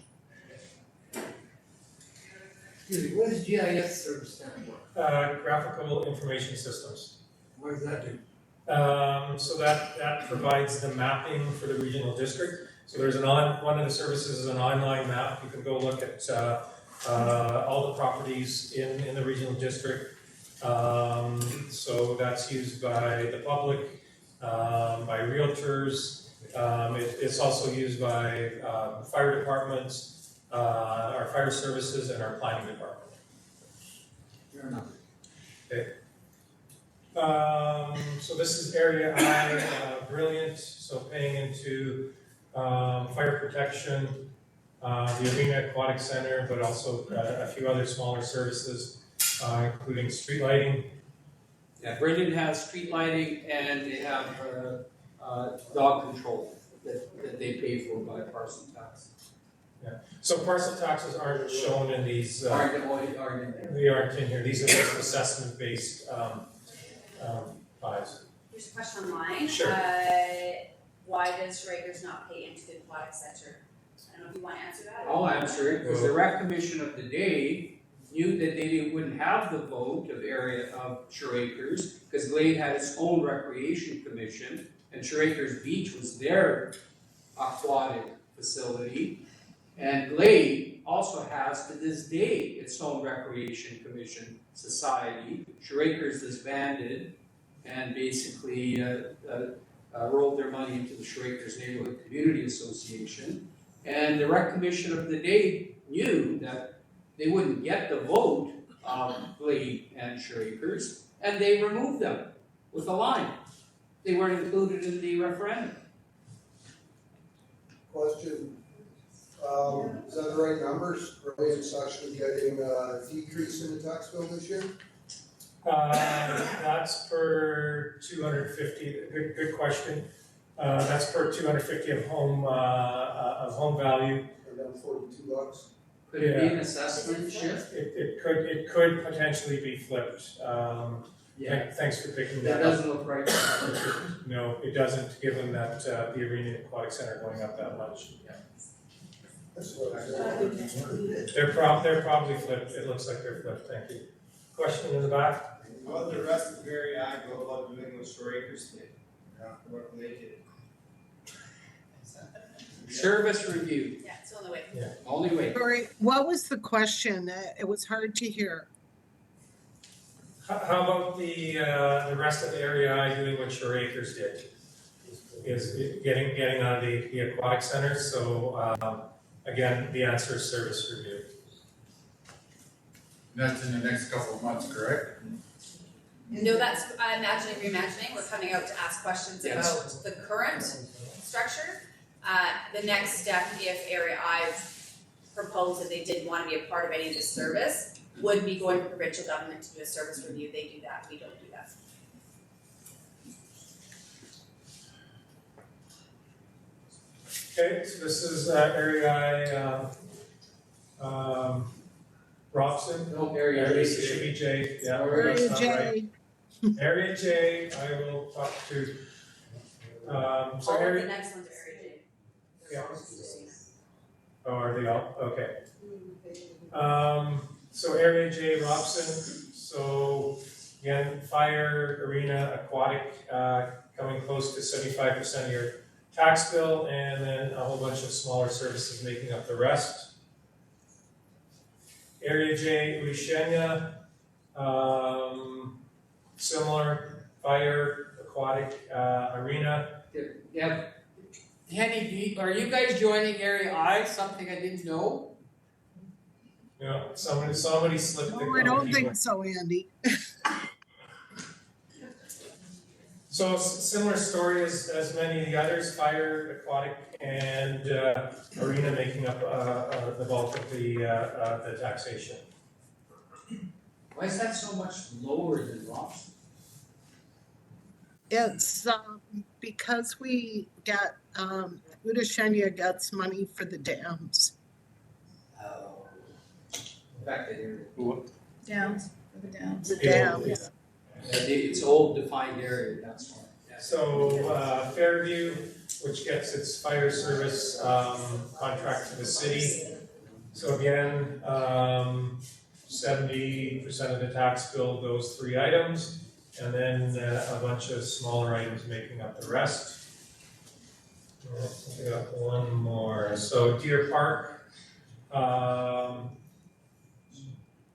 Excuse me, what does GIS service stand for? Graphical Information Systems. What does that do? So that provides the mapping for the regional district. So there's one of the services is an online map. You can go look at all the properties in the regional district. So that's used by the public, by realtors. It's also used by fire departments, our fire services, and our planning department. Fair enough. Okay. So this is Area I, Brilliant, so paying into fire protection, the arena aquatic center, but also a few other smaller services. including street lighting. Yeah, Brendan has street lighting and they have, dog control that they pay for by parcel tax. So parcel taxes aren't shown in these, Aren't in there. they aren't in here, these are just assessment-based, buys. Here's a question online. Sure. Why does Schrager's not pay into the aquatic center? I don't know if you want to answer that. I'll answer it, because the rec commission of the day knew that they wouldn't have the vote of area of Shore-Acres, because Glade had its own recreation commission, and Shore-Acres Beach was their aquatic facility. And Glade also has to this day its own recreation commission society. Shore-Acres disbanded and basically rolled their money into the Shore-Acres Neighborhood Community Association. And the rec commission of the day knew that they wouldn't get the vote of Glade and Shore-Acres, and they removed them with a line. They weren't included in the referendum. Question, is that the right numbers? Is actually getting a decrease in the tax bill this year? That's per 250, good question. That's per 250 of home value. Or down $42? Could it be an assessment shift? It could potentially be flipped. Thanks for picking that That up. doesn't look right. No, it doesn't, given that the arena and aquatic center are going up that much. That's what I said. They're probably flipped, it looks like they're flipped, thank you. Question in the back? How about the rest of the area I go about doing what Shore-Acres did? What they did? Service review, Yeah, it's on the way. only way. Sorry, what was the question? It was hard to hear. How about the rest of the area I doing what Shore-Acres did? Is getting on the aquatic center, so again, the answer is service review. That's in the next couple of months, correct? No, that's reimagining. We're coming out to ask questions Yes. about the current structure. The next step, if Area I proposed that they didn't want to be a part of any of this service, would be going to provincial government to do a service review. They do that, we don't do that. Okay, so this is Area I, Robson. No, area Area J. should be J, yeah. Area that's not right. J. Area J, I will talk to, so All of the area, next ones are Area J. yeah. Oh, are they all, okay. So Area J, Robson, so again, fire, arena, aquatic, coming close to 75% of your tax bill, and then a whole bunch of smaller services making up the rest. Area J, Uishenya, similar, fire, aquatic, arena. Yeah. Henny, are you guys joining Area I, something I didn't know? You know, somebody slipped the. Oh, I don't think so, Andy. So similar story as many of the others, fire, aquatic, and arena making up the bulk of the taxation. Why is that so much lower than Robson? It's because we get, Udashenya gets money for the dams. Oh. Back to area. Downs, for the downs. The dams. It's old defined area, that's why. So Fairview, which gets its fire service contract to the city. So again, 70% of the tax bill, those three items, and then a bunch of smaller items making up the rest. I think I got one more. So Deer Park,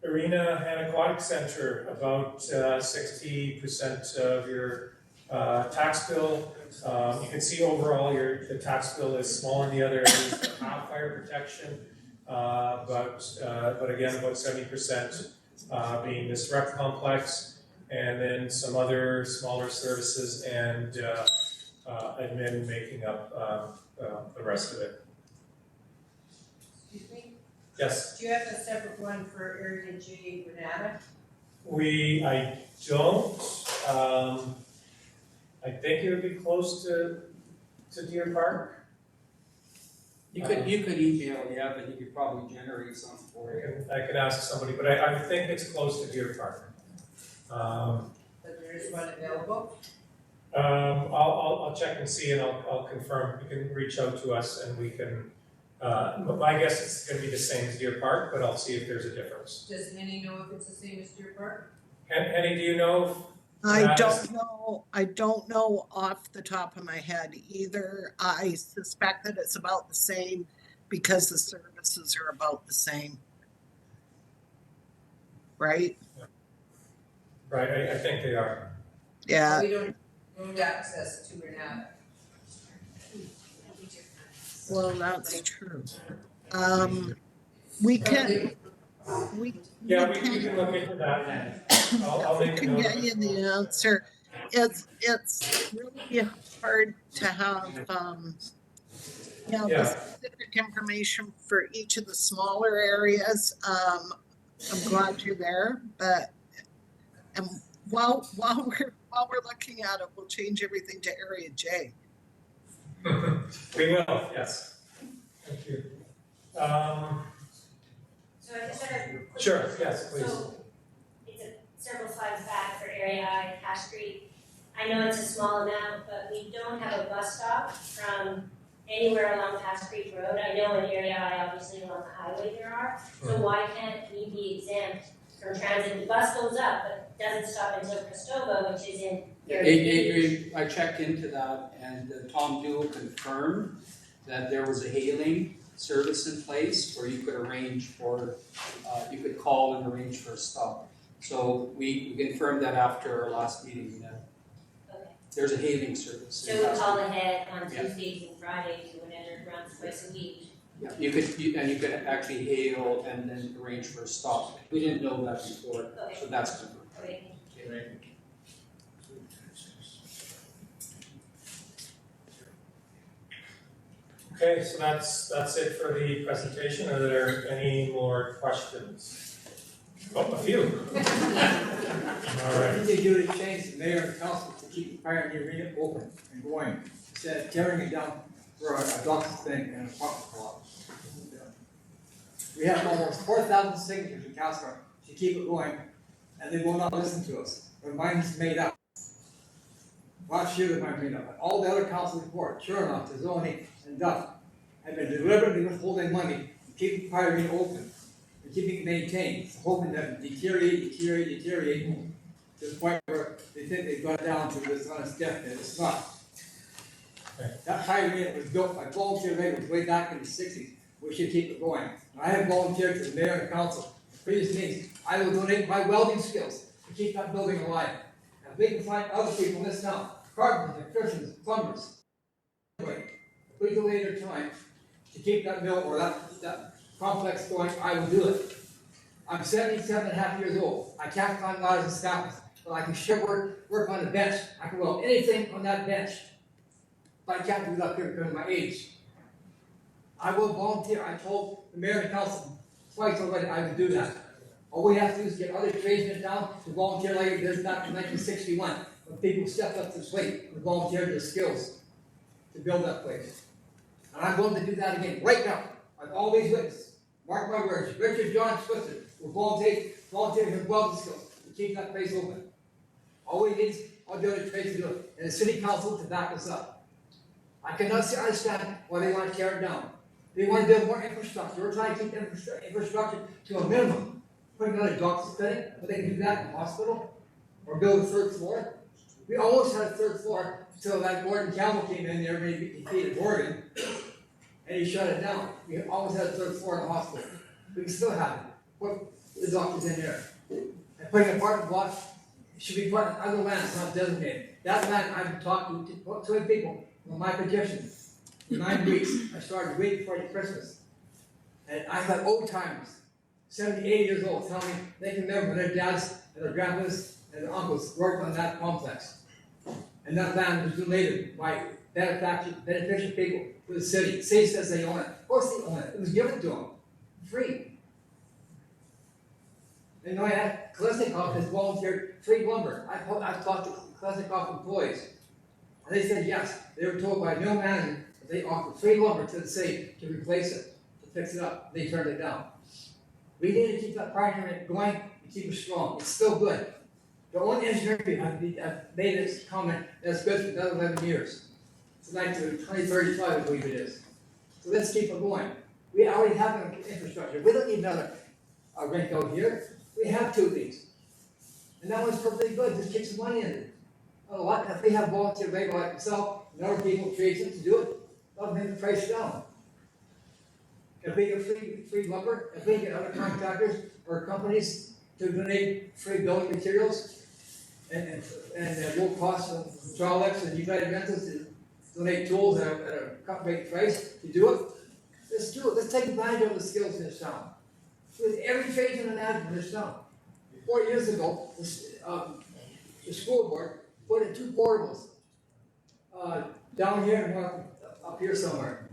Arena and Aquatic Center, about 60% of your tax bill. You can see overall the tax bill is smaller in the other areas that have fire protection, but again, about 70% being this rec complex, and then some other smaller services and admin making up the rest of it. Excuse me? Yes. Do you have a separate one for Area J Granada? I don't, I think it would be close to Deer Park. You could email, yeah, but you could probably generate something for you. I could ask somebody, but I would think it's close to Deer Park. But there is one available. I'll check and see and I'll confirm, you can reach out to us and we can, my guess it's gonna be the same as Deer Park, but I'll see if there's a difference. Does Henny know if it's the same as Deer Park? Henny, do you know if I don't know off the top of my head either. I suspect that it's about the same because the services are about the same. Right? Right, I think they are. Yeah. We don't own access to it now. Well, that's true. We can, we can look into that. I'll make a can note get of you it. the answer. It's really hard to have, Yeah. the specific information for each of the smaller areas. I'm glad you're there, but, and while we're looking at it, we'll change everything to Area J. We will, yes. Thank you. So I just had a quick Sure, question. yes, please. So it's several slides back for Area I, Cash Street. I know it's a small amount, but we don't have a bus stop from anywhere along Cash Creek Road. I know in Area I, obviously along the highway there are. So why can't we be exempt from transit? The bus goes up, but doesn't stop until Cristobal, which is in Area B. I checked into that and Tom Duell confirmed that there was a hailing service in place where you could arrange for, you could call and arrange for a stop. So we confirmed that after our last meeting. There's a hailing service. So we call ahead on Yeah. Tuesdays and Fridays or whenever it runs twice a week. Yeah, you could actually hail and then arrange for a stop. We didn't know that before, so that's confirmed. Okay. Okay, so that's it for the presentation. Are there any more questions? Oh, a few. All What right. did they do to change the mayor and council to keep the fire arena open and going, instead of tearing it down for a doctor thing and a apartment block? We have almost 4,000 signatures in Castlegar to keep it going, and they will not listen to us. Their mind's made up. Last year, their mind made up. All the other council reports, sure enough, the zoning and Duff have been deliberately withholding money to keep the fire arena open and keeping it maintained, hoping that it deteriorate to the point where they think they've got it down to this on its deathbed. It's not. That fire arena was built by volunteer laborers way back in the 60s. We should keep it going. I have volunteered to the mayor and the council. Previous meetings, I will donate my welding skills to keep that building alive. And we can find other people in this town, carpenters, electricians, plumbers. Anyway, if we delay their time to keep that mill or that complex going, I will do it. I'm 77 and a half years old. I can't climb ladders and scaffolds, but I can sure work on the bench. I can weld anything on that bench. But I can't do it up here because of my age. I will volunteer. I told the mayor and council twice already I would do that. All we have to do is get other tradesmen down to volunteer like it did back in 1961, when people stepped up to the plate and volunteered their skills to build that place. And I'm willing to do that again right now. I've always witnessed. Mark my words. Richard John Switzer will volunteer his welding skills to keep that place open. All we need is all the other trades to do it, and the city council to back us up. I cannot understand why they want to tear it down. They want to build more infrastructure. We're trying to keep infrastructure to a minimum. Put another doctor's clinic, but they can do that in the hospital, or build a third floor. We almost had a third floor until that Gordon Campbell came in there, maybe defeated Oregon, and he shut it down. We almost had a third floor in the hospital. We can still have it. Put the doctors in there. And putting an apartment block should be put on other lands, not designated. That land I've talked to people on my petition. For 9 weeks, I started waiting for Christmas. And I got old timers, 70, 80 years old, telling me they can remember when their dads and their grandpas and their uncles worked on that complex. And that land was donated by beneficial people to the city. The city says they own it. Of course they own it. It was given to them, free. And I had Castlegar has volunteered free lumber. I've talked to Castlegar employees. And they said yes, they were told by no manager that they offered free lumber to the city to replace it, to fix it up. They turned it down. We need to keep that project going and keep it strong. It's still good. The only engineering I've made this comment that's good for another 11 years. It's like to 2035, I believe it is. So let's keep it going. We already have an infrastructure. We don't need another rink out here. We have 2 of these. And that one's perfectly good. Just kick some money in it. If we have volunteer labor like myself, and other people trade to do it, that'll bring the price down. If we get free lumber, if we get other contractors or companies to donate free building materials, and low cost of Trollex and United Rentals to donate tools at a cut-rate price to do it, let's do it. Let's take advantage of the skills in this town. With every tradesman and admin in this town. 4 years ago, the school board put in 2 portables down here and one up here somewhere.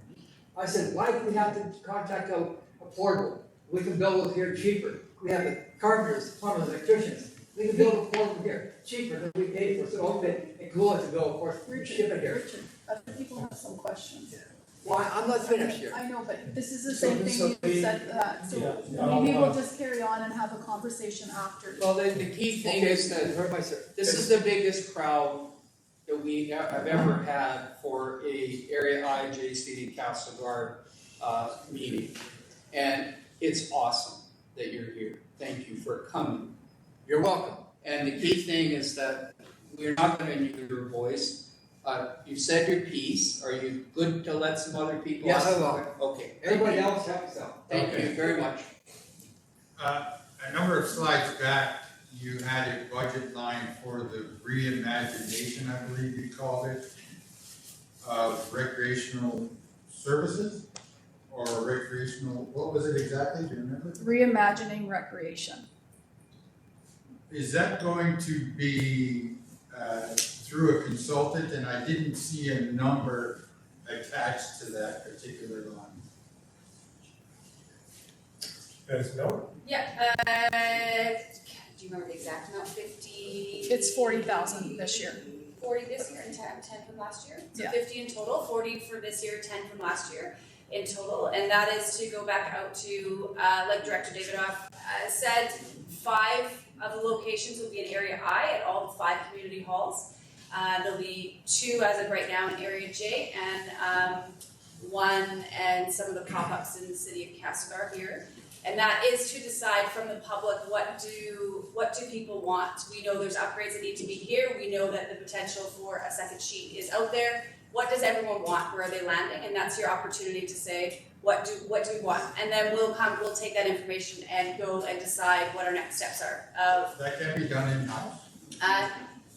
I said, why do we have to contact a portable? We can build it here cheaper. We have the carpenters, plumbers, electricians. We can build a portable here cheaper than we pay for. So open it and cool it to go, of course. Ship it here. Richard, other people have some questions. Well, I'm not finished here. I know, but this is the same thing you said that, so maybe we'll just carry on and have a conversation after. Well, the key thing is that this is the biggest crowd that we have ever had for a Area I JC Castlegar meeting. And it's awesome that you're here. Thank you for coming. You're welcome. And the key thing is that we're not gonna use your voice. You said your piece. Are you good to let some other people? Yes, I will. Okay. Everybody else helps out. Thank you very much. A number of slides back, you had a budget line for the reimagination, I believe you called it, of recreational services or recreational, what was it exactly? Do you remember? Reimagining recreation. Is that going to be through a consultant? And I didn't see a number attached to that particular line. There's no. Yeah, do you remember the exact amount, 50? It's 40,000 this year. 40 this year and 10 from last year? So Yeah. 50 in total, 40 for this year, 10 from last year in total. And that is to go back out to, like Director Davidoff said, 5 of the locations will be in Area I at all the 5 community halls. There'll be 2 as of right now in Area J and 1 and some of the pop-ups in the city of Castlegar here. And that is to decide from the public what do people want. We know there's upgrades that need to be here. We know that the potential for a second sheet is out there. What does everyone want? Where are they landing? And that's your opportunity to say, what do we want? And then we'll take that information and go and decide what our next steps are. That can be done in-house?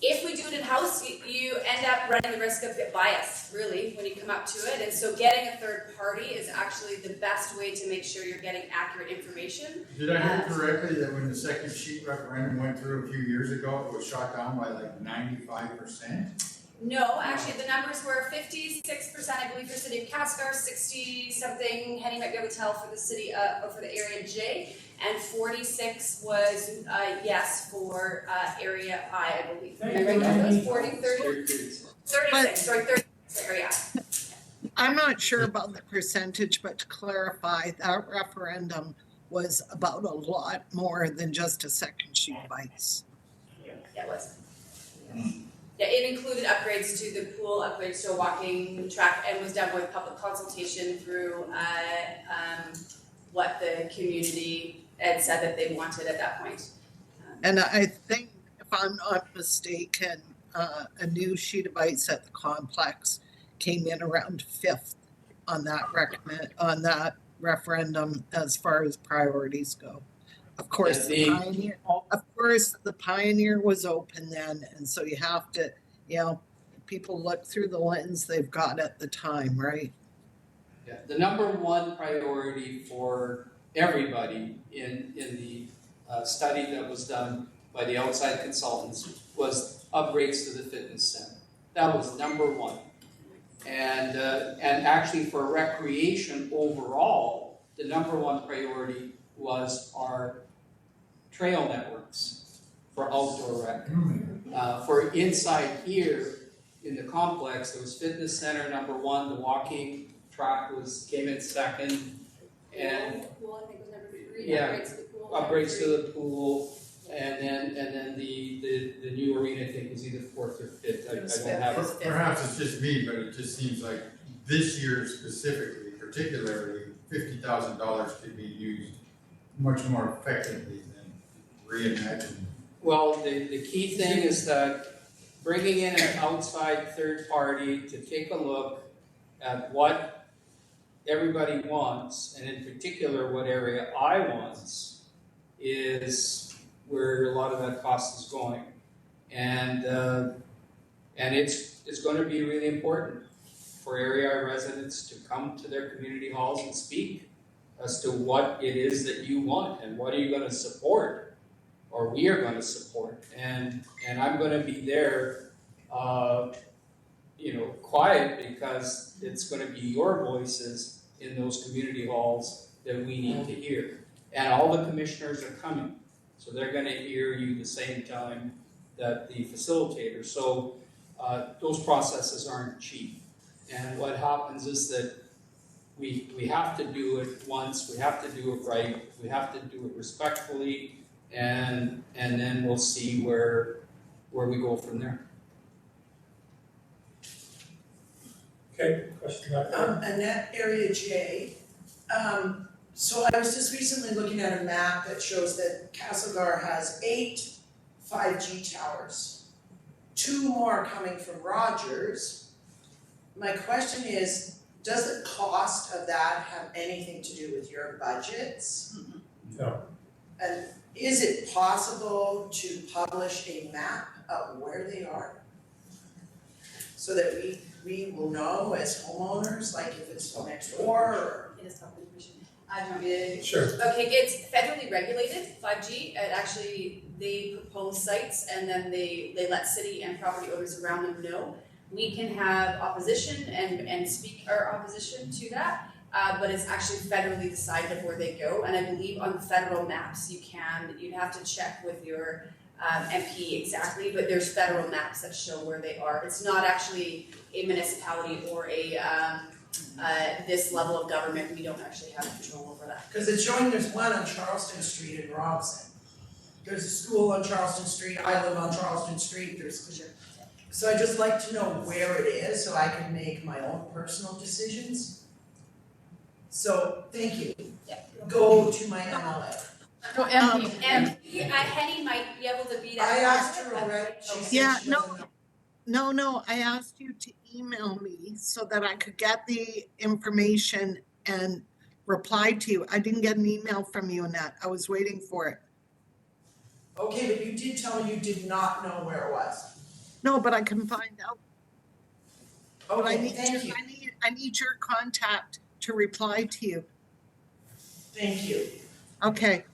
If we do it in-house, you end up running the risk of bias, really, when you come up to it. And so getting a third party is actually the best way to make sure you're getting accurate information. Did I hear correctly that when the second sheet referendum went through a few years ago, it was shot down by like 95%? No, actually, the numbers were 56%, I believe, for the city of Castlegar, 60-something, Henny McGill for the city, or for the Area J, and 46 was yes for Area I believe. Am I right? That was 40, 30? 36, sorry, 36 Area I. I'm not sure about the percentage, but to clarify, that referendum was about a lot more than just a second sheet of ice. Yeah, it was. Yeah, it included upgrades to the pool, upgrades to a walking track, and was done with public consultation through what the community had said that they wanted at that point. And I think, if I'm not mistaken, a new sheet of ice at the complex came in around 5th on that referendum as far as priorities go. Of course, the Pioneer was open then, and so you have to, people look through the lens they've got at the time, right? Yeah, the number one priority for everybody in the study that was done by the outside consultants was upgrades to the fitness center. That was number one. And actually for recreation overall, the number one priority was our trail networks for outdoor rec. For inside here in the complex, there was fitness center number one, the walking track came in second, and Pool, I think was number 3, yeah, upgrades to the pool. upgrades to the pool, and then the new arena, I think, was either fourth or fifth, I don't have it. Perhaps it's just me, but it just seems like this year specifically, particularly, $50,000 could be used much more effectively than reimagining. Well, the key thing is that bringing in an outside third party to take a look at what everybody wants, and in particular what Area I wants, is where a lot of that cost is going. And it's going to be really important for Area I residents to come to their community halls and speak as to what it is that you want and what are you going to support, or we are going to support. And I'm going to be there, quiet, because it's going to be your voices in those community halls that we need to hear. And all the commissioners are coming, so they're going to hear you the same time that the facilitator. So those processes aren't cheap. And what happens is that we have to do it once, we have to do it right, we have to do it respectfully, and then we'll see where we go from there. Okay, question back there. Annette, Area J. So I was just recently looking at a map that shows that Castlegar has 8 5G towers, 2 more coming from Rogers. My question is, does the cost of that have anything to do with your budgets? No. And is it possible to publish a map of where they are? So that we will know as homeowners, like if it's next door or. It is public information. Sure. Okay, it's federally regulated, 5G. It actually, they propose sites and then they let city and property owners around them know. We can have opposition and speak our opposition to that, but it's actually federally decided where they go. And I believe on the federal maps, you'd have to check with your MP exactly, but there's federal maps that show where they are. It's not actually a municipality or a this level of government. We don't actually have control over that. Because it's showing there's one on Charleston Street in Robson. There's a school on Charleston Street, I live on Charleston Street, so I'd just like to know where it is so I can make my own personal decisions. So, thank you. Yeah. Go to my MLA. No, MP. Henny might be able to be that. I asked her already, she said Yeah, she doesn't know. No, I asked you to email me so that I could get the information and reply to you. I didn't get an email from you, Annette. I was waiting for it. Okay, but you did tell me you did not know where it was. No, but I can find out. But I Okay, need thank you, I need your contact to reply to you. thank you. Okay.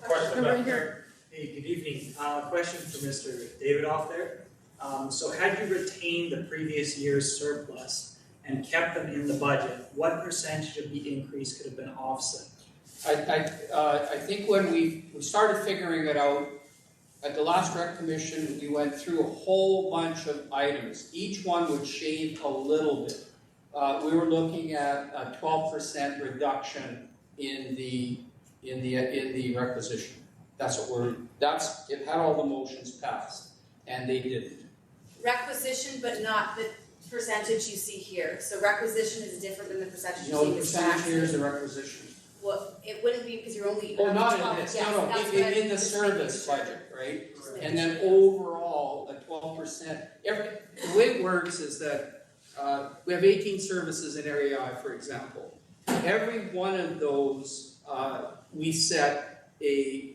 Question Right back here. there. Hey, good evening. Question for Mr. David off there. So had you retained the previous year's surplus and kept them in the budget, what percentage of the increase could have been offset? I think when we started figuring it out, at the last rec commission, we went through a whole bunch of items. Each one would shave a little bit. We were looking at a 12% reduction in the requisition. It had all the motions passed, and they didn't. Requisition, but not the percentage you see here. So requisition is different than the percentage you You know, see the with percentage tax. here is the requisition. Well, it wouldn't be because you're only. Oh, not in 12, this, yes, no, that's what I in the was service making sure. budget, right? And then overall, a 12%. The way it works is that we have 18 services in Area I, for example. Every one of those, we set an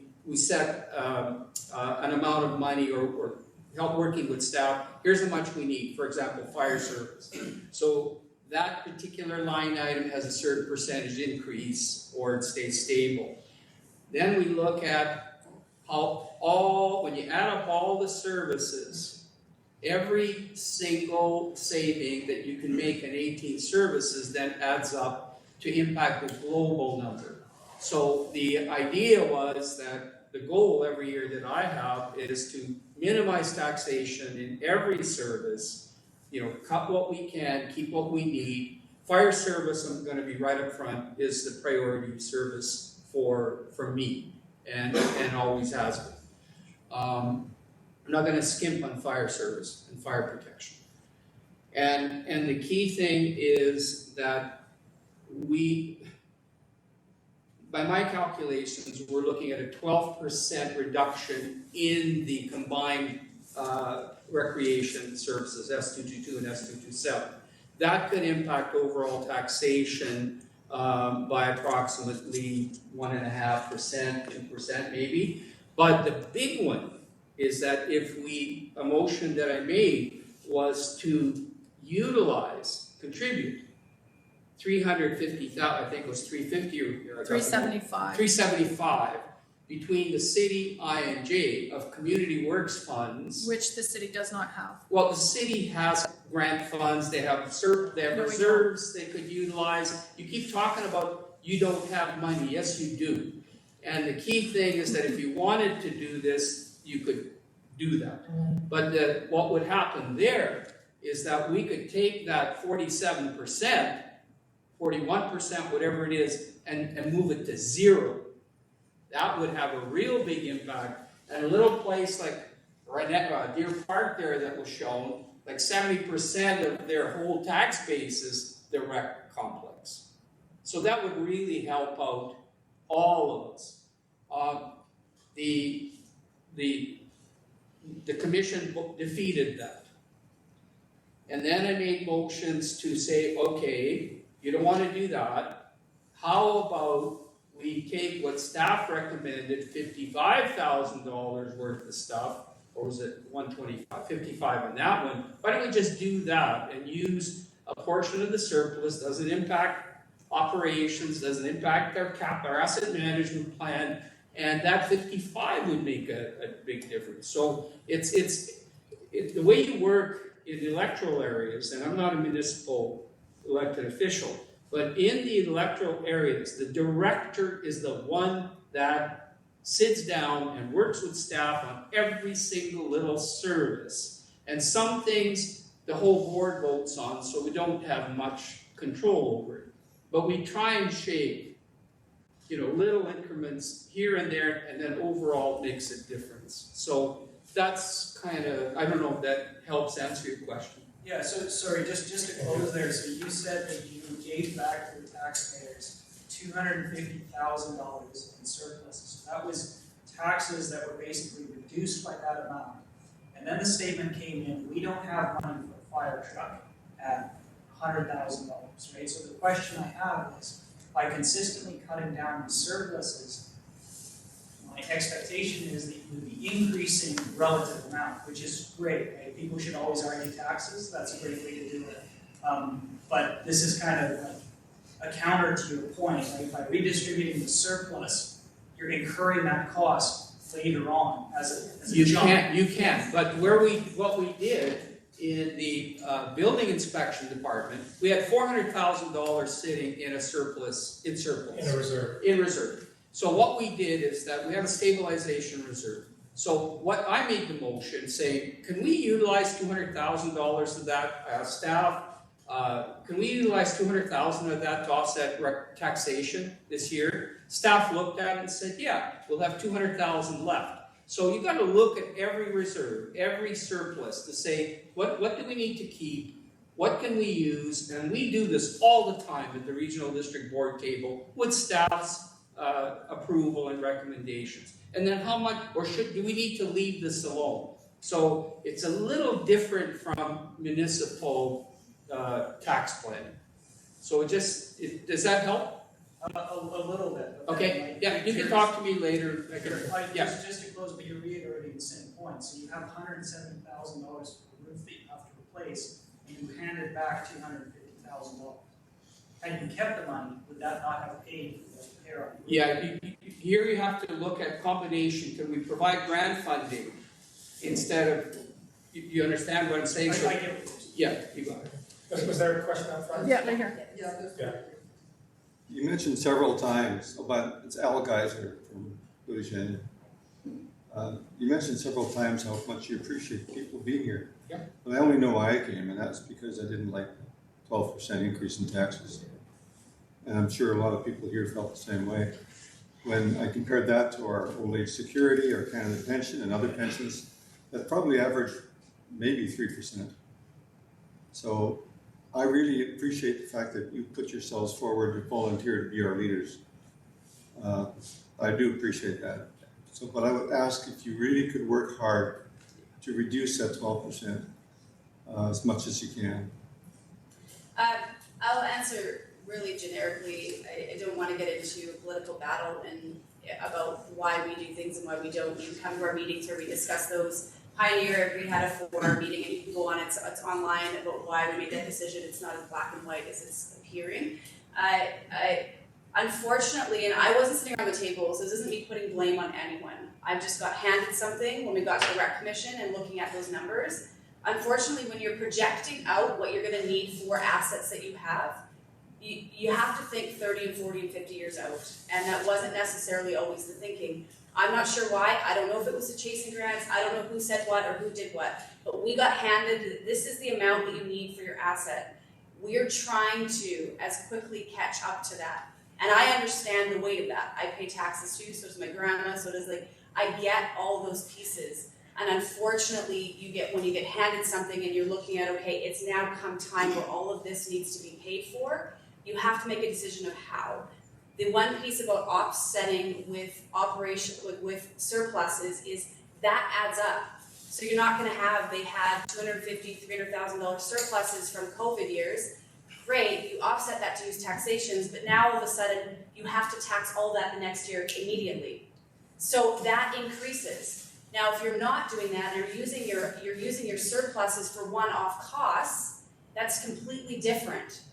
amount of money or help working with staff. Here's how much we need, for example, fire service. So that particular line item has a certain percentage increase or it stays stable. Then we look at when you add up all the services, every single saving that you can make in 18 services then adds up to impact the global number. So the idea was that the goal every year that I have is to minimize taxation in every service. You know, cut what we can, keep what we need. Fire service, I'm gonna be right up front, is the priority service for me, and always has been. I'm not gonna skimp on fire service and fire protection. And the key thing is that by my calculations, we're looking at a 12% reduction in the combined recreation services, S222 and S227. That could impact overall taxation by approximately 1.5%, 2% maybe. But the big one is that a motion that I made was to contribute 350,000, I think it was 350 or 375. 375 between the city, I&J of community works funds. Which the city does not have. Well, the city has grant funds, they have reserves they could utilize. You keep talking about you don't have money. Yes, you do. And the key thing is that if you wanted to do this, you could do that. But what would happen there is that we could take that 47%, 41%, whatever it is, and move it to zero. That would have a real big impact. And a little place like Deer Park there that was shown, like 70% of their whole tax base is the rec complex. So that would really help out all of us. The commission defeated that. And then I made motions to say, okay, you don't want to do that. How about we take what staff recommended, $55,000 worth of stuff, or was it 125, 55 on that one? Why don't we just do that and use a portion of the surplus, doesn't impact operations, doesn't impact our asset management plan, and that 55 would make a big difference. So it's the way you work in the electoral areas, and I'm not a municipal elected official, but in the electoral areas, the director is the one that sits down and works with staff on every single little service. And some things the whole board votes on, so we don't have much control over it. But we try and shape, little increments here and there, and then overall it makes a difference. So that's kind of, I don't know if that helps answer your question. Yeah, so sorry, just to close there, so you said that you gave back to the taxpayers $250,000 in surpluses. So that was taxes that were basically reduced by that amount. And then the statement came in, we don't have money for a fire truck at $100,000, right? So the question I have is, by consistently cutting down the surpluses, my expectation is that you would be increasing the relative amount, which is great, right? People should always argue taxes, that's a great way to do it. But this is kind of like a counter to your point, right? By redistributing the surplus, you're incurring that cost later on as a jump. You can, but what we did in the building inspection department, we had $400,000 sitting in a surplus. In a reserve. So what we did is that we have a stabilization reserve. So what I made the motion saying, can we utilize $200,000 of that staff? Can we utilize $200,000 of that to offset taxation this year? Staff looked at it and said, yeah, we'll have $200,000 left. So you got to look at every reserve, every surplus to say, what do we need to keep? What can we use? And we do this all the time at the regional district board table with staff's approval and recommendations. And then how much, or do we need to leave this alone? So it's a little different from municipal tax planning. So does that help? A little bit. Okay, yeah, you can talk to me later. Just to close, but you're reiterating the same point. So you have $170,000 for the roof that you have to replace, and you handed back $250,000. Had you kept the money, would that not have paid for the repair? Yeah, here you have to look at combination. Can we provide grant funding instead of, you understand what I'm saying? I get it. Yeah, you got it. Was there a question up front? Yeah, right here. Yeah. You mentioned several times about, it's Al Geiser from Louisiana. You mentioned several times how much you appreciate people being here. Yeah. But I only know why I came, and that's because I didn't like 12% increase in taxes. And I'm sure a lot of people here felt the same way. When I compared that to our old age security, our Canada pension, and other pensions, that probably averaged maybe 3%. So I really appreciate the fact that you put yourselves forward to volunteer to be our leaders. I do appreciate that. So, but I would ask if you really could work hard to reduce that 12% as much as you can. I'll answer really generically. I don't want to get into a political battle and about why we do things and why we don't. You can come to our meetings where we discuss those. Pioneer, we had a 4-hour meeting, and you can go on, it's online about why we made that decision. It's not as black and white as it's appearing. Unfortunately, and I wasn't sitting around the table, so this isn't me putting blame on anyone. I just got handed something when we got to the rec commission and looking at those numbers. Unfortunately, when you're projecting out what you're gonna need for assets that you have, you have to think 30 and 40 and 50 years out. And that wasn't necessarily always the thinking. I'm not sure why. I don't know if it was the chasing grants. I don't know who said what or who did what. But we got handed, this is the amount that you need for your asset. We're trying to, as quickly, catch up to that. And I understand the weight of that. I pay taxes too, so does my grandma, so does I get all those pieces. And unfortunately, when you get handed something and you're looking at, okay, it's now come time where all of this needs to be paid for, you have to make a decision of how. The one piece about offsetting with with surpluses is that adds up. So you're not gonna have, they had $250,000, $300,000 surpluses from COVID years. Great, you offset that to use taxations, but now all of a sudden you have to tax all that the next year immediately. So that increases. Now, if you're not doing that and you're using your surpluses for one-off costs, that's completely different.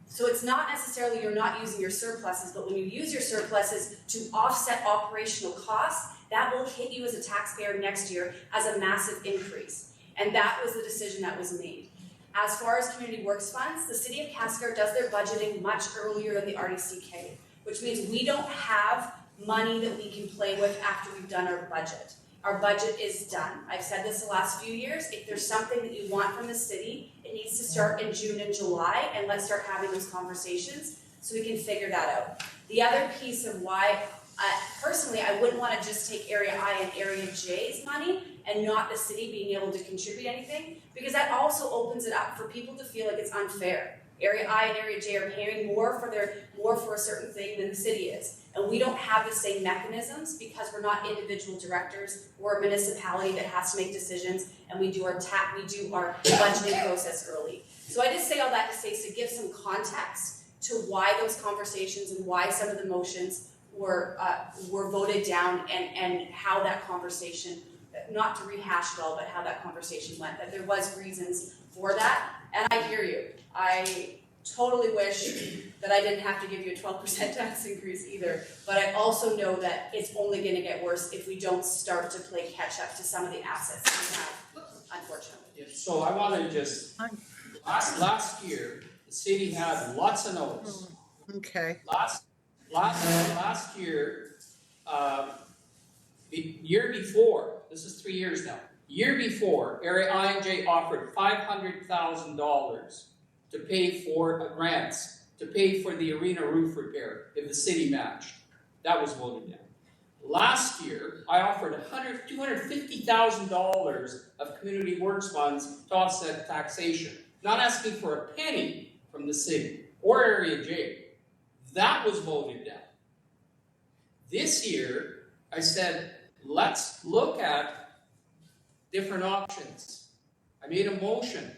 So it's not necessarily you're not using your surpluses, but when you use your surpluses to offset operational costs, that will hit you as a taxpayer next year as a massive increase. And that was the decision that was made. As far as community works funds, the city of Castlegar does their budgeting much earlier than the RDCK, which means we don't have money that we can play with after we've done our budget. Our budget is done. I've said this the last few years. If there's something that you want from the city, it needs to start in June and July, and let's start having those conversations so we can figure that out. The other piece of why, personally, I wouldn't want to just take Area I and Area J's money and not the city being able to contribute anything, because that also opens it up for people to feel like it's unfair. Area I and Area J are paying more for a certain thing than the city is. And we don't have the same mechanisms because we're not individual directors. We're a municipality that has to make decisions, and we do our budgeting process early. So I just say all that to say, to give some context to why those conversations and why some of the motions were voted down, and how that conversation, not to rehash it all, but how that conversation went, that there was reasons for that. And I hear you. I totally wish that I didn't have to give you a 12% tax increase either, but I also know that it's only gonna get worse if we don't start to play catch up to some of the assets that we have, unfortunately. So I want to just, last year, the city had lots of notes. Okay. Last year, the year before, this is 3 years now, year before, Area I and J offered $500,000 to pay for grants, to pay for the arena roof repair if the city matched. That was voted down. Last year, I offered $250,000 of community works funds to offset taxation, not asking for a penny from the city or Area J. That was voted down. This year, I said, let's look at different options. I made a motion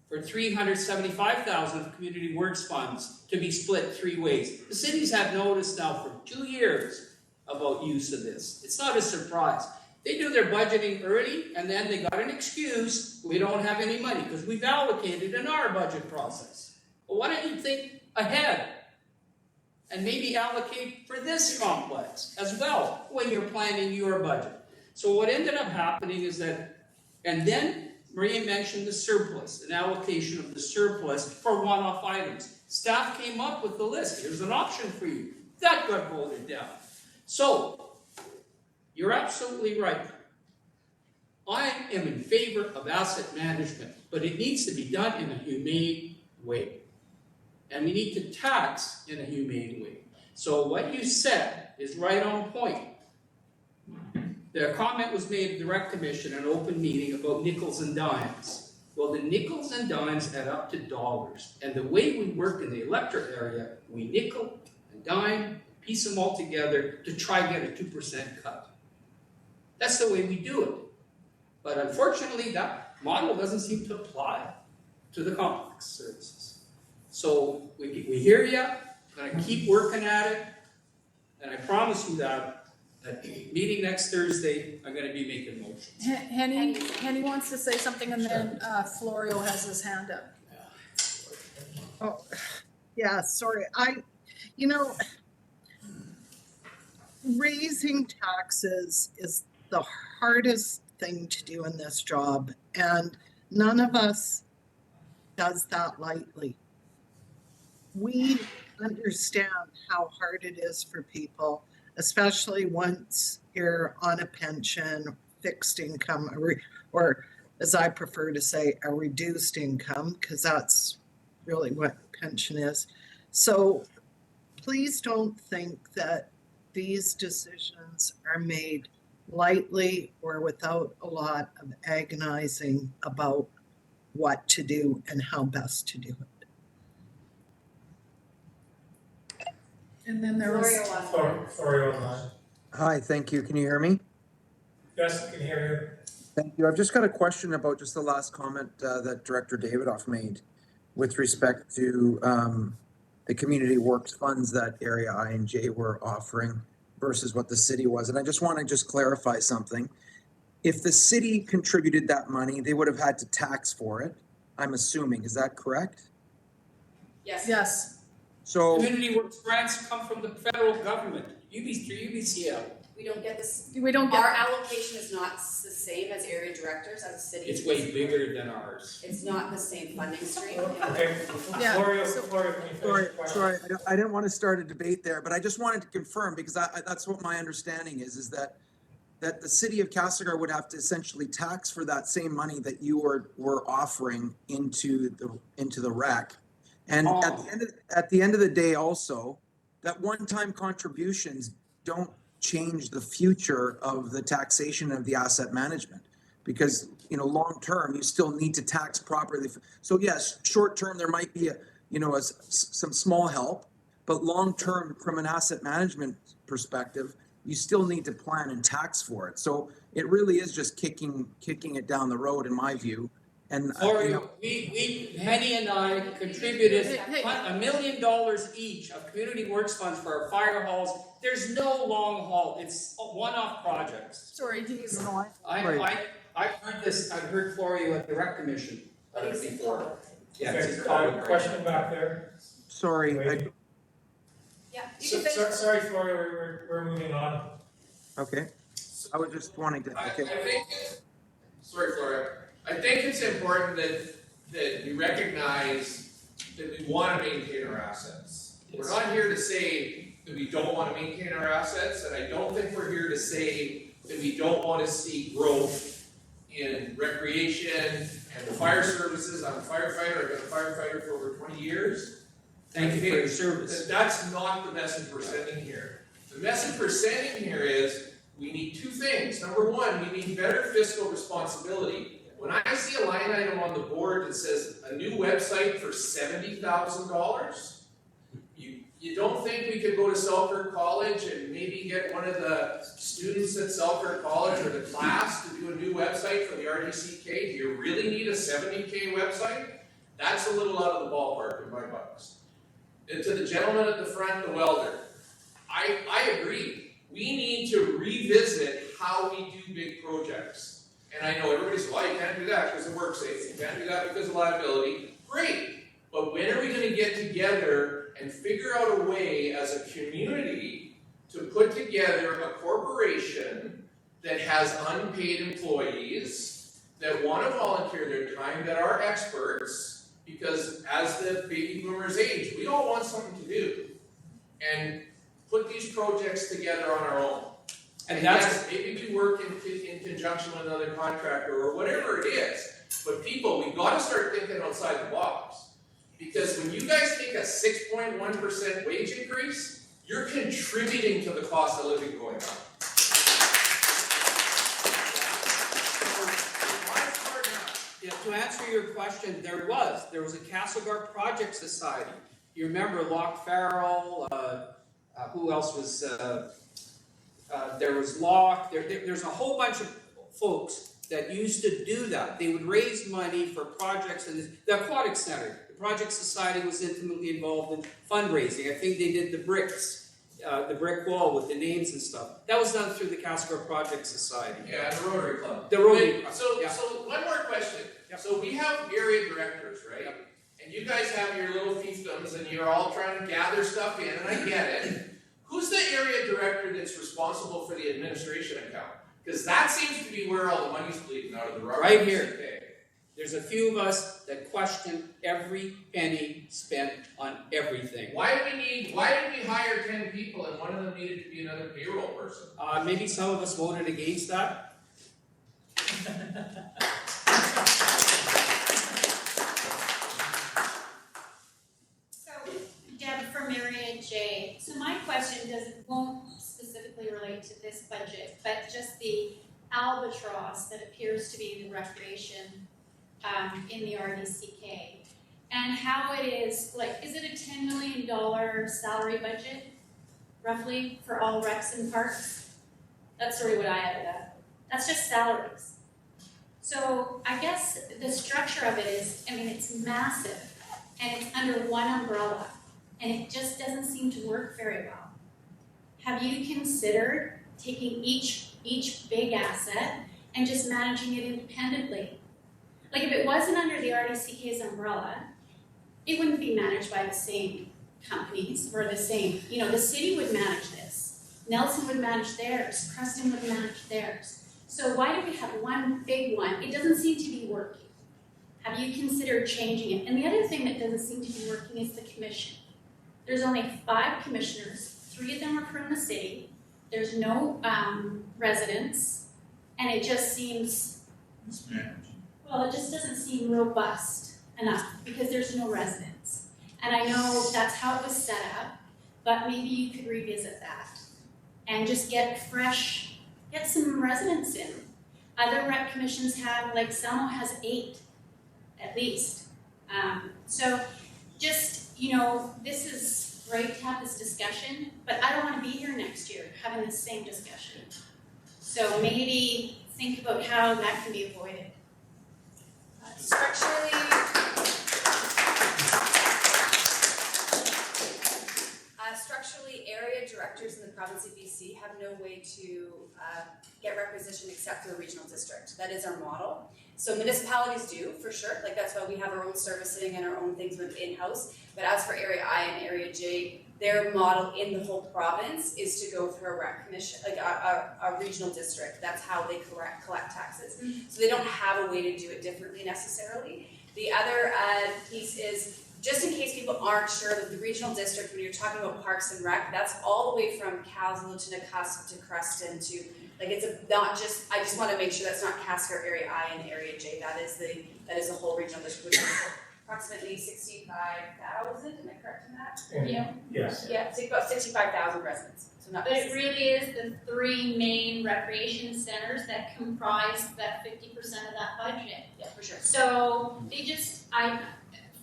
for $375,000 of community works funds to be split 3 ways. The cities have noticed now for 2 years about use of this. It's not a surprise. They do their budgeting early, and then they got an excuse, we don't have any money, because we've allocated in our budget process. Well, why don't you think ahead and maybe allocate for this complex as well when you're planning your budget? So what ended up happening is that, and then Maria mentioned the surplus, an allocation of the surplus for one-off items. Staff came up with the list. Here's an option for you. That got voted down. So You're absolutely right. I am in favor of asset management, but it needs to be done in a humane way. And we need to tax in a humane way. So what you said is right on point. The comment was made at the Rec Commission, an open meeting, about nickels and dimes. Well, the nickels and dimes add up to dollars. And the way we work in the electric area, we nickel and dime, piece them all together to try and get a 2% cut. That's the way we do it. But unfortunately, that model doesn't seem to apply to the complex services. So we hear you, gonna keep working at it, and I promise you that at the meeting next Thursday, I'm gonna be making motions. Henny wants to say something, and then Florio has his hand up. Oh, yeah, sorry. Raising taxes is the hardest thing to do in this job, and none of us does that lightly. We understand how hard it is for people, especially once you're on a pension, fixed income, or as I prefer to say, a reduced income, because that's really what pension is. So please don't think that these decisions are made lightly or without a lot of agonizing about what to do and how best to do it. And then there was Florio online. Hi, thank you. Can you hear me? Yes, I can hear Thank you. I've just got a question about just the last comment that Director Davidoff made with respect to the community works funds that Area I and J were offering versus what the city was. And I just want to clarify something. If the city contributed that money, they would have had to tax for it, I'm assuming. Is that correct? Yes. Yes. So Community works grants come from the federal government, UBCL. We don't get this. We don't get. Our allocation is not the same as area directors as a city. It's way bigger than ours. It's not the same funding stream. Okay, Yeah. Florio, can you finish your question? sorry, I didn't want to start a debate there, but I just wanted to confirm, because that's what my understanding is that the city of Castlegar would have to essentially tax for that same money that you were offering into the rec. And at the end of the day also, that one-time contributions don't change the future of the taxation of the asset management, because long term you still need to tax properly. So yes, short term there might be some small help, but long term from an asset management perspective you still need to plan and tax for it. So it really is just kicking it down the road in my view. And Henny and I contributed $1 million each of community works funds for our fire halls. There's no long haul. It's one-off projects. Sorry, do you know? I heard this. I heard Florio at the Rec Commission before. Yeah. Okay, question back there. Sorry. Yeah. Sorry, Florio, we're moving on. Okay. I was just wanting to. Okay. Sorry, Florio. I think it's important that we recognize that we want to maintain our assets. We're not here to say that we don't want to maintain our assets, and I don't think we're here to say that we don't want to see growth in recreation and the fire services. I'm a firefighter. I've been a firefighter for over 20 years. Thank you for your service. That's not the message we're sending here. The message we're sending here is we need two things. Number one, we need better fiscal responsibility. When I see a line item on the board that says a new website for $70,000, you don't think we could go to Selkirk College and maybe get one of the students at Selkirk College or the class to do a new website for the RDCK? Do you really need a $70K website? That's a little out of the ballpark in my books. And to the gentleman at the front, the welder, I agree. We need to revisit how we do big projects. And I know everybody says, well, you can't do that because of work safety. You can't do that because of liability. Great. But when are we going to get together and figure out a way as a community to put together a corporation that has unpaid employees that want to volunteer their time, that are experts, because as the baby boomers age, we all want something to do, and put these projects together on our own. And yes, maybe we work in conjunction with another contractor or whatever it is, but people, we gotta start thinking outside the box. Because when you guys take a 6.1% wage increase, you're contributing to the cost of living going up. Yeah, to answer your question, there was a Castlegar Project Society. You remember Locke Farrell, who else was, there was Locke, there's a whole bunch of folks that used to do that. They would raise money for projects in the Aquatic Center. The Project Society was intimately involved in fundraising. I think they did the bricks, the brick wall with the names and stuff. That was done through the Castlegar Project Society. Yeah, the Rotary Club. The Rotary Club, So one more question. Yep. So we have area directors, right? Yep. And you guys have your little fiefdoms and you're all trying to gather stuff in, and I get it. Who's the area director that's responsible for the administration account? Because that seems to be where all the money's bleeding out of the RDCK. Right here. There's a few of us that question every penny spent on everything. Why did we hire 10 people and one of them needed to be another payroll person? Maybe some of us voted against that. So, Deb from Area J, so my question won't specifically relate to this budget, but just the albatross that appears to be the recreation in the RDCK. And how it is, like, is it a $10 million salary budget, roughly, for all recs and parks? That's sort of what I added up. That's just salaries. So I guess the structure of it is, I mean, it's massive, and it's under one umbrella, and it just doesn't seem to work very well. Have you considered taking each big asset and just managing it independently? Like, if it wasn't under the RDCK's umbrella, it wouldn't be managed by the same companies or the same, the city would manage this. Nelson would manage theirs, Creston would manage theirs. So why do we have one big one? It doesn't seem to be working. Have you considered changing it? And the other thing that doesn't seem to be working is the commission. There's only 5 commissioners, 3 of them are from the city. There's no residents, and it just seems, well, it just doesn't seem robust enough because there's no residents. And I know that's how it was set up, but maybe you could revisit that and just get some residents in. Other rep commissions have, like Selmo has 8 at least. So just, this is great to have this discussion, but I don't want to be here next year having the same discussion. So maybe think about how that can be avoided. Structurally, area directors in the province of BC have no way to get requisition except through a regional district. That is our model. So municipalities do, for sure. Like, that's why we have our own servicing and our own things with in-house. But as for Area I and Area J, their model in the whole province is to go through a rec commission, like a regional district. That's how they collect taxes. So they don't have a way to do it differently necessarily. The other piece is, just in case people aren't sure, that the regional district, when you're talking about Parks and Rec, that's all the way from Castle to Nakusp to Creston to, like, it's not just, I just want to make sure that's not Castlegar Area I and Area J. That is the whole regional district, which is approximately 65,000. Am I correct in that? Yeah. Yes. Yeah, it's about 65,000 residents. So not. But it really is the 3 main recreation centers that comprise that 50% of that budget. Yeah, for sure. So they just,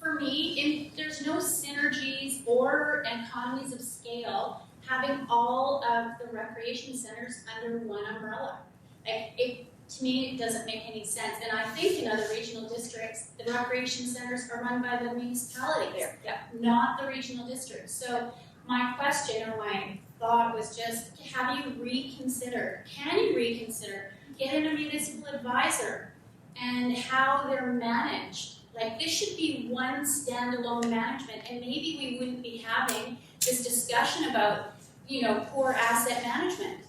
for me, there's no synergies or economies of scale having all of the recreation centers under one umbrella. To me, it doesn't make any sense. And I think in other regional districts, the recreation centers are run by the municipalities, not the regional districts. So my question or my thought was just, have you reconsidered, can you reconsider getting a municipal advisor and how they're managed? Like, this should be one standalone management, and maybe we wouldn't be having this discussion about, poor asset management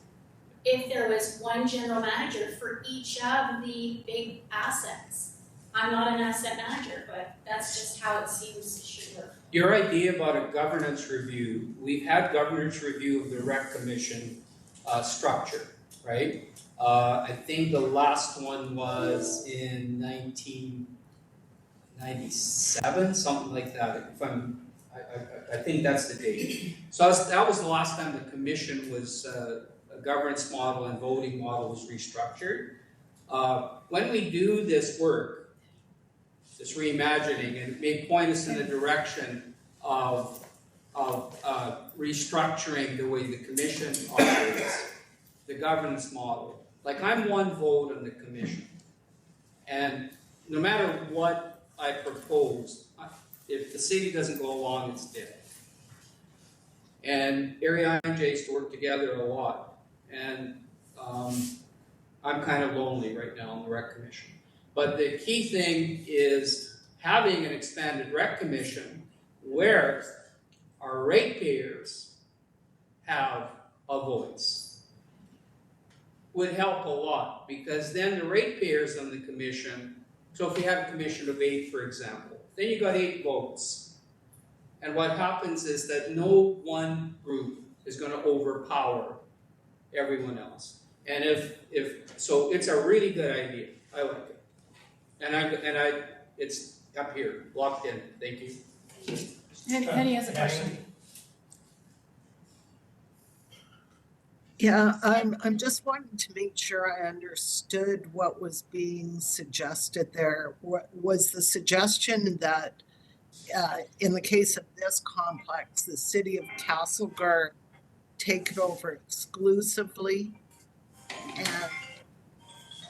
if there was one general manager for each of the big assets. I'm not an asset manager, but that's just how it seems it should work. Your idea about a governance review, we've had governance review of the rec commission structure. right? I think the last one was in 1997, something like that, if I think that's the date. So that was the last time the commission was, a governance model and voting model was restructured. When we do this work, this reimagining, and it may point us in the direction of restructuring the way the commission operates, the governance model. Like, I'm one vote on the commission, and no matter what I propose, if the city doesn't go along, it's dead. And Area I and J used to work together a lot, and I'm kind of lonely right now on the rec commission. But the key thing is having an expanded rec commission where our ratepayers have a voice would help a lot, because then the ratepayers on the commission, so if we have a commission of 8, for example, then you got 8 votes. And what happens is that no one group is going to overpower everyone else. And so it's a really good idea. I like it. And it's up here, locked in. Thank you. Penny has a question. Yeah, I'm just wanting to make sure I understood what was being suggested there. What was the suggestion that in the case of this complex, the city of Castlegar take it over exclusively? And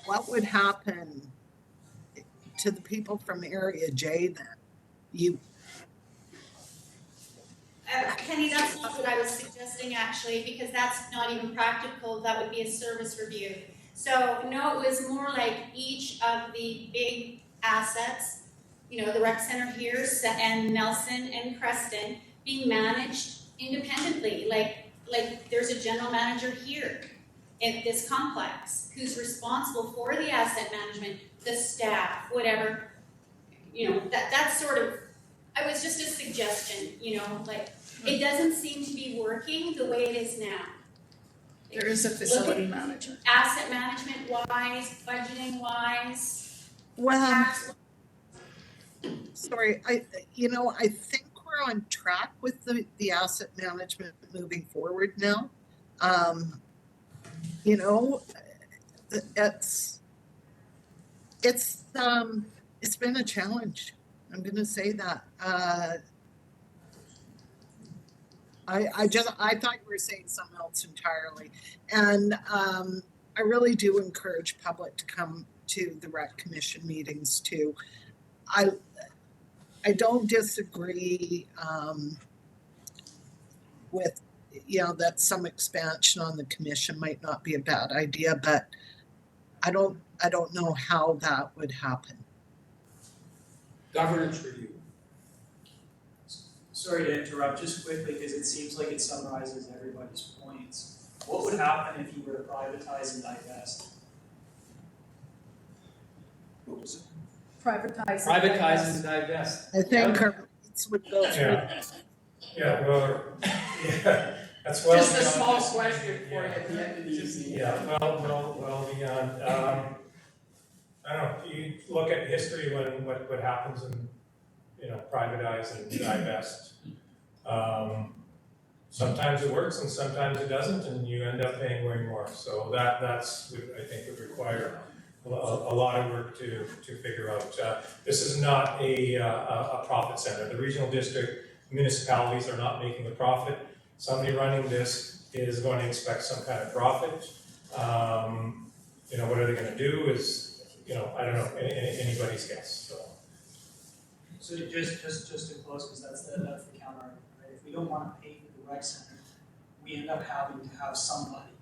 what would happen to the people from Area J then? Penny, that's not what I was suggesting actually, because that's not even practical. That would be a service review. So no, it was more like each of the big assets, you know, the rec center here and Nelson and Creston being managed independently. Like there's a general manager here in this complex who's responsible for the asset management, the staff, whatever. You know, that's sort of, it was just a suggestion, you know, like, it doesn't seem to be working the way it is now. There is a facility manager. Asset management wise, budgeting wise. Well, sorry, I think we're on track with the asset management moving forward now. You know, it's been a challenge. I'm going to say that. I thought you were saying something else entirely. And I really do encourage public to come to the rec commission meetings too. I don't disagree with, that some expansion on the commission might not be a bad idea, but I don't know how that would happen. Governance review. Sorry to interrupt, just quickly, because it seems like it summarizes everybody's points. What would happen if you were to privatize and divest? What was it? Privatize and divest. I think our rates would go through. Yeah, well, that's well. Just a small question for you at the end of the evening. Yeah, well beyond. I don't know, you look at history when what happens in, privatize and divest. Sometimes it works and sometimes it doesn't, and you end up paying way more. So that's I think would require a lot of work to figure out. This is not a profit center. The regional district municipalities are not making a profit. Somebody running this is going to expect some kind of profit. What are they going to do is, I don't know, anybody's guess. So just to close, because that's the counter argument, right? If we don't want to pay for the rec center, we end up having to have somebody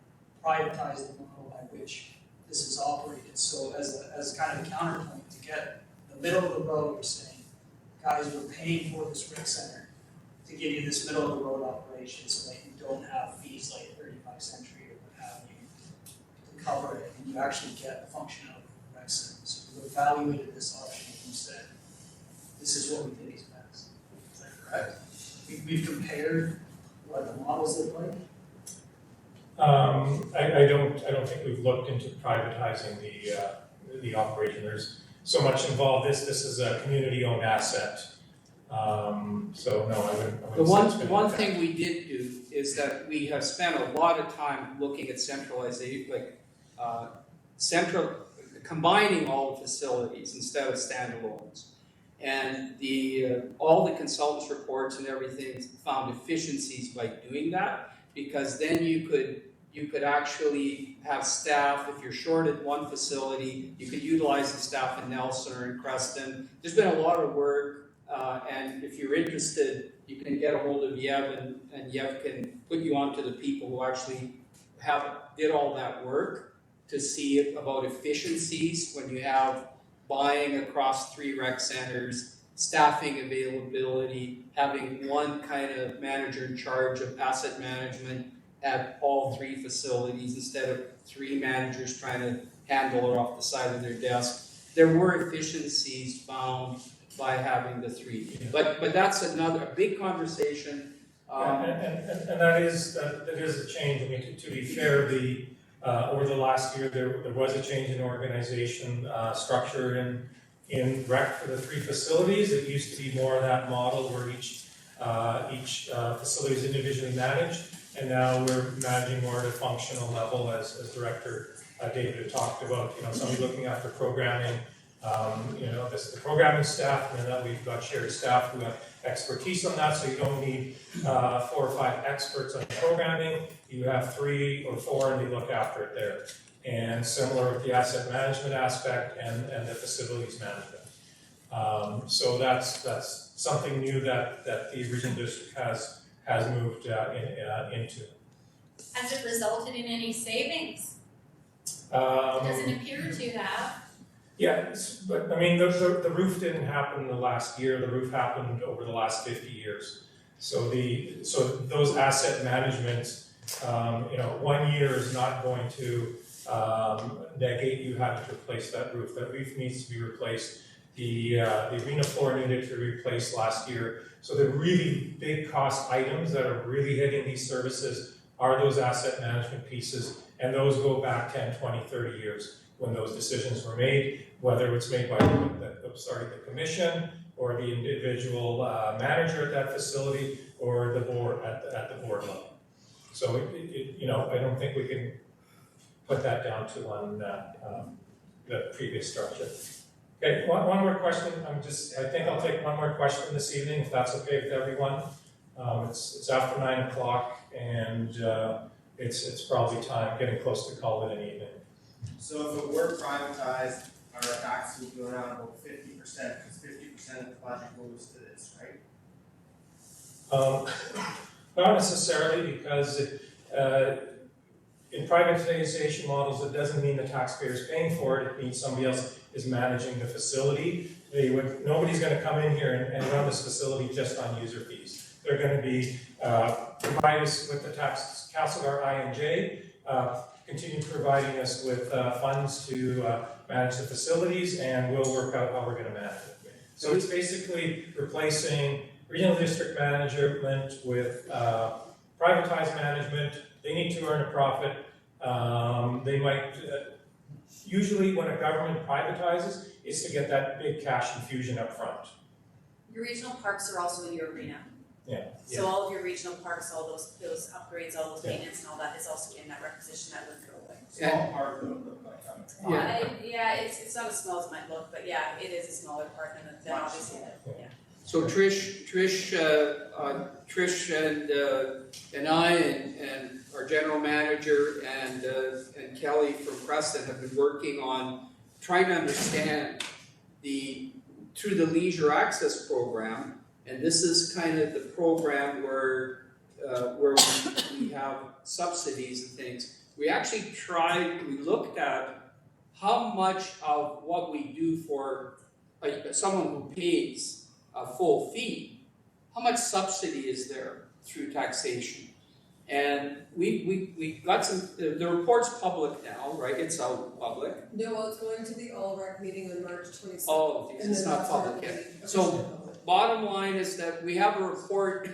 privatize the model by which this is operated. So as kind of a counterpoint, to get the middle of the road, we're saying, guys, we're paying for this rec center to give you this middle of the road operation so that you don't have fees like 35 Century or what have you to cover it, and you actually get a functionality of the rec center. So we've evaluated this option and we said, this is what we think is best. Is that correct? We've compared what the models look like. I don't think we've looked into privatizing the operation. There's so much involved. This is a community-owned asset. So no, I wouldn't. The one thing we did do is that we have spent a lot of time looking at centralization, combining all the facilities instead of standalones. And all the consultants' reports and everything found efficiencies by doing that, because then you could actually have staff. If you're short at one facility, you could utilize the staff in Nelson or in Creston. There's been a lot of work, and if you're interested, you can get a hold of Yev, and Yev can put you on to the people who actually did all that work to see about efficiencies when you have buying across 3 rec centers, staffing availability, having one kind of manager in charge of asset management at all 3 facilities instead of 3 managers trying to handle it off the side of their desk. There were efficiencies found by having the 3. But that's a big conversation. And that is a change. I mean, to be fair, over the last year, there was a change in organization structure in rec for the 3 facilities. It used to be more of that model where each facility is individually managed, and now we're managing more at a functional level, as Director David had talked about. Somebody looking after programming, the programming staff, and then we've got shared staff who have expertise on that, so you don't need 4 or 5 experts on programming. You have 3 or 4 and they look after it there. And similar with the asset management aspect and the facilities management. So that's something new that the regional district has moved into. Has it resulted in any savings? Doesn't appear to have. Yeah, but I mean, the roof didn't happen in the last year. The roof happened over the last 50 years. So those asset managements, 1 year is not going to negate you having to replace that roof. That roof needs to be replaced. The arena floor needed to be replaced last year. So the really big cost items that are really hitting these services are those asset management pieces, and those go back 10, 20, 30 years when those decisions were made, whether it's made by the commission or the individual manager at that facility or the board at the board level. So I don't think we can put that down to the previous structure. Okay, one more question. I think I'll take one more question this evening, if that's okay with everyone. It's after 9 o'clock, and it's probably time, getting close to call it an evening. So if it were privatized, our taxes would go down about 50%, because 50% of the budget goes to this, right? Not necessarily, because in privatization models, it doesn't mean the taxpayer is paying for it. It means somebody else is managing the facility. Nobody's going to come in here and run this facility just on user fees. They're going to be provide us with the Castlegar INJ, continue providing us with funds to manage the facilities, and we'll work out how we're going to manage it. So it's basically replacing regional district management with privatized management. They need to earn a profit. They might, usually when a government privatizes, it's to get that big cash infusion up front. Your regional parks are also in your arena. Yeah. So all of your regional parks, all those upgrades, all those maintenance and all that is also in that requisition that would go away. Small part though, Yeah, it's not as small as it might look, but yeah, it is a smaller part than obviously, yeah. So Trish and I and our general manager and Kelly from Creston have been working on trying to understand through the leisure access program, and this is kind of the program where we have subsidies and things. We actually we looked at how much of what we do for someone who pays a full fee, how much subsidy is there through taxation? And we got some, the report's public now, right? It's out public. No, it's going to the all-rec meeting on March 27th. Oh, it's not public yet. So bottom line is that we have a report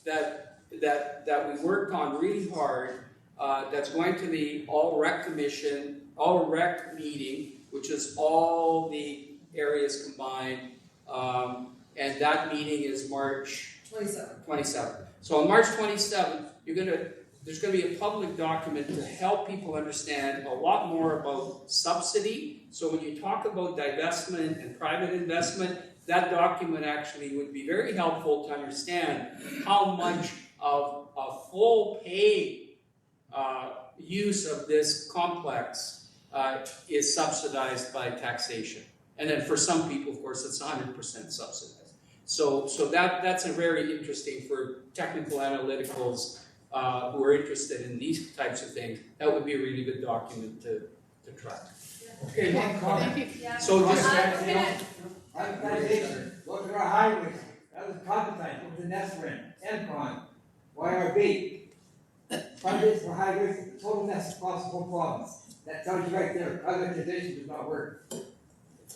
that we worked on really hard, that's going to the all rec meeting, which is all the areas combined. And that meeting is March 27th. So on March 27th, there's gonna be a public document to help people understand a lot more about subsidy. So when you talk about divestment and private investment, that document actually would be very helpful to understand how much of a full pay use of this complex is subsidized by taxation. And then for some people, of course, it's 100% subsidized. So that's a very interesting for technical analyticals who are interested in these types of things. That would be a really good document to track. Okay, one comment. So just Privatization, look at our highways, that was privatized, it was a nest rent, MCON, YRB. Privatization for highways, total mess across the whole province. That tells you right there, privatization does not work.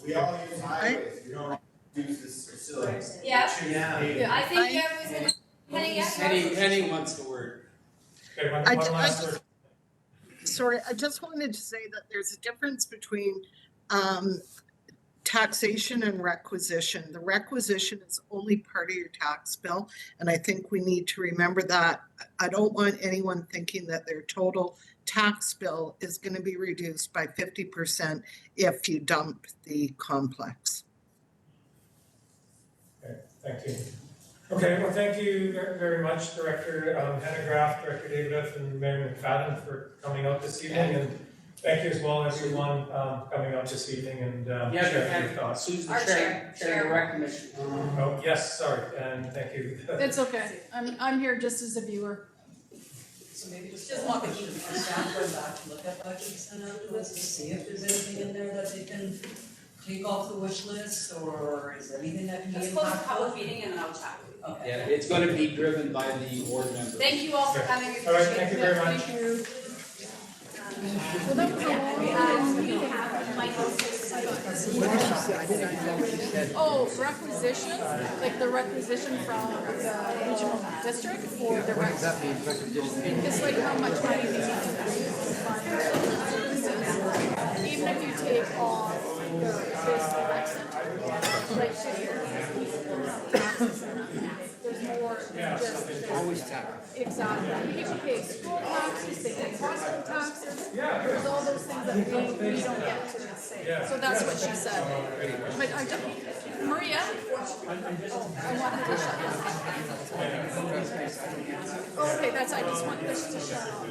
We all use highways, we don't use this facility. Yeah. Yeah. I think Gary was gonna, Penny wants the word. Okay, one last word. Sorry, I just wanted to say that there's a difference between taxation and requisition. The requisition is only part of your tax bill, and I think we need to remember that. I don't want anyone thinking that their total tax bill is going to be reduced by 50% if you dump the complex. Okay, thank you. Okay, well, thank you very much, Director Hennegraff, Director Davidoff, and Mayor McFadden for coming out this evening, and thank you as well, everyone, coming out this evening and sharing your thoughts. Sue's the chair of the rec commission. Oh, yes, sorry, and thank you. It's okay. I'm here just as a viewer. So maybe just want the staff going back to look at budgets and afterwards to see if there's anything in there that they can take off the wish list, or is there anything that can be let's close the public meeting and then I'll chat with you. Okay. Yeah, it's going to be driven by the board members. Thank you all for coming. All right, thank you very much. Thank you. Well, that was a Oh, requisition, like the requisition from the regional district or the rec? It's like how much money they need to use to fund services, even if you take off the basic exit, like taxes and there's more than just. Always tax. Exactly. People pay school taxes, they pay hospital taxes, there's all those things that we don't get to say. So that's what she said. But I just, Maria? I wanted to shut this. Okay, that's, I just want this to shut off.